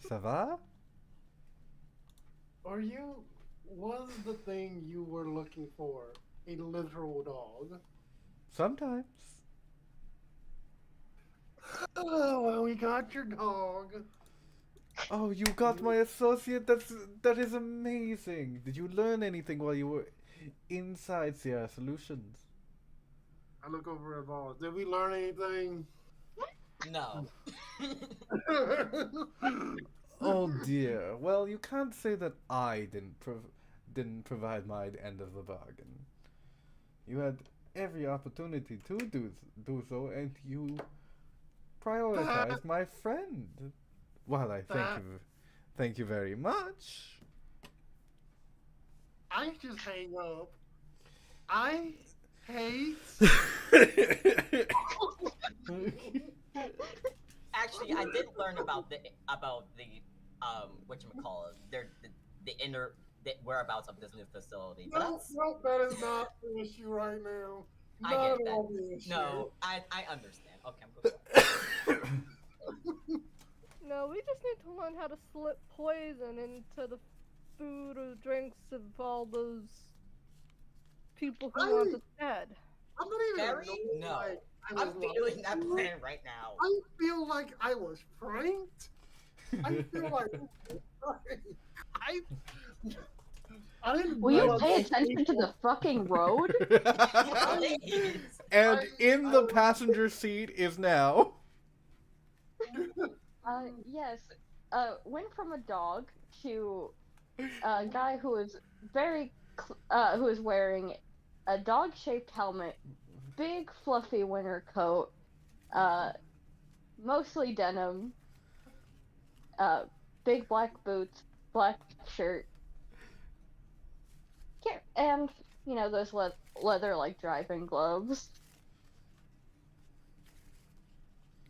Speaker 1: Ça va?
Speaker 3: Are you? Was the thing you were looking for a literal dog?
Speaker 1: Sometimes.
Speaker 3: Oh, well, we got your dog.
Speaker 1: Oh, you got my associate? That is amazing. Did you learn anything while you were inside Sierra Solutions?
Speaker 3: I look over at Voss. Did we learn anything?
Speaker 6: No.
Speaker 1: Oh dear. Well, you can't say that I didn't provide my end of the bargain. You had every opportunity to do so, and you prioritized my friend. Well, I thank you very much.
Speaker 3: I just hang up. I hate.
Speaker 6: Actually, I did learn about the whatchamacallit, the inner the whereabouts of this new facility. But
Speaker 3: No,
Speaker 6: that's
Speaker 3: no, that is not the issue right now.
Speaker 6: I
Speaker 3: Not
Speaker 6: get
Speaker 3: at
Speaker 6: that.
Speaker 3: all the issue.
Speaker 6: No, I understand. Okay, I'm good.
Speaker 7: No, we just need to learn how to slip poison into the food or drinks of all those people who want us dead.
Speaker 3: I'm not even
Speaker 6: Very
Speaker 3: annoyed,
Speaker 6: no.
Speaker 3: like, I
Speaker 6: I'm
Speaker 3: was like,
Speaker 6: feeling that plan right now.
Speaker 3: I feel like I was pranked. I feel like I I didn't
Speaker 5: Will you
Speaker 3: realize
Speaker 5: pay
Speaker 3: these
Speaker 5: attention to
Speaker 3: people-
Speaker 5: the fucking road?
Speaker 6: Please.
Speaker 1: And in the passenger seat is now.
Speaker 5: Yes. Went from a dog to a guy who is who is wearing a dog-shaped helmet, big fluffy winter coat, mostly denim, big black boots, black shirt, and those leather like driving gloves.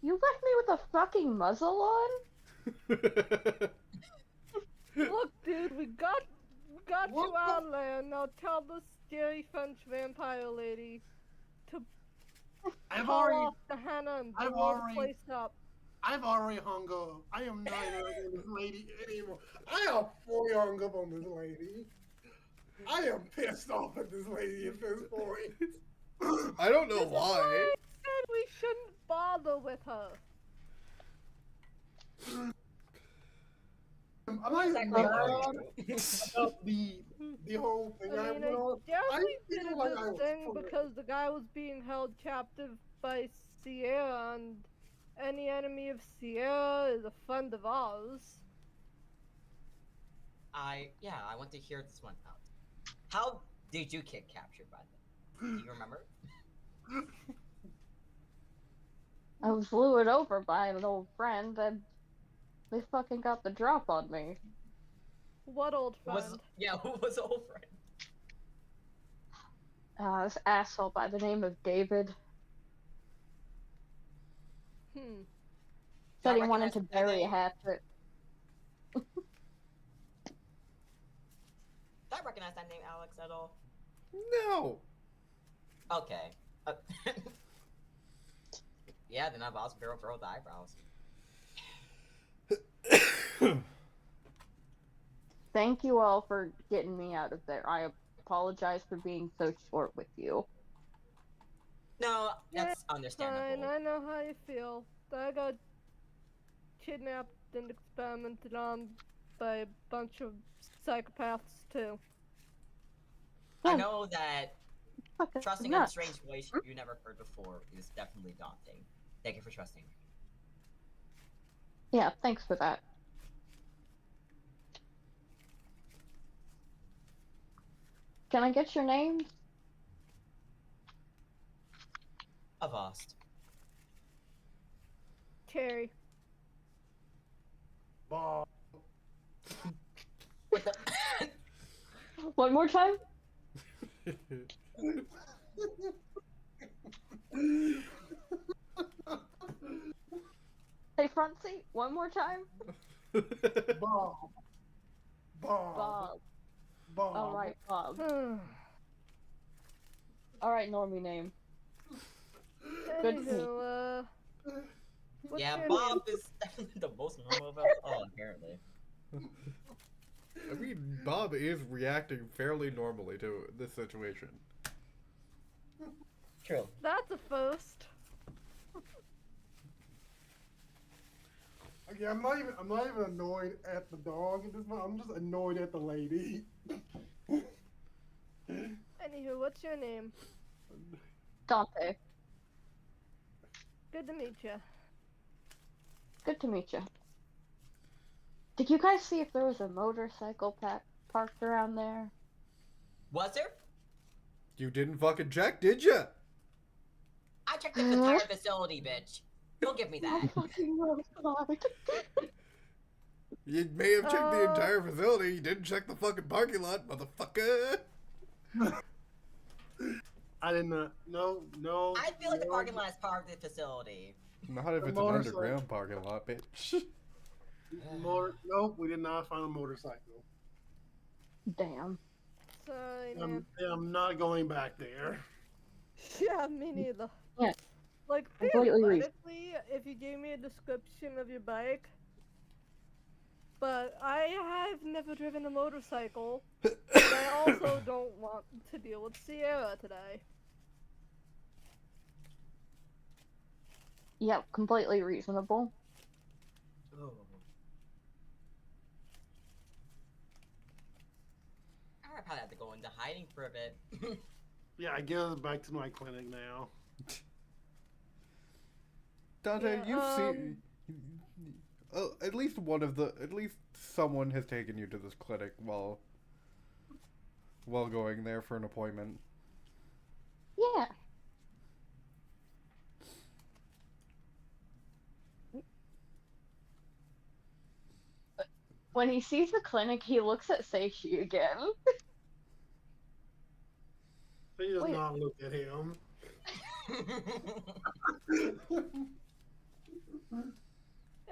Speaker 5: You left me with a fucking muzzle on?
Speaker 7: Look, dude, we got
Speaker 3: What
Speaker 7: you
Speaker 3: the-
Speaker 7: out of there. Now tell the scary French vampire lady to
Speaker 3: I've
Speaker 7: call
Speaker 3: already
Speaker 7: off the Hannah and
Speaker 3: I've
Speaker 7: blow
Speaker 3: already-
Speaker 7: the place up.
Speaker 3: I've already hung up. I am not interested in this lady anymore. I am fully hung up on this lady. I am pissed off at this lady at this point.
Speaker 1: I don't know
Speaker 7: This is why
Speaker 1: why.
Speaker 7: I said we shouldn't bother with her.
Speaker 3: I'm not even
Speaker 6: Exactly.
Speaker 3: mad about the whole thing.
Speaker 7: I mean, I
Speaker 3: I
Speaker 7: definitely
Speaker 3: feel
Speaker 7: did
Speaker 3: like
Speaker 7: this
Speaker 3: I was
Speaker 7: thing
Speaker 3: pranked.
Speaker 7: because the guy was being held captive by Sierra, and any enemy of Sierra is a friend of ours.
Speaker 6: I want to hear this one out. How did you get captured by them? Do you remember?
Speaker 5: I was lured over by an old friend, and they fucking got the drop on me.
Speaker 7: What old
Speaker 6: Who was
Speaker 7: friend?
Speaker 6: who was the old friend?
Speaker 5: This asshole by the name of David
Speaker 7: Hmm.
Speaker 5: said
Speaker 6: Do
Speaker 5: he
Speaker 6: I
Speaker 5: wanted
Speaker 6: recognize
Speaker 5: to
Speaker 6: that
Speaker 5: bury a
Speaker 6: name?
Speaker 5: hatchet.
Speaker 6: Do I recognize that name, Alex, at all?
Speaker 1: No.
Speaker 6: Okay. Yeah, then I've also furrowed the eyebrows.
Speaker 5: Thank you all for getting me out of there. I apologize for being so short with you.
Speaker 6: No,
Speaker 7: Yeah,
Speaker 6: that's understandable.
Speaker 7: Fine, I know how you feel. I got kidnapped and experimented on by a bunch of psychopaths too.
Speaker 6: I know that
Speaker 5: fucking
Speaker 6: Trusting in a
Speaker 5: nuts.
Speaker 6: strange voice you never heard before is definitely daunting. Thank you for trusting.
Speaker 5: Yeah, thanks for that. Can I get your name?
Speaker 6: Avast.
Speaker 7: Cherry.
Speaker 3: Bob.
Speaker 6: What the?
Speaker 5: One more time? Hey, front seat, one more time?
Speaker 3: Bob. Bob.
Speaker 5: Bob.
Speaker 3: Bob.
Speaker 5: Alright, Bob.
Speaker 7: Hmm.
Speaker 5: Alright, normie name. Good to meet you.
Speaker 7: Anywho, what's
Speaker 6: Yeah,
Speaker 7: your
Speaker 6: Bob
Speaker 7: name?
Speaker 6: is definitely the most normal of us all, apparently.
Speaker 1: I mean, Bob is reacting fairly normally to this situation.
Speaker 6: True.
Speaker 7: That's a first.
Speaker 3: Okay, I'm not even annoyed at the dog at this point. I'm just annoyed at the lady.
Speaker 7: Anywho, what's your name?
Speaker 5: Dante.
Speaker 7: Good to meet you.
Speaker 5: Good to meet you. Did you guys see if there was a motorcycle parked around there?
Speaker 6: Was there?
Speaker 1: You didn't fucking check, did ya?
Speaker 6: I checked the entire facility, bitch. Don't give me
Speaker 5: I
Speaker 6: that.
Speaker 5: fucking wrote it.
Speaker 1: You may have checked the entire facility, you didn't check the fucking parking lot, motherfucker!
Speaker 3: I did not. No.
Speaker 6: I feel like the
Speaker 3: no.
Speaker 6: parking lot is part of the facility.
Speaker 1: Not if
Speaker 3: The
Speaker 1: it's an
Speaker 3: motorcycle.
Speaker 1: underground parking lot, bitch.
Speaker 3: Nope, we did not find a motorcycle.
Speaker 5: Damn.
Speaker 7: Sorry, man.
Speaker 3: I'm not going back there.
Speaker 7: Yeah, me neither.
Speaker 5: Yeah.
Speaker 7: Like,
Speaker 5: Completely reasonable.
Speaker 7: theoretically, if you gave me a description of your bike, but I have never driven a motorcycle, and I also don't want to deal with Sierra today.
Speaker 5: Yep, completely reasonable.
Speaker 6: Oh. I probably have to go into hiding for a bit.
Speaker 3: Yeah, I guess back to my clinic now.
Speaker 1: Dante,
Speaker 7: Yeah,
Speaker 1: you've seen... at least someone has taken you to this clinic while going there for an appointment.
Speaker 5: Yeah. When he sees the clinic, he looks at Seishi again.
Speaker 3: He does
Speaker 5: Wait.
Speaker 3: not look at him.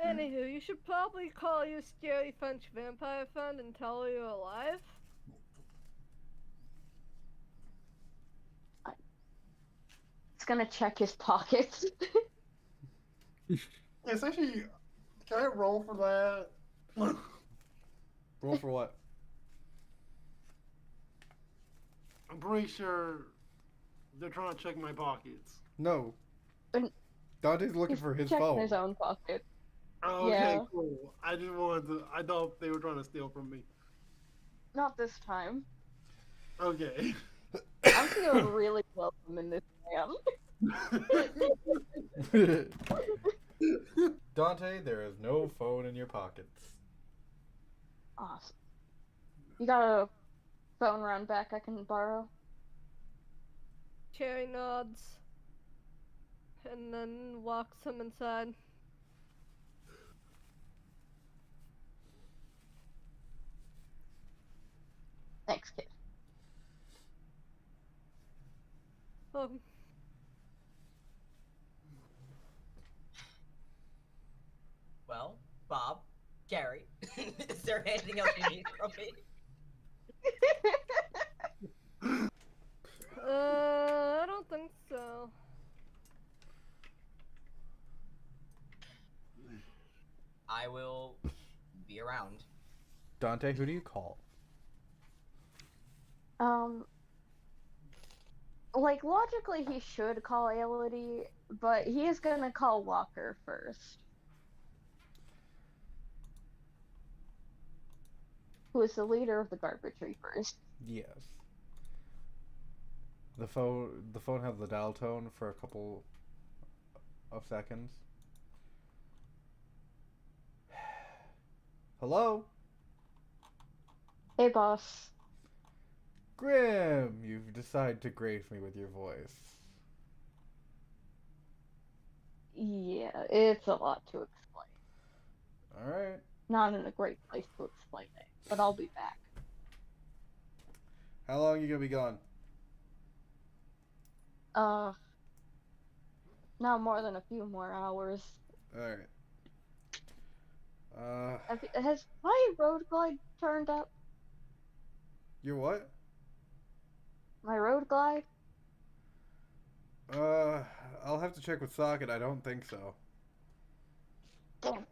Speaker 7: Anywho, you should probably call your scary French vampire friend and tell her you're alive.
Speaker 5: He's gonna check his pockets.
Speaker 3: It's actually. Can I roll for that?
Speaker 1: Roll for what?
Speaker 3: I'm pretty sure they're trying to check my pockets.
Speaker 1: No.
Speaker 5: And
Speaker 1: Dante's looking
Speaker 5: He's
Speaker 1: for his
Speaker 5: checking
Speaker 1: phone.
Speaker 5: his own pocket.
Speaker 3: Oh, okay,
Speaker 5: Yeah.
Speaker 3: cool. I just wanted to. I thought they were trying to steal from me.
Speaker 5: Not this time.
Speaker 3: Okay.
Speaker 5: I'm feeling really welcome in this man.
Speaker 1: Dante, there is no phone in your pockets.
Speaker 5: Awesome. You got a phone round back I can borrow?
Speaker 7: Cherry nods, and then walks him inside.
Speaker 5: Thanks, kid.
Speaker 7: Oh,
Speaker 6: Well, Bob, Gary, is there anything else you need from me?
Speaker 7: I don't think so.
Speaker 6: I will be around.
Speaker 1: Dante, who do you call?
Speaker 5: Like, logically he should call Aelody, but he is gonna call Walker first. Who is the leader of the Garbage Reapers.
Speaker 1: Yes. The phone has the dial tone for a couple of seconds. Hello?
Speaker 5: Hey, boss.
Speaker 1: Grim, you've decided to grace me with your voice.
Speaker 5: Yeah, it's a lot to explain.
Speaker 1: Alright.
Speaker 5: Not in a great place to explain it, but I'll be back.
Speaker 1: How long are you gonna be gone?
Speaker 5: Uh, not more than a few more hours.
Speaker 1: Alright.
Speaker 5: Has my road glide turned up?
Speaker 1: Your what?
Speaker 5: My road glide?
Speaker 1: Uh, I'll have to check with Socket. I don't think so.
Speaker 5: Damn.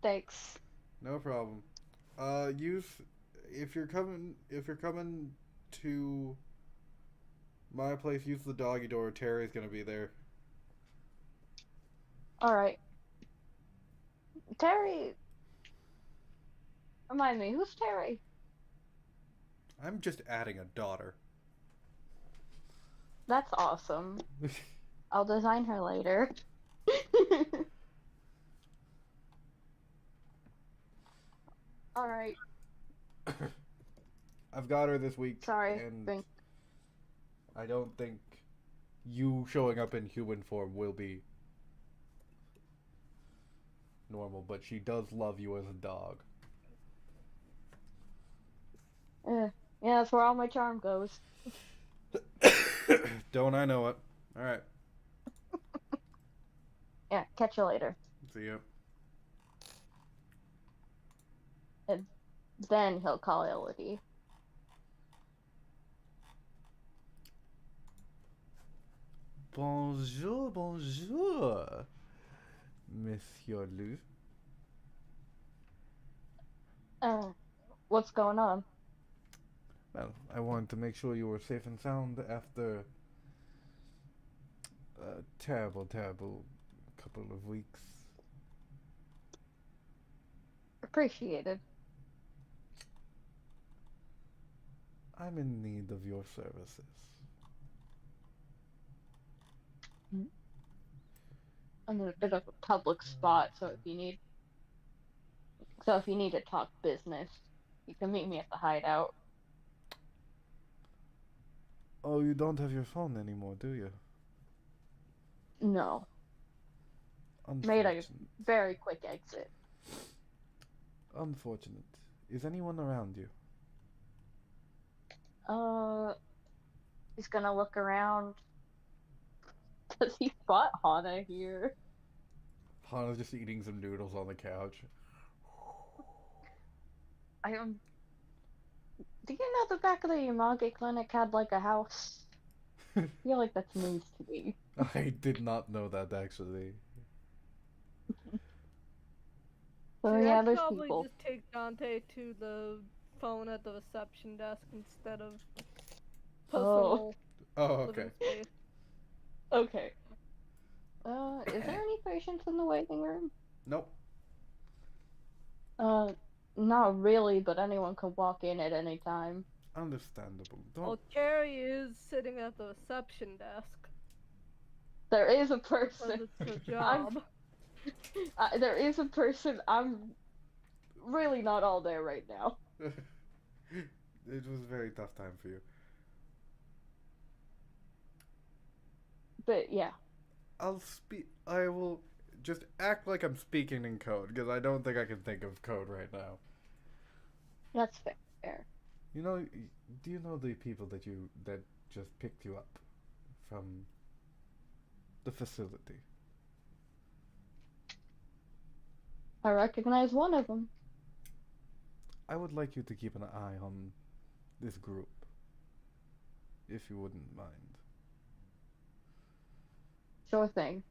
Speaker 5: Thanks.
Speaker 1: No problem. Use if you're coming to my place, use the doggy door. Terry's gonna be there.
Speaker 5: Alright. Terry. Remind me, who's Terry?
Speaker 1: I'm just adding a daughter.
Speaker 5: That's awesome. I'll design her later. Alright.
Speaker 1: I've got her this week,
Speaker 5: Sorry.
Speaker 1: and I don't think you showing up in human form will be normal, but she does love you as a dog.
Speaker 5: Yeah, that's where all my charm goes.
Speaker 1: Don't I know it? Alright.
Speaker 5: Yeah, catch you later.
Speaker 1: See ya.
Speaker 5: And then he'll call Elodie.
Speaker 1: Bonjour, bonjour, Monsieur Lou.
Speaker 5: What's going on?
Speaker 1: Well, I wanted to make sure you were safe and sound after a terrible, terrible couple of weeks.
Speaker 5: Appreciated.
Speaker 1: I'm in need of your services.
Speaker 5: I'm in a bit of a public spot, so if you need to talk business, you can meet me at the hideout.
Speaker 1: Oh, you don't have your phone anymore, do you?
Speaker 5: No. Made a
Speaker 1: Unfortunate.
Speaker 5: very quick exit.
Speaker 1: Unfortunate. Is anyone around you?
Speaker 5: He's gonna look around. Cause he brought Hana here.
Speaker 1: Hana's just eating some noodles on the couch.
Speaker 5: Do you know the back of the Yamage clinic had like a house? I feel like that's news to me.
Speaker 1: I did not know that, actually.
Speaker 5: So
Speaker 7: See,
Speaker 5: yeah,
Speaker 7: I'd
Speaker 5: there's
Speaker 7: probably
Speaker 5: people.
Speaker 7: just take Dante to the phone at the reception desk instead of personal
Speaker 1: Oh, okay.
Speaker 7: living space.
Speaker 5: Okay. Is there any patients in the waiting room?
Speaker 1: Nope.
Speaker 5: Not really, but anyone can walk in at any time.
Speaker 1: Understandable.
Speaker 7: Well,
Speaker 1: Don't.
Speaker 7: Carrie is sitting at the reception desk
Speaker 5: There is a
Speaker 7: because
Speaker 5: person.
Speaker 7: it's her job.
Speaker 5: There is a person. I'm really not all there right now.
Speaker 1: It was a very tough time for you.
Speaker 5: But yeah.
Speaker 1: I will just act like I'm speaking in code, because I don't think I can think of code right now.
Speaker 5: That's fair.
Speaker 1: You know, do you know the people that just picked you up from the facility?
Speaker 5: I recognize one of them.
Speaker 1: I would like you to keep an eye on this group, if you wouldn't mind.
Speaker 5: Sure thing.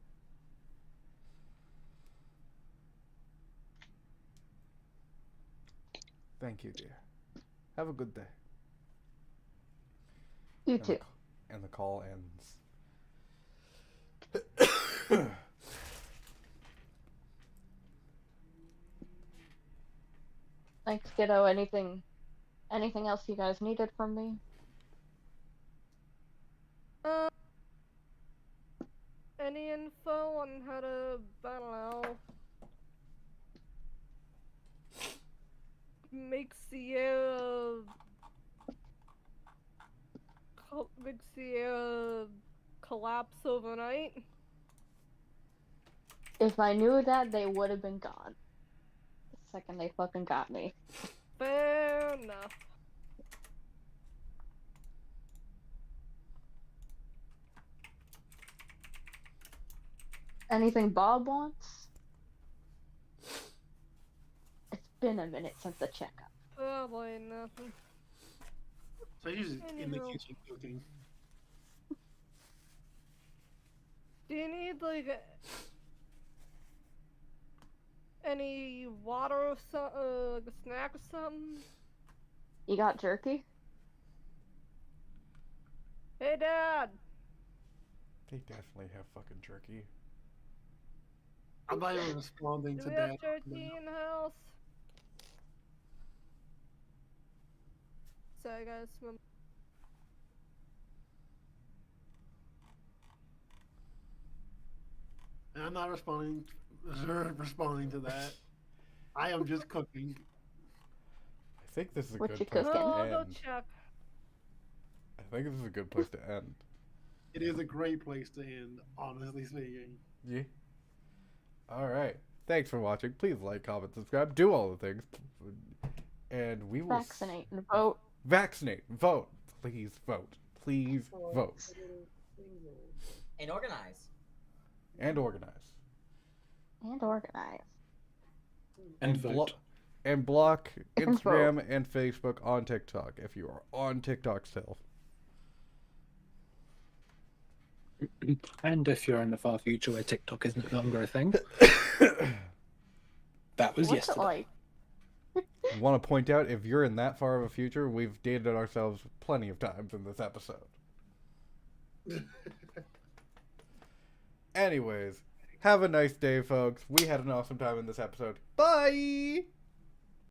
Speaker 1: Thank you, dear. Have a good day.
Speaker 5: You
Speaker 1: And
Speaker 5: too.
Speaker 1: the call ends.
Speaker 5: Thanks, kiddo. Anything else you guys needed from me?
Speaker 7: Uh, any info on how to, I don't know, make Sierra, make Sierra collapse overnight?
Speaker 5: If I knew that, they would have been gone. The second they fucking got me.
Speaker 7: Fair enough.
Speaker 5: Anything Bob wants? It's been a minute since the checkup.
Speaker 7: Probably nothing.
Speaker 3: So he's just in the
Speaker 7: Anyhow.
Speaker 3: kitchen cooking.
Speaker 7: Do you need, like, any water or something, like a snack or something?
Speaker 5: You got jerky?
Speaker 7: Hey, Dad!
Speaker 1: They definitely have fucking jerky.
Speaker 3: I'm not even responding
Speaker 7: Do
Speaker 3: to
Speaker 7: we
Speaker 3: that.
Speaker 7: have jerky in the house? Sorry, guys.
Speaker 3: And I'm not responding to that. I am just cooking.
Speaker 1: I think this is a
Speaker 5: What
Speaker 1: good
Speaker 5: you
Speaker 1: place
Speaker 5: cooking?
Speaker 1: to
Speaker 7: Oh, I'll go
Speaker 1: end.
Speaker 7: check.
Speaker 1: I think this is a good place to end.
Speaker 3: It is a great place to end, honestly speaking.
Speaker 1: Yeah. All right. Thanks for watching. Please like, comment, subscribe, do all the things, and we will
Speaker 5: Vaccinate and vote.
Speaker 1: Vaccinate, vote, please vote, please vote,
Speaker 6: And organize.
Speaker 1: and organize,
Speaker 5: And organize.
Speaker 4: And vote.
Speaker 1: and block
Speaker 5: And
Speaker 1: Instagram and Facebook on TikTok if you are on TikTok still.
Speaker 4: And if you're in the far future where TikTok is no longer a thing, that was
Speaker 5: What's it
Speaker 4: yesterday.
Speaker 5: like?
Speaker 1: Want to point out, if you're in that far of a future, we've dated ourselves plenty of times in this episode. Anyways, have a nice day, folks. We had an awesome time in this episode. Bye!